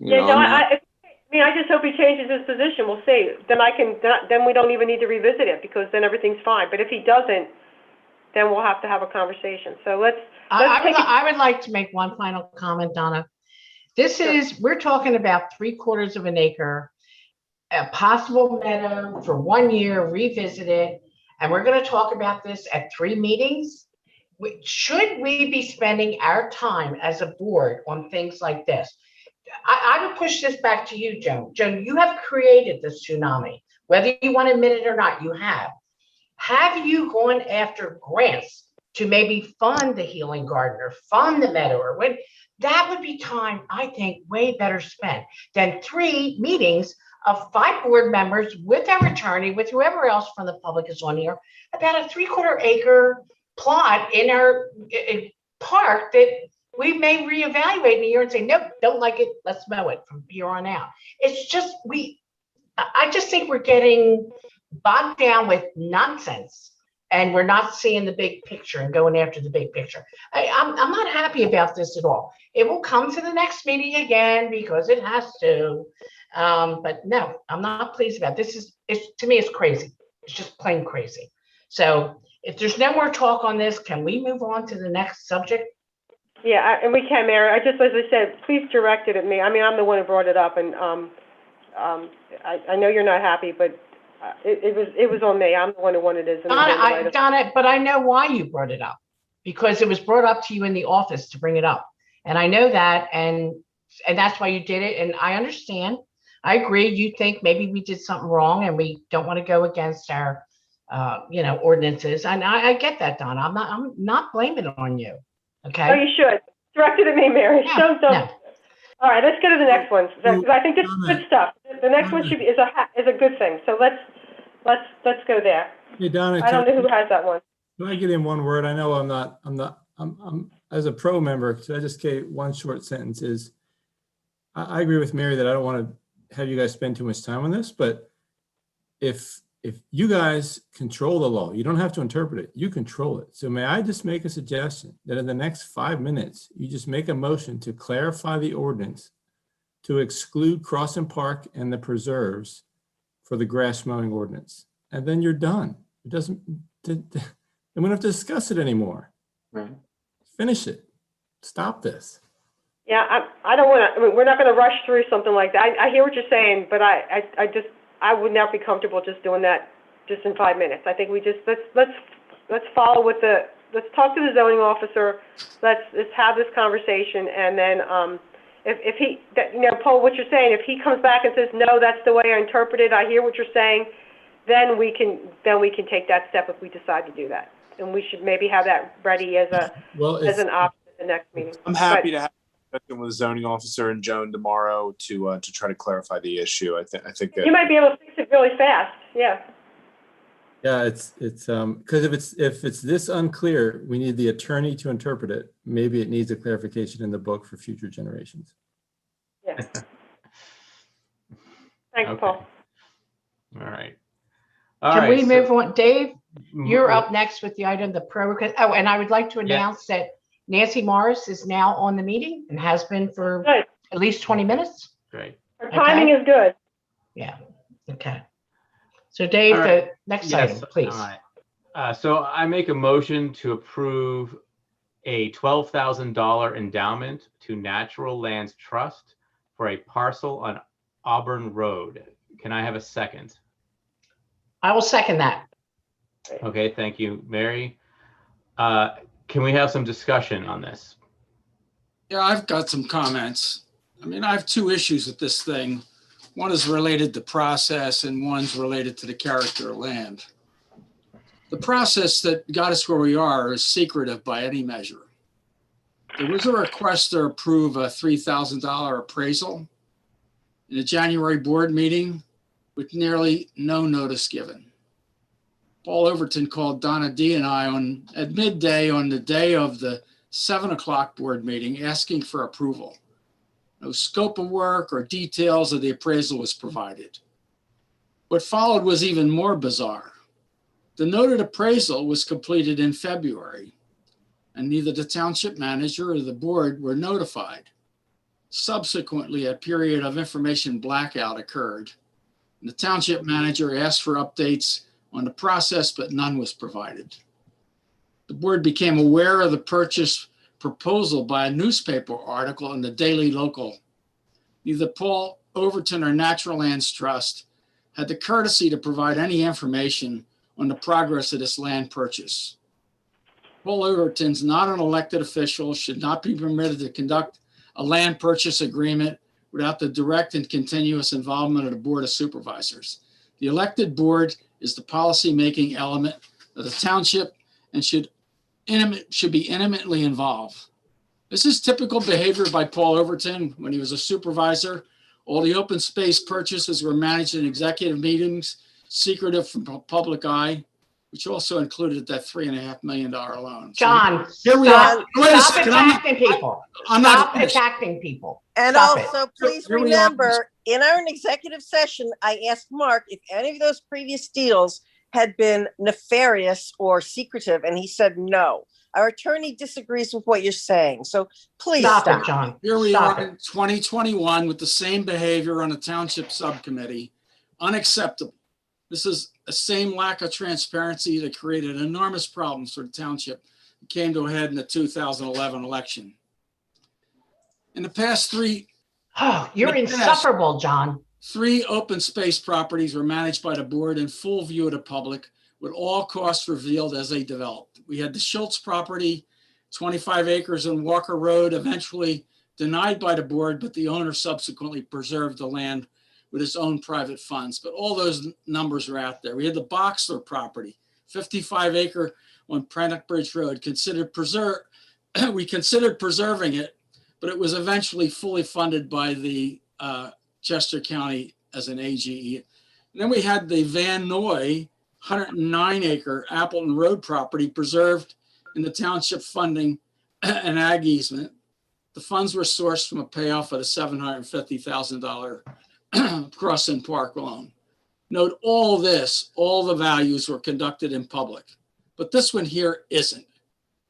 I just hope he changes his position. We'll see. Then we don't even need to revisit it, because then everything's fine. But if he doesn't, then we'll have to have a conversation. So I would like to make one final comment, Donna. We're talking about 3/4 of an acre, a possible meadow for 1 year, revisited, and we're going to talk about this at 3 meetings. Should we be spending our time as a board on things like this? I would push this back to you, Joan. Joan, you have created this tsunami. Whether you want to admit it or not, you have. Have you gone after grants to maybe fund the healing garden or fund the meadow, or when? That would be time, I think, way better spent than 3 meetings of 5 board members with our attorney, with whoever else from the public is on here, about a 3/4 acre plot in our park that we may reevaluate in a year and say, nope, don't like it, let's mow it from here on out. It's just, I just think we're getting bogged down with nonsense and we're not seeing the big picture and going after the big picture. I'm not happy about this at all. It will come to the next meeting again because it has to. But no, I'm not pleased about it. To me, it's crazy. It's just plain crazy. So if there's no more talk on this, can we move on to the next subject? Yeah, and we can, Mary. As I said, please direct it at me. I mean, I'm the one who brought it up, and I know you're not happy, but it was on me. I'm the one who wanted it. Donna, but I know why you brought it up, because it was brought up to you in the office to bring it up, and I know that, and that's why you did it. And I understand. I agree. You think maybe we did something wrong, and we don't want to go against our, ordinances. And I get that, Donna. I'm not blaming it on you. Okay. Oh, you should direct it at me, Mary. No, Don't. no. All right, let's go to the next one, because I think this is good stuff. The next one is a good thing. So let's go there. Hey, Donna, I don't know who has that one. can I get in one word? I know I'm as a pro member, so I just gave one short sentence is, I agree with Mary that I don't want to have you guys spend too much time on this, but if you guys control the law, you don't have to interpret it, you control it. So may I just make a suggestion that in the next 5 minutes, you just make a motion to clarify the ordinance to exclude Crossing Park and the preserves for the grass mowing ordinance. And then you're done. It doesn't, and we don't have to discuss it anymore. Right. Finish it. Stop this. Yeah, I don't want to. I mean, we're not going to rush through something like that. I hear what you're saying, but I would not be comfortable just doing that just in 5 minutes. I think we just let's follow with let's talk to the zoning officer. Let's have this conversation, and then if he Paul, what you're saying, if he comes back and says no, that's the way I interpret it. I hear what you're saying. Then we can take that step if we decide to do that, and we should maybe have that ready as an option at the next meeting. I'm happy to have a discussion with the zoning officer and Joan tomorrow to try to clarify the issue. I think that you might be able to fix it really fast. Yeah. Yeah, it's because if it's this unclear, we need the attorney to interpret it. Maybe it needs a clarification in the book for future generations. Yeah. Thanks, Okay. Paul. All right. Can we move on? Dave, you're up next with the item, the pro. Oh, and I would like to announce that Nancy Morris is now on the meeting and has been for at least 20 minutes. Great. Her timing is good. Yeah. Okay. So Dave, the next item, please. All right. So I make a motion to approve a $12,000 endowment to Natural Lands Trust for a parcel on Auburn Road. Can I have a second? I will second that. Okay, thank you, Mary. Can we have some discussion on this? Yeah, I've got some comments. I mean, I have two issues with this thing. One is related to process and one's related to the character of land. The process that got us where we are is secretive by any measure. There was a request to approve a $3,000 appraisal in a January board meeting with nearly no notice given. Paul Overton called Donna D and I at midday on the day of the 7 o'clock board meeting asking for approval. No scope of work or details of the appraisal was provided. What followed was even more bizarre. The noted appraisal was completed in February, and neither the township manager or the board were notified. Subsequently, a period of information blackout occurred, and the township manager asked for updates on the process, but none was provided. The board became aware of the purchase proposal by a newspaper article in the Daily Local. Neither Paul Overton or Natural Lands Trust had the courtesy to provide any information on the progress of this land purchase. Paul Overton's not an elected official, should not be permitted to conduct a land purchase agreement without the direct and continuous involvement of the Board of Supervisors. The elected board is the policy-making element of the township and should be intimately involved. This is typical behavior by Paul Overton when he was a supervisor. All the open space purchases were managed in executive meetings, secretive from public eye, which also included that $3.5 million loan. John, here we are. Stop attacking people. Stop attacking people. And Stop also, it. please Here we are. remember, in our executive session, I asked Mark if any of those previous deals had been nefarious or secretive, and he said no. Our attorney disagrees with what you're saying, so please Stop it, stop. John. Here we Stop are it. in 2021 with the same behavior on a township subcommittee. Unacceptable. This is the same lack of transparency that created enormous problems for the township. It came to a head in the 2011 election. In the past Oh, you're In the past- insufferable, John. 3 open space properties were managed by the board in full view of the public, with all costs revealed as they developed. We had the Schultz property, 25 acres on Walker Road, eventually denied by the board, but the owner subsequently preserved the land with his own private funds. But all those numbers are out there. We had the Boxler property, 55 acre on Prentick Bridge Road, we considered preserving it, but it was eventually fully funded by the Chester County as an AGE. And then we had the Van Noy 109 acre Appleton Road property preserved in the township funding an ag easement. The funds were sourced from a payoff of the $750,000 Crossing Park loan. Note all this, all the values were conducted in public, but this one here isn't.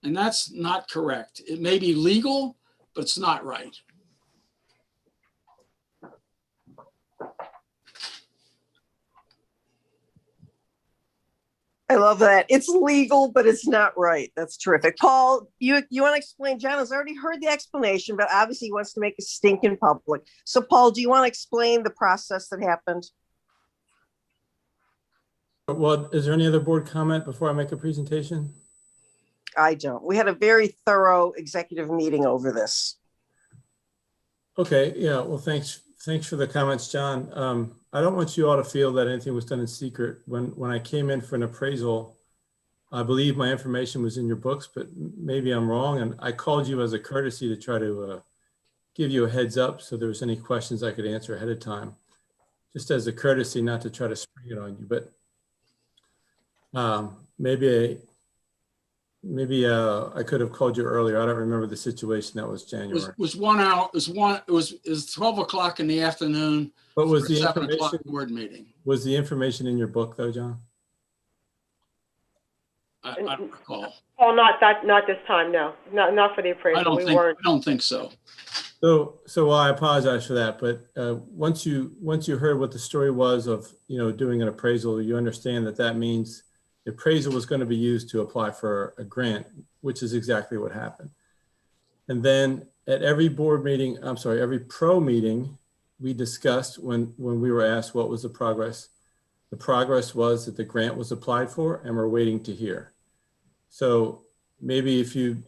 And that's not correct. It may be legal, but it's not right. I love that. It's legal, but it's not right. That's terrific. Paul, you want to explain? John has already heard the explanation, but obviously he wants to make a stink in public. So Paul, do you want to explain the process that happened? Well, is there any other board comment before I make a presentation? I don't. We had a very thorough executive meeting over this. Okay, yeah, well, thanks for the comments, John. I don't want you all to feel that anything was done in secret. When I came in for an appraisal, I believe my information was in your books, but maybe I'm wrong. And I called you as a courtesy to try to give you a heads up so there was any questions I could answer ahead of time, just as a courtesy, not to try to spring it on you. But maybe I could have called you earlier. I don't remember the situation. That was January. It was 1 hour. It was 12 o'clock in the afternoon. But was the 7 o'clock information board meeting? Was the information in your book though, John? I don't recall. Oh, not this time, no. Not for the appraisal. I don't think so. So I apologize for that. But once you heard what the story was of doing an appraisal, you understand that means the appraisal was going to be used to apply for a grant, which is exactly what happened. And then at every board meeting, every pro meeting, we discussed when we were asked what was the progress. The progress was that the grant was applied for and we're waiting to hear. So maybe if you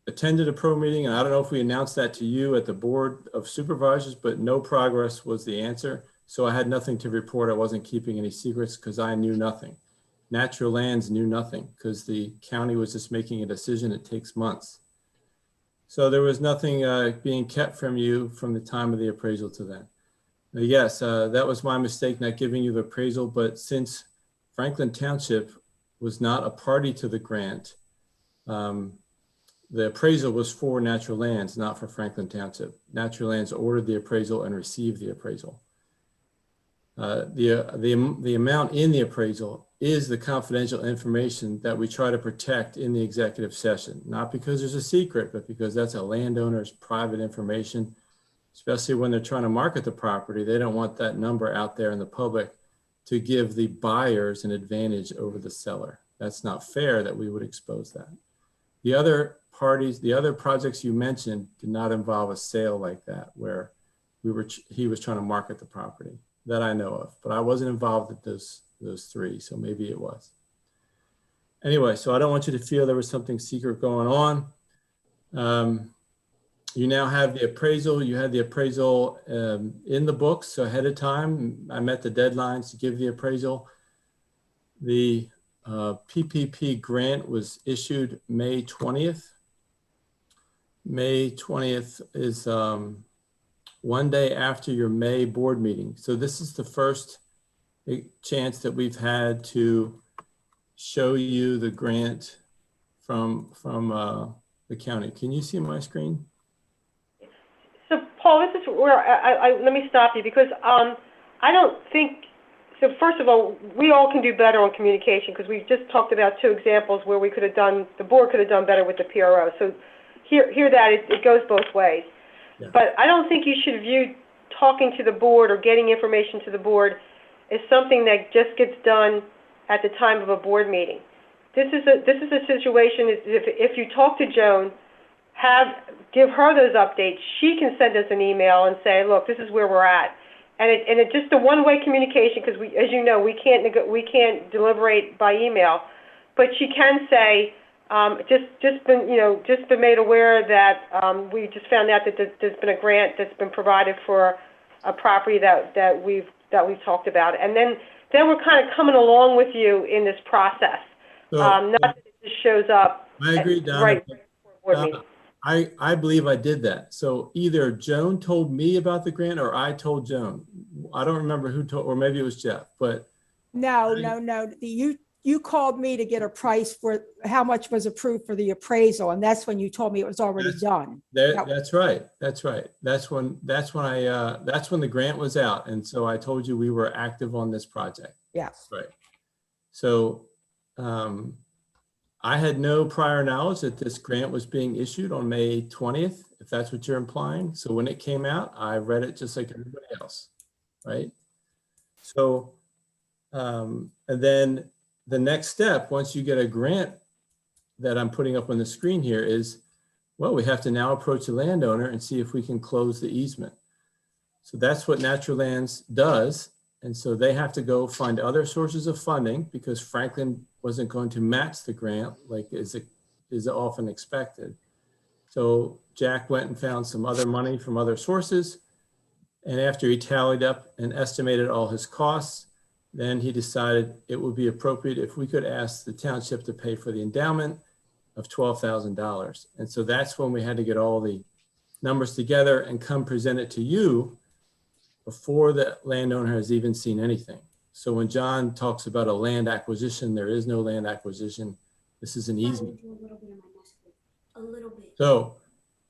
attended a pro meeting, and I don't know if we announced that to you at the Board of Supervisors, but no progress was the answer. So I had nothing to report. I wasn't keeping any secrets because I knew nothing. Natural Lands knew nothing because the county was just making a decision. It takes months. So there was nothing being kept from you from the time of the appraisal to then. Now, yes, that was my mistake not giving you the appraisal, but since Franklin Township was not a party to the grant, the appraisal was for Natural Lands, not for Franklin Township. Natural Lands ordered the appraisal and received the appraisal. The amount in the appraisal is the confidential information that we try to protect in the executive session, not because there's a secret, but because that's a landowner's private information, especially when they're trying to market the property. They don't want that number out there in the public to give the buyers an advantage over the seller. That's not fair that we would expose that. The other parties, the other projects you mentioned did not involve a sale like that, where he was trying to market the property that I know of, but I wasn't involved with those three, so maybe it was. Anyway, so I don't want you to feel there was something secret going on. You now have the appraisal. You had the appraisal in the books so ahead of time. I met the deadlines to give the appraisal. The PPP grant was issued May 20th. May 20th is one day after your May board meeting. So this is the first chance that we've had to show you the grant from the county. Can you see my screen? So Paul, this is where let me stop you because I don't think So first of all, we all can do better on communication because we just talked about two examples where we could have done, the board could have done better with the PRO. So hear that, it goes both ways. Yeah. But I don't think you should view talking to the board or getting information to the board as something that just gets done at the time of a board meeting. This is a situation, if you talk to Joan, give her those updates. She can send us an email and say, look, this is where we're at. And it's just a one-way communication because as you know, we can't deliberate by email, but she can say, just been made aware that we just found out that there's been a grant that's been provided for a property that we've talked about, and then we're kind of coming along with you in this process. So, not that it just shows up. I agree, Donna. Right before a board meeting. I believe I did that. So either Joan told me about the grant or I told Joan. I don't remember who told, or maybe it was Jeff, but. No. You called me to get a price for how much was approved for the appraisal. And that's when you told me it was already done. That's right. That's when the grant was out. And so I told you we were active on this project. Yes. Right. So I had no prior knowledge that this grant was being issued on May 20th, if that's what you're implying. So when it came out, I read it just like everybody else, right? So, and then the next step, once you get a grant that I'm putting up on the screen here is, well, we have to now approach the landowner and see if we can close the easement. So that's what Natural Lands does. And so they have to go find other sources of funding because Franklin wasn't going to match the grant like is often expected. So Jack went and found some other money from other sources. And after he tallied up and estimated all his costs, then he decided it would be appropriate if we could ask the township to pay for the endowment of $12,000. And so that's when we had to get all the numbers together and come present it to you before the landowner has even seen anything. So when John talks about a land acquisition, there is no land acquisition. This is an easement. A little bit. So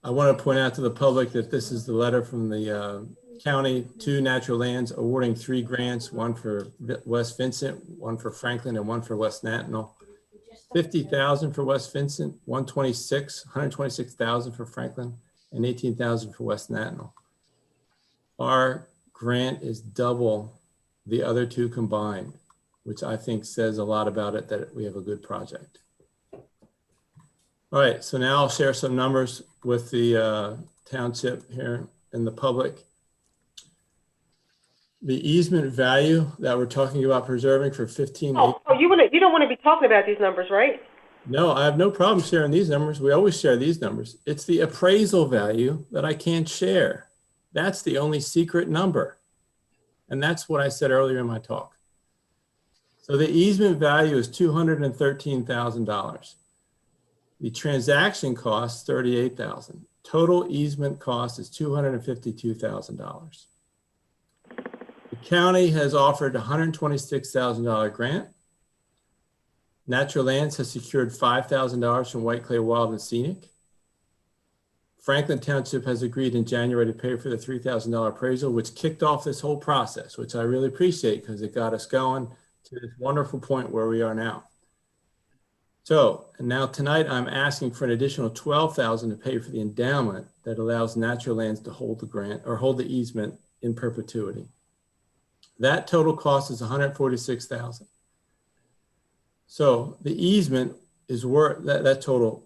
I want to point out to the public that this is the letter from the county to Natural Lands awarding 3 grants, one for West Vincent, one for Franklin, and one for West Natinal. 50,000 for West Vincent, 126,000 for Franklin, and 18,000 for West Natinal. Our grant is double the other 2 combined, which I think says a lot about it, that we have a good project. All right, so now I'll share some numbers with the township here and the public. The easement value that we're talking about preserving for 15 acres. Oh, you don't want to be talking about these numbers, right? No, I have no problem sharing these numbers. We always share these numbers. It's the appraisal value that I can't share. That's the only secret number. And that's what I said earlier in my talk. So the easement value is $213,000. The transaction cost $38,000. Total easement cost is $252,000. The county has offered a $126,000 grant. Natural Lands has secured $5,000 from White Clay Wild and Scenic. Franklin Township has agreed in January to pay for the $3,000 appraisal, which kicked off this whole process, which I really appreciate because it got us going to this wonderful point where we are now. So, and now tonight I'm asking for an additional $12,000 to pay for the endowment that allows Natural Lands to hold the grant or hold the easement in perpetuity. That total cost is $146,000. So the easement is worth that total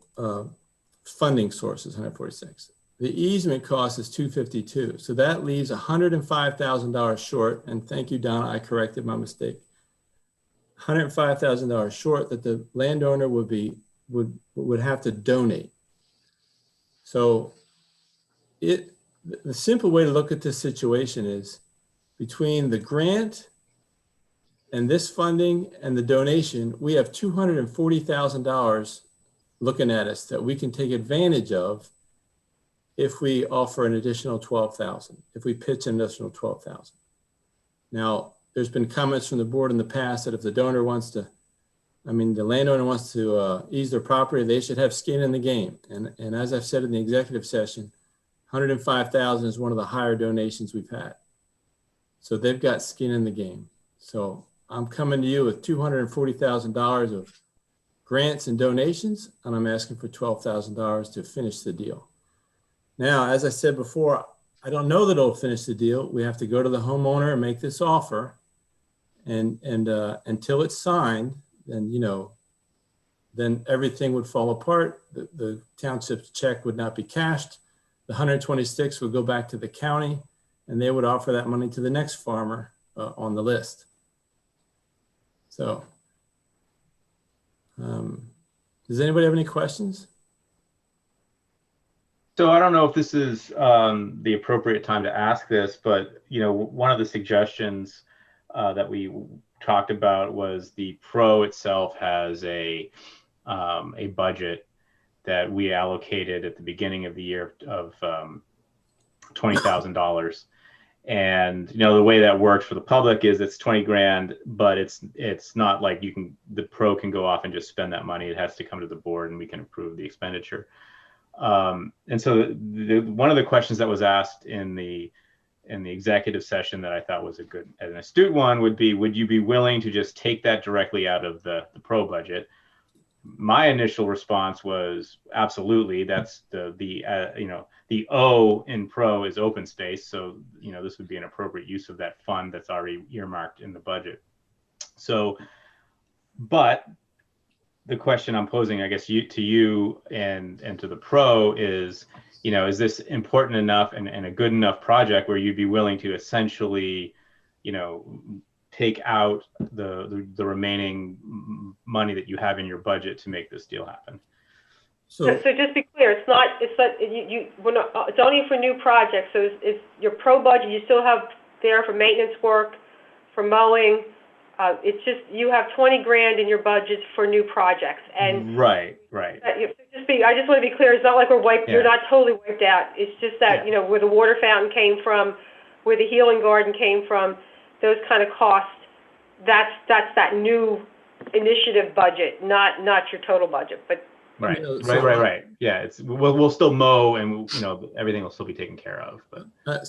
funding source is $146,000. The easement cost is $252,000. So that leaves $105,000 short. And thank you, Donna, I corrected my mistake. $105,000 short that the landowner would have to donate. So the simple way to look at this situation is between the grant and this funding and the donation, we have $240,000 looking at us that we can take advantage of if we offer an additional $12,000, if we pitch an additional $12,000. Now, there's been comments from the board in the past that if the donor wants to, the landowner wants to ease their property, they should have skin in the game. And as I've said in the executive session, $105,000 is one of the higher donations we've had. So they've got skin in the game. So I'm coming to you with $240,000 of grants and donations, and I'm asking for $12,000 to finish the deal. Now, as I said before, I don't know that it'll finish the deal. We have to go to the homeowner and make this offer. And until it's signed, then, you know, then everything would fall apart. The township's check would not be cashed. The 126 would go back to the county, and they would offer that money to the next farmer on the list. So, does anybody have any questions? So I don't know if this is the appropriate time to ask this, but you know, one of the suggestions that we talked about was the pro itself has a budget that we allocated at the beginning of the year of $20,000. And you know, the way that works for the public is it's 20 grand, but it's not like the pro can go off and just spend that money. It has to come to the board and we can approve the expenditure. And so one of the questions that was asked in the executive session that I thought was an astute one would be, would you be willing to just take that directly out of the pro budget? My initial response was absolutely. That's the O in pro is open space. So, you know, this would be an appropriate use of that fund that's already earmarked in the budget. So, but the question I'm posing, I guess, to you and to the pro is, you know, is this important enough and a good enough project where you'd be willing to essentially, you know, take out the remaining money that you have in your budget to make this deal happen? So just be clear, it's only for new projects. So it's your pro budget. You still have there for maintenance work, for mowing. It's just you have 20 grand in your budget for new projects. And right. I just want to be clear. It's not like we're wiped. Yeah. You're not totally wiped out. It's just that you know where the water fountain came from, where the healing garden came from. Those kind of costs, that's that new initiative budget, not your total budget. But right. Yeah, we'll still mow, and you know everything will still be taken care of. But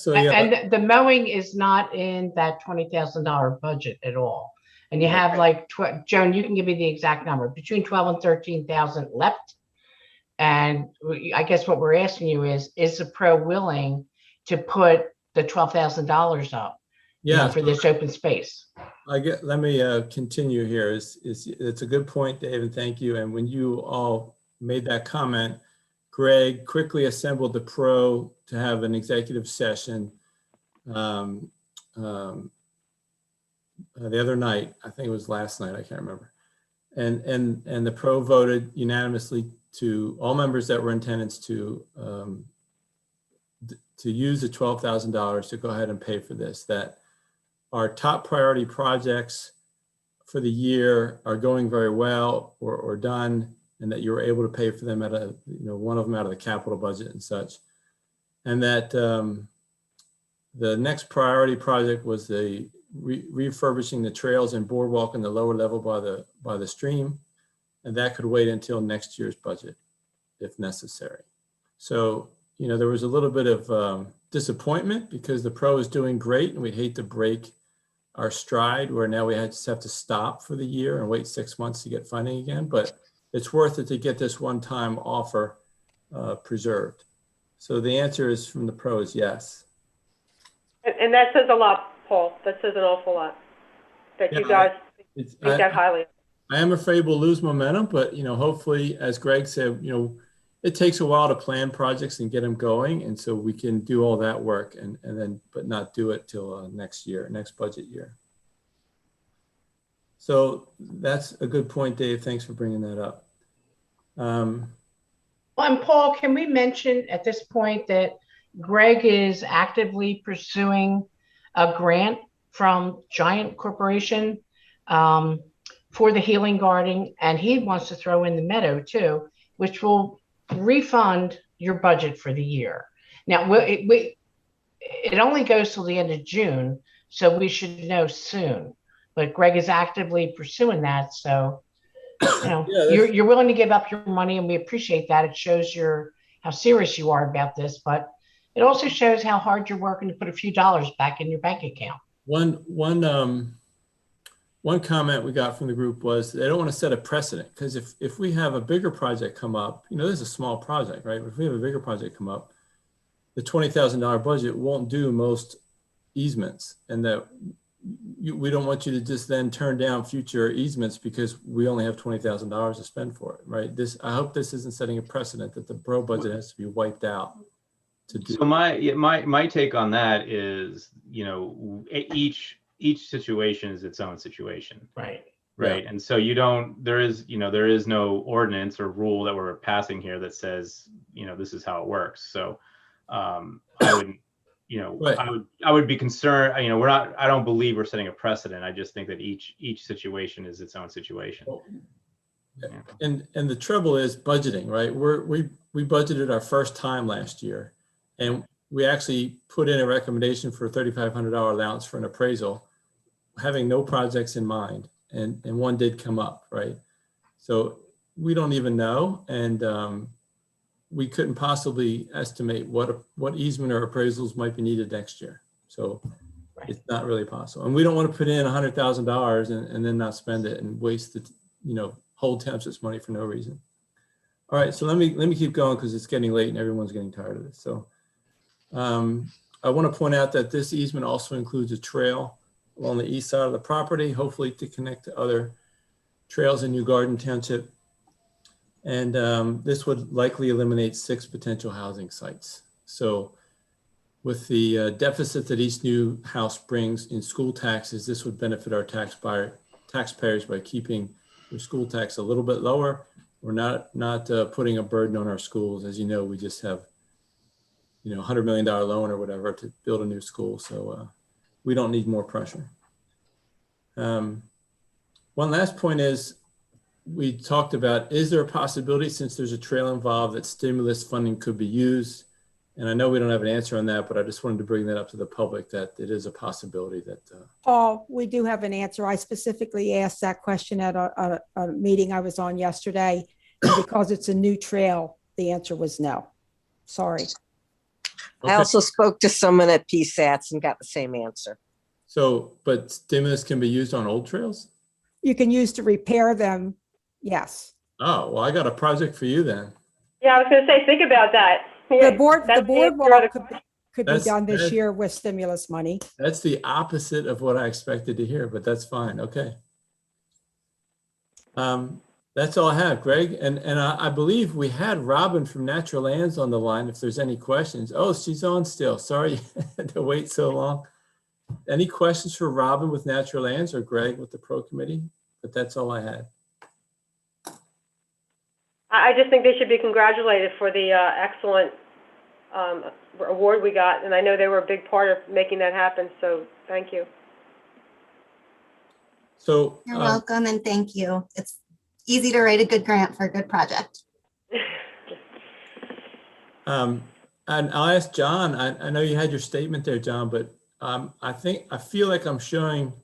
and the mowing is not in that $20,000 budget at all. And you have like Joan, you can give me the exact number, between 12 and 13,000 left. And I guess what we're asking you is the pro willing to put the $12,000 up? Yeah, for this open space. Let me continue here. It's a good point, Dave, and thank you. And when you all made that comment, Greg quickly assembled the pro to have an executive session the other night. I think it was last night. I can't remember. And the pro voted unanimously to all members that were in attendance to use the $12,000 to go ahead and pay for this. That our top priority projects for the year are going very well or done, and that you were able to pay for them one of them out of the capital budget and such. And that the next priority project was the refurbishing the trails and boardwalk in the lower level by the stream. And that could wait until next year's budget if necessary. So, you know, there was a little bit of disappointment because the pro is doing great and we'd hate to break our stride where now we just have to stop for the year and wait 6 months to get funding again. But it's worth it to get this one-time offer preserved. So the answer is from the pro is yes. And that says a lot, Paul. That says an awful lot. That you guys think that highly. I am afraid we'll lose momentum, but you know, hopefully, as Greg said, you know, it takes a while to plan projects and get them going, and so we can do all that work and then, but not do it till next budget year. So that's a good point, Dave. Thanks for bringing that up. Well, and Paul, can we mention at this point that Greg is actively pursuing a grant from Giant Corporation for the healing garden, and he wants to throw in the Meadow too, which will refund your budget for the year. Now, it only goes till the end of June, so we should know soon. But Greg is actively pursuing that, so you know, you're willing to give up your money, and we appreciate that. It shows how serious you are about this, but it also shows how hard you're working to put a few dollars back in your bank account. One one comment we got from the group was they don't want to set a precedent, because if we have a bigger project come up, this is a small project, right? But if we have a bigger project come up, the $20,000 budget won't do most easements, and that we don't want you to just then turn down future easements because we only have $20,000 to spend for it, right? I hope this isn't setting a precedent that the borough budget has to be wiped out to do. So my take on that is, each situation is its own situation. Right. Right. Yeah. And so there is no ordinance or rule that we're passing here that says, this is how it works. So I wouldn't, Right. I would be concerned, I don't believe we're setting a precedent. I just think that each situation is its own situation. And the trouble is budgeting, right? We budgeted our first time last year, and we actually put in a recommendation for a $3,500 allowance for an appraisal, having no projects in mind, and one did come up, right? So we don't even know, and we couldn't possibly estimate what easement or appraisals might be needed next year. So it's not really possible, and we don't want to put in $100,000 and then not spend it and waste the whole township's money for no reason. All right, so let me keep going because it's getting late and everyone's getting tired of this. So I want to point out that this easement also includes a trail along the east side of the property, hopefully to connect to other trails in New Garden Township. And this would likely eliminate 6 potential housing sites. So with the deficit that each new house brings in school taxes, this would benefit our taxpayers by keeping their school tax a little bit lower. We're not putting a burden on our schools. As you know, we just have $100 million loan or whatever to build a new school. So we don't need more pressure. One last point is, we talked about, is there a possibility, since there's a trail involved, that stimulus funding could be used? And I know we don't have an answer on that, but I just wanted to bring that up to the public, that it is a possibility that. Paul, we do have an answer. I specifically asked that question at a meeting I was on yesterday. And because it's a new trail, the answer was no. Sorry. I also spoke to someone at PSATS and got the same answer. So, but stimulus can be used on old trails? You can use to repair them. Yes. Oh, well, I got a project for you then. Yeah, I was going to say, think about that. The boardwalk could be done this That's- year with stimulus money. That's the opposite of what I expected to hear, but that's fine. Okay. That's all I have, Greg. And I believe we had Robin from Natural Lands on the line if there's any questions. Oh, she's on still. Sorry to wait so long. Any questions for Robin with Natural Lands or Greg with the Pro Committee? But that's all I had. I just think they should be congratulated for the excellent award we got. And I know they were a big part of making that happen. So thank you. So You're welcome and thank you. It's easy to write a good grant for a good project. and I'll ask John, I know you had your statement there, John, but I feel like I'm showing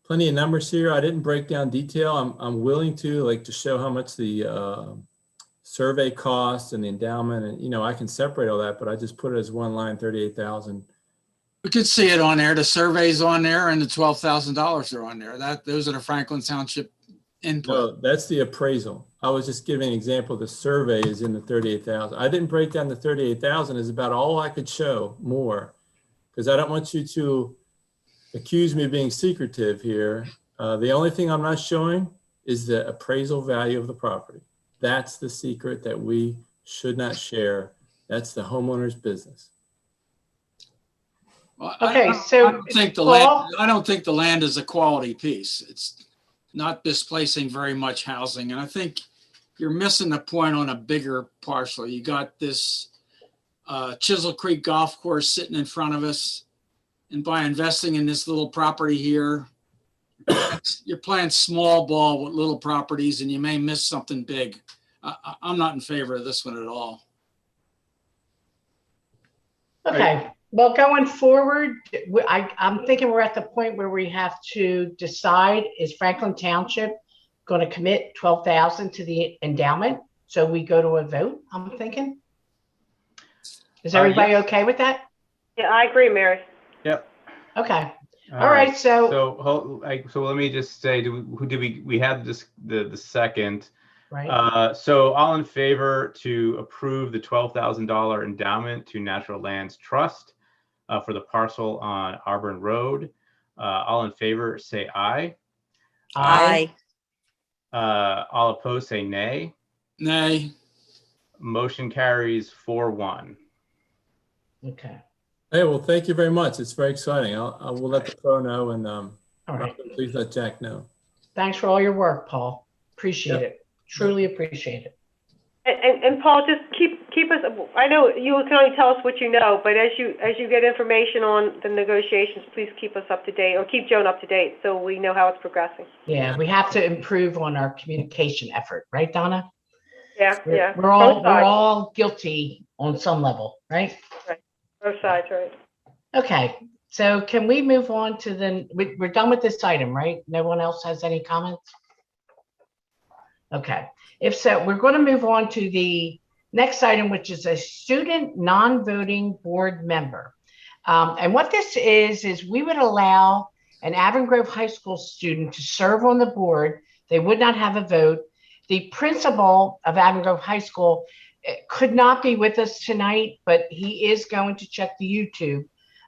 plenty of numbers here. I didn't break down detail. I'm willing to show how much the survey costs and the endowment, and I can separate all that, but I just put it as one line, 38,000. We could see it on there. The survey's on there and the $12,000 are on there. Those are the Franklin Township input. No, that's the appraisal. I was just giving an example. The survey is in the 38,000. I didn't break down the 38,000 is about all I could show more, because I don't want you to accuse me of being secretive here. The only thing I'm not showing is the appraisal value of the property. That's the secret that we should not share. That's the homeowner's business. Well, Okay, I so don't think the Paul? land. I don't think the land is a quality piece. It's not displacing very much housing, and I think you're missing the point on a bigger parcel. You got this Chisel Creek Golf Course sitting in front of us, and by investing in this little property here, you're playing small ball with little properties, and you may miss something big. I'm not in favor of this one at all. Okay, well, going forward, I'm thinking we're at the point where we have to decide, is Franklin Township going to commit $12,000 to the endowment? So we go to a vote, I'm thinking. Is everybody Yes. okay with that? Yeah, I agree, Mary. Yep. Okay, All right, so So let me just say, who did we had this, the second. right. So all in favor to approve the $12,000 endowment to Natural Lands Trust for the parcel on Auburn Road. All in favor, say aye. Aye. All opposed, say nay. Nay. Motion carries 4-1. Okay. Hey, well, thank you very much. It's very exciting. I will let the pro know, and All right. please let Jack know. Thanks for all your work, Paul. Appreciate it. Truly appreciate it. And Paul, just keep us, I know you can only tell us what you know, but as you get information on the negotiations, please keep us up to date, or keep Joan up to date so we know how it's progressing. Yeah, we have to improve on our communication effort, right, Donna? Yeah, yeah. We're all guilty on some level, right? Right. Both sides, right. Okay, so can we move on to we're done with this item, right? No one else has any comments? Okay, if so, we're going to move on to the next item, which is a student non-voting board member. And what this is we would allow an Avon Grove High School student to serve on the board. They would not have a vote. The principal of Avon Grove High School could not be with us tonight, but he is going to check the YouTube.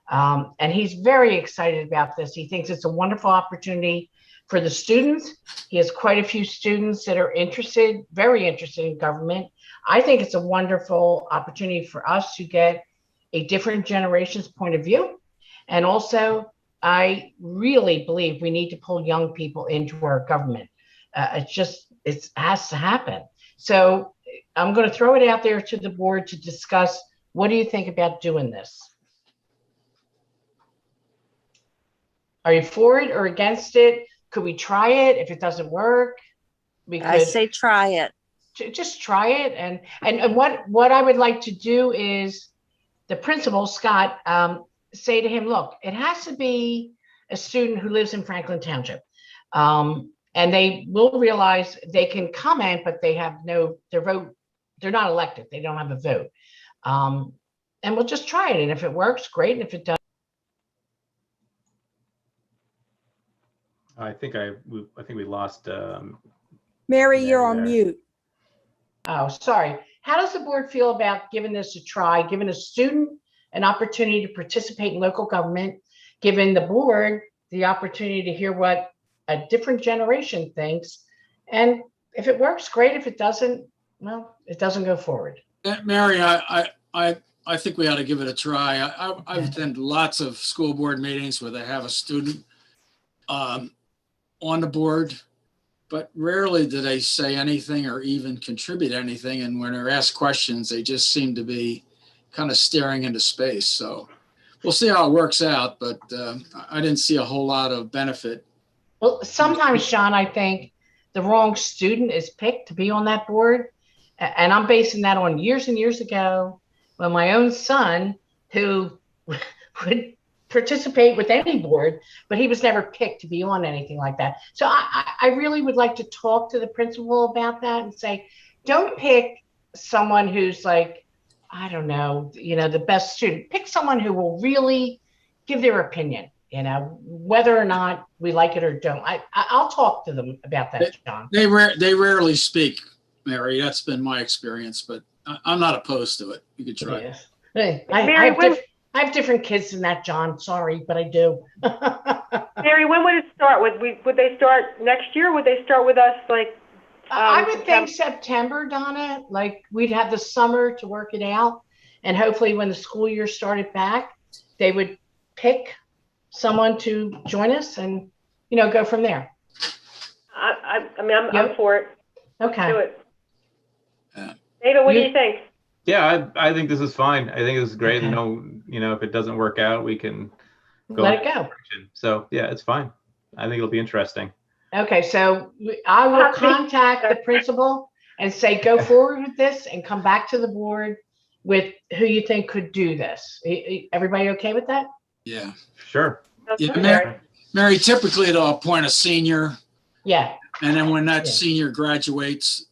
And he's very excited about this. He thinks it's a wonderful opportunity for the students. He has quite a few students that are interested, very interested in government. I think it's a wonderful opportunity for us to get a different generation's point of view. And also, I really believe we need to pull young people into our government. It has to happen. So I'm going to throw it out there to the board to discuss. What do you think about doing this? Are you for it or against it? Could we try it? If it doesn't work, I say try it. Just try it. And what I would like to do is the principal, Scott, say to him, look, it has to be a student who lives in Franklin Township. And they will realize they can comment, but they have their vote, they're not elected. They don't have a vote. And we'll just try it. And if it works, great. And if it doesn't, I think we lost. Mary, you're on mute. oh, sorry. How does the board feel about giving this a try, giving a student an opportunity to participate in local government, giving the board the opportunity to hear what a different generation thinks? And if it works, great. If it doesn't, well, it doesn't go forward. Mary, I think we ought to give it a try. I've attended lots of school board meetings where they have a student on the board, but rarely do they say anything or even contribute anything. And when they're asked questions, they just seem to be kind of staring into space. So we'll see how it works out, but I didn't see a whole lot of benefit. Well, sometimes, John, I think the wrong student is picked to be on that board. And I'm basing that on years and years ago when my own son, who would participate with any board, but he was never picked to be on anything like that. So I really would like to talk to the principal about that and say, don't pick someone who's like, I don't know, the best student. Pick someone who will really give their opinion, whether or not we like it or don't. I'll talk to them about that, John. They rarely speak, Mary. That's been my experience, but I'm not opposed to it. You could try it. Hey, I have different kids than that, John. Sorry, but I do. Mary, when would it start? Would they start next year? Would they start with us like? I would think September, Donna. Like we'd have the summer to work it out, and hopefully, when the school year started back, they would pick someone to join us, and go from there. I'm for it. Okay. Do it. David, what do you think? Yeah, I think this is fine. I think this is great. Okay. If it doesn't work out, we can let it go. So yeah, it's fine. I think it'll be interesting. Okay, so I will contact the principal and say, go forward with this and come back to the board with who you think could do this. Everybody okay with that? Yeah. Sure. Yeah, Mary, typically they'll appoint a senior. Yeah. And then when that senior graduates,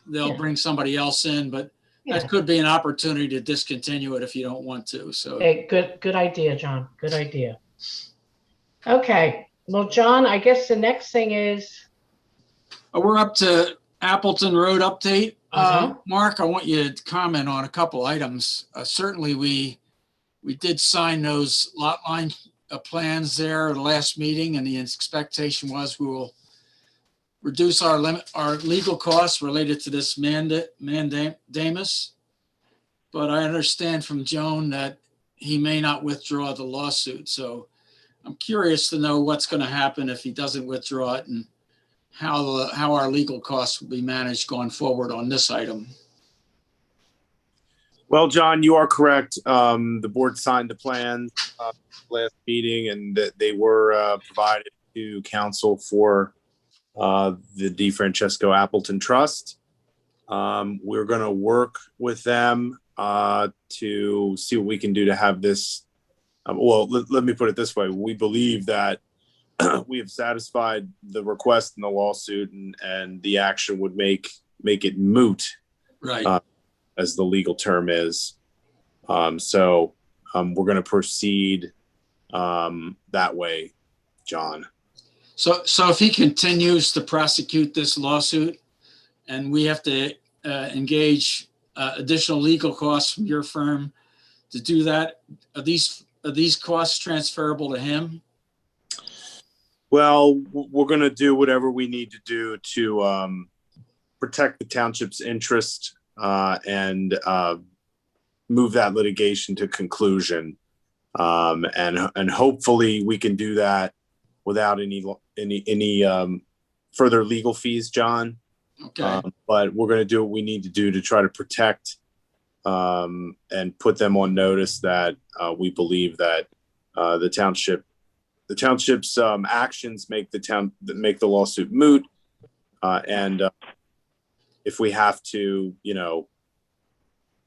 they'll bring somebody else in, but that could be an opportunity to discontinue it if you don't want to. So hey, good idea, John. Good idea. Okay, well, John, I guess the next thing is, We're up to Appleton Road update. Mhm. Mark, I want you to comment on a couple items. Certainly, we did sign those lot line plans there at the last meeting, and the expectation was we will reduce our legal costs related to this mandamus. But I understand from Joan that he may not withdraw the lawsuit. So I'm curious to know what's going to happen if he doesn't withdraw it, and how our legal costs will be managed going forward on this item. Well, John, you are correct. The board signed the plans last meeting, and that they were provided to council for the DeFrancesco Appleton Trust. We're going to work with them to see what we can do to have this. Let me put it this way. We believe that we have satisfied the request in the lawsuit, and the action would make it moot, Right. as the legal term is. So we're going to proceed that way, John. So if he continues to prosecute this lawsuit and we have to engage additional legal costs from your firm to do that, are these costs transferable to him? Well, we're going to do whatever we need to do to protect the township's interest and move that litigation to conclusion. And hopefully we can do that without any further legal fees, John. Okay. But we're going to do what we need to do to try to protect and put them on notice that we believe that the township's actions make the lawsuit moot. And if we have to,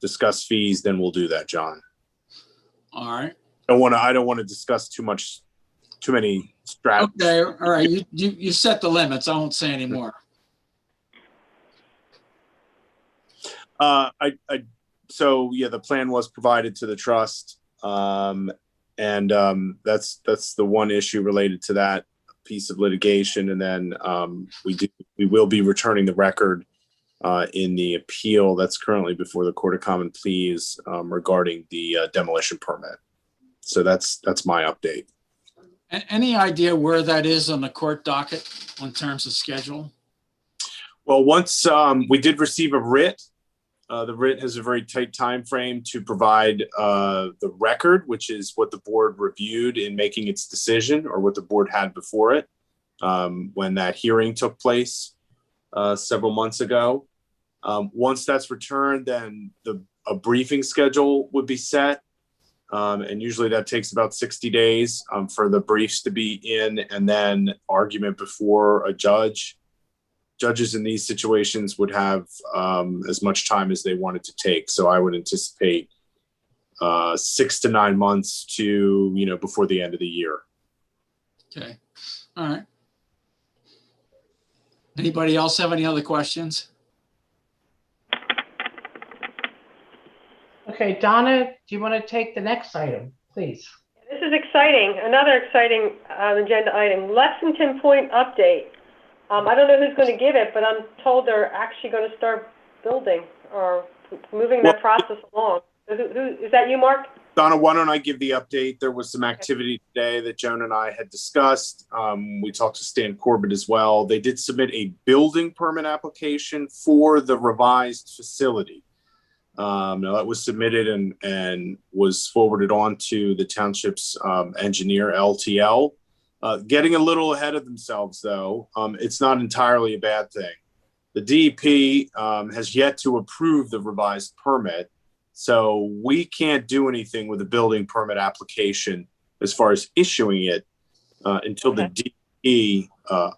discuss fees, then we'll do that, John. All right. I don't want to discuss too many strategies. Okay. All right. You set the limits. I won't say any more. So yeah, the plan was provided to the trust. And that's the one issue related to that piece of litigation. And then we will be returning the record in the appeal that's currently before the Court of Common Pleas regarding the demolition permit. So that's my update. Any idea where that is on the court docket in terms of schedule? Well, once we did receive a writ. The writ has a very tight time frame to provide the record, which is what the board reviewed in making its decision, or what the board had before it when that hearing took place several months ago. Once that's returned, then a briefing schedule would be set. And usually that takes about 60 days for the briefs to be in, and then argument before a judge. Judges in these situations would have as much time as they wanted to take. So I would anticipate 6 to 9 months to, before the end of the year. Okay. All right. Anybody else have any other questions? okay, Donna, do you want to take the next item, please? This is exciting. Another exciting agenda item, Lexington Pointe update. I don't know who's going to give it, but I'm told they're actually going to start building or moving that process along. Who is that, you, Mark? Donna, why don't I give the update? There was some activity today that Joan and I had discussed. We talked to Stan Corbett as well. They did submit a building permit application for the revised facility. Now that was submitted and was forwarded on to the township's engineer, LTL. Getting a little ahead of themselves, though. It's not entirely a bad thing. The DEP has yet to approve the revised permit, so we can't do anything with the building permit application as far as issuing it until the DEP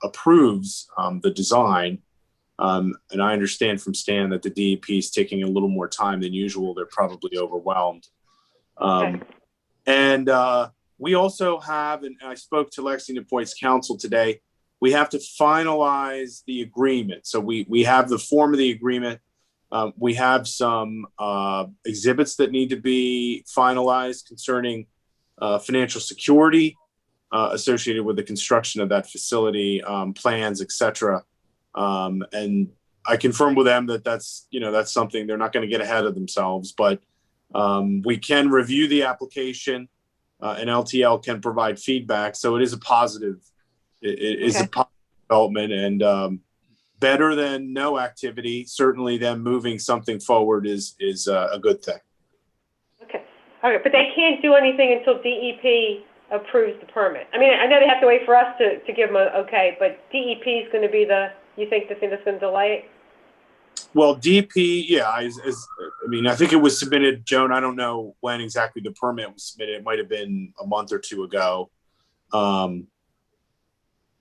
approves the design. And I understand from Stan that the DEP is taking a little more time than usual. They're probably overwhelmed. And we also have, and I spoke to Lexington Pointe's counsel today, we have to finalize the agreement. So we have the form of the agreement. We have some exhibits that need to be finalized concerning financial security associated with the construction of that facility, plans, etc. And I confirmed with them that that's something they're not going to get ahead of themselves, but we can review the application, and LTL can provide feedback. So it is a positive. It is a positive development, and better than no activity. Certainly, them moving something forward is a good thing. Okay. All right, but they can't do anything until DEP approves the permit. I mean, I know they have to wait for us to give them a okay, but DEP is going to be you think the thing that's going to delay it? Well, DEP, yeah, I mean, I think it was submitted, Joan. I don't know when exactly the permit was submitted. It might have been a month or two ago.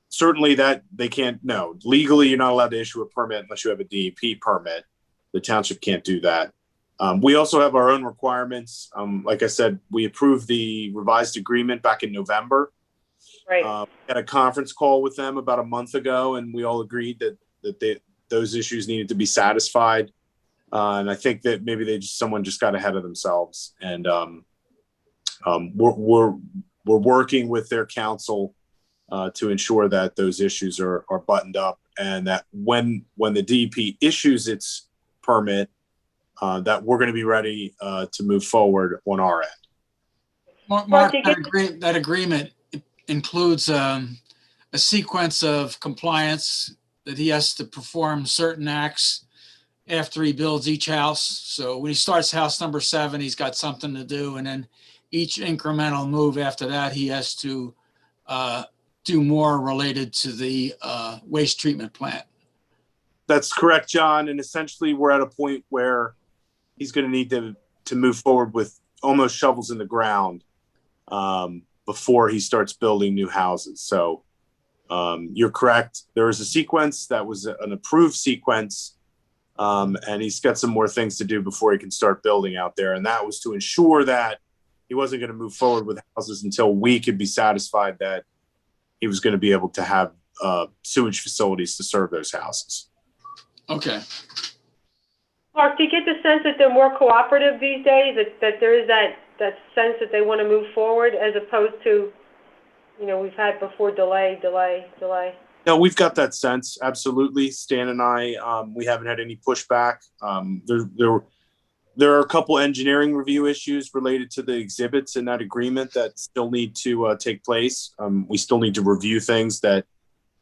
Certainly that they can't, no, legally you're not allowed to issue a permit unless you have a DEP permit. The township can't do that. We also have our own requirements. Like I said, we approved the revised agreement back in November. Right. Had a conference call with them about a month ago, and we all agreed that those issues needed to be satisfied. And I think that maybe someone just got ahead of themselves. And we're working with their counsel to ensure that those issues are buttoned up, and that when the DEP issues its permit, that we're going to be ready to move forward on our end. Mark, that agreement includes a sequence of compliance that he has to perform certain acts after he builds each house. So when he starts house number 7, he's got something to do, and then each incremental move after that, he has to do more related to the waste treatment plant. That's correct, John. And essentially, we're at a point where he's going to need to move forward with almost shovels in the ground before he starts building new houses. So you're correct. There is a sequence that was an approved sequence, and he's got some more things to do before he can start building out there. And that was to ensure that he wasn't going to move forward with houses until we could be satisfied that he was going to be able to have sewage facilities to serve those houses. Okay. Mark, do you get the sense that they're more cooperative these days, that there is that sense that they want to move forward, as opposed to, we've had before delay? No, we've got that sense. Absolutely. Stan and I, we haven't had any pushback. There are a couple engineering review issues related to the exhibits in that agreement that still need to take place. We still need to review things that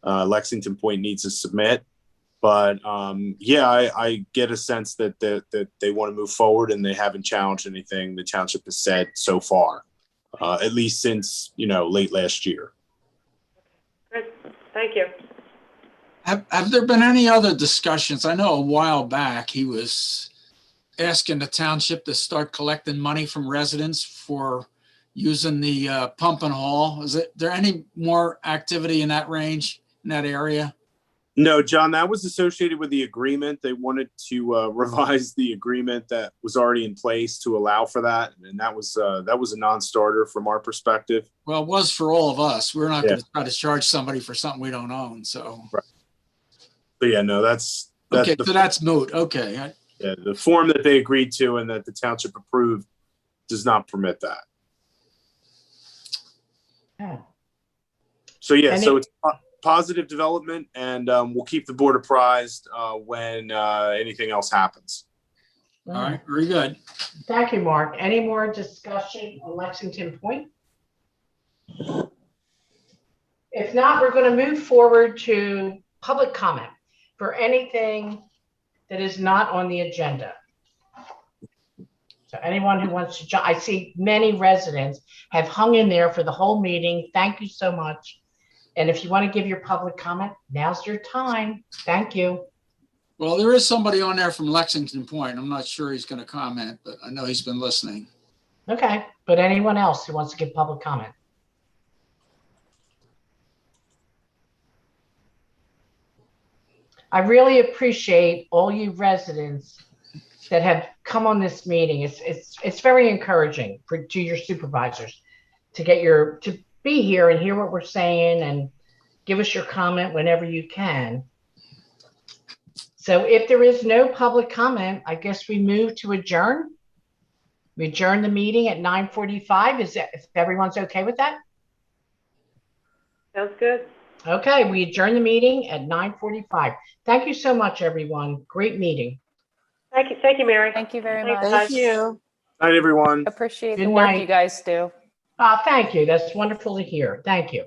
Lexington Pointe needs to submit. But I get a sense that they want to move forward, and they haven't challenged anything the township has said so far, at least since late last year. Good. Thank you. Have there been any other discussions? I know a while back he was asking the township to start collecting money from residents for using the pump and haul. Is there any more activity in that range, in that area? No, John, that was associated with the agreement. They wanted to revise the agreement that was already in place to allow for that. And that was a non-starter from our perspective. Well, it was for all of us. We're not going to try to charge somebody for something we don't own. So, right. But yeah, no, that's okay. So that's moot. Okay. Yeah, the form that they agreed to and that the township approved does not permit that. Oh. So so it's positive development, and we'll keep the board apprised when anything else happens. All right, very good. Thank you, Mark. Any more discussion on Lexington Pointe? If not, we're going to move forward to public comment for anything that is not on the agenda. So anyone who wants to, I see many residents have hung in there for the whole meeting. Thank you so much. And if you want to give your public comment, now's your time. Thank you. Well, there is somebody on there from Lexington Pointe. I'm not sure he's going to comment, but I know he's been listening. Okay, but anyone else who wants to give public comment? I really appreciate all you residents that have come on this meeting. It's very encouraging to your supervisors to be here and hear what we're saying and give us your comment whenever you can. So if there is no public comment, I guess we move to adjourn. We adjourn the meeting at 9:45. If everyone's okay with that? Sounds good. Okay, we adjourn the meeting at 9:45. Thank you so much, everyone. Great meeting. Thank you, Mary. Thank you very Thanks, much. guys. Thank you. Night, everyone. Appreciate Good the work night. you guys do. Thank you. That's wonderful to hear. Thank you.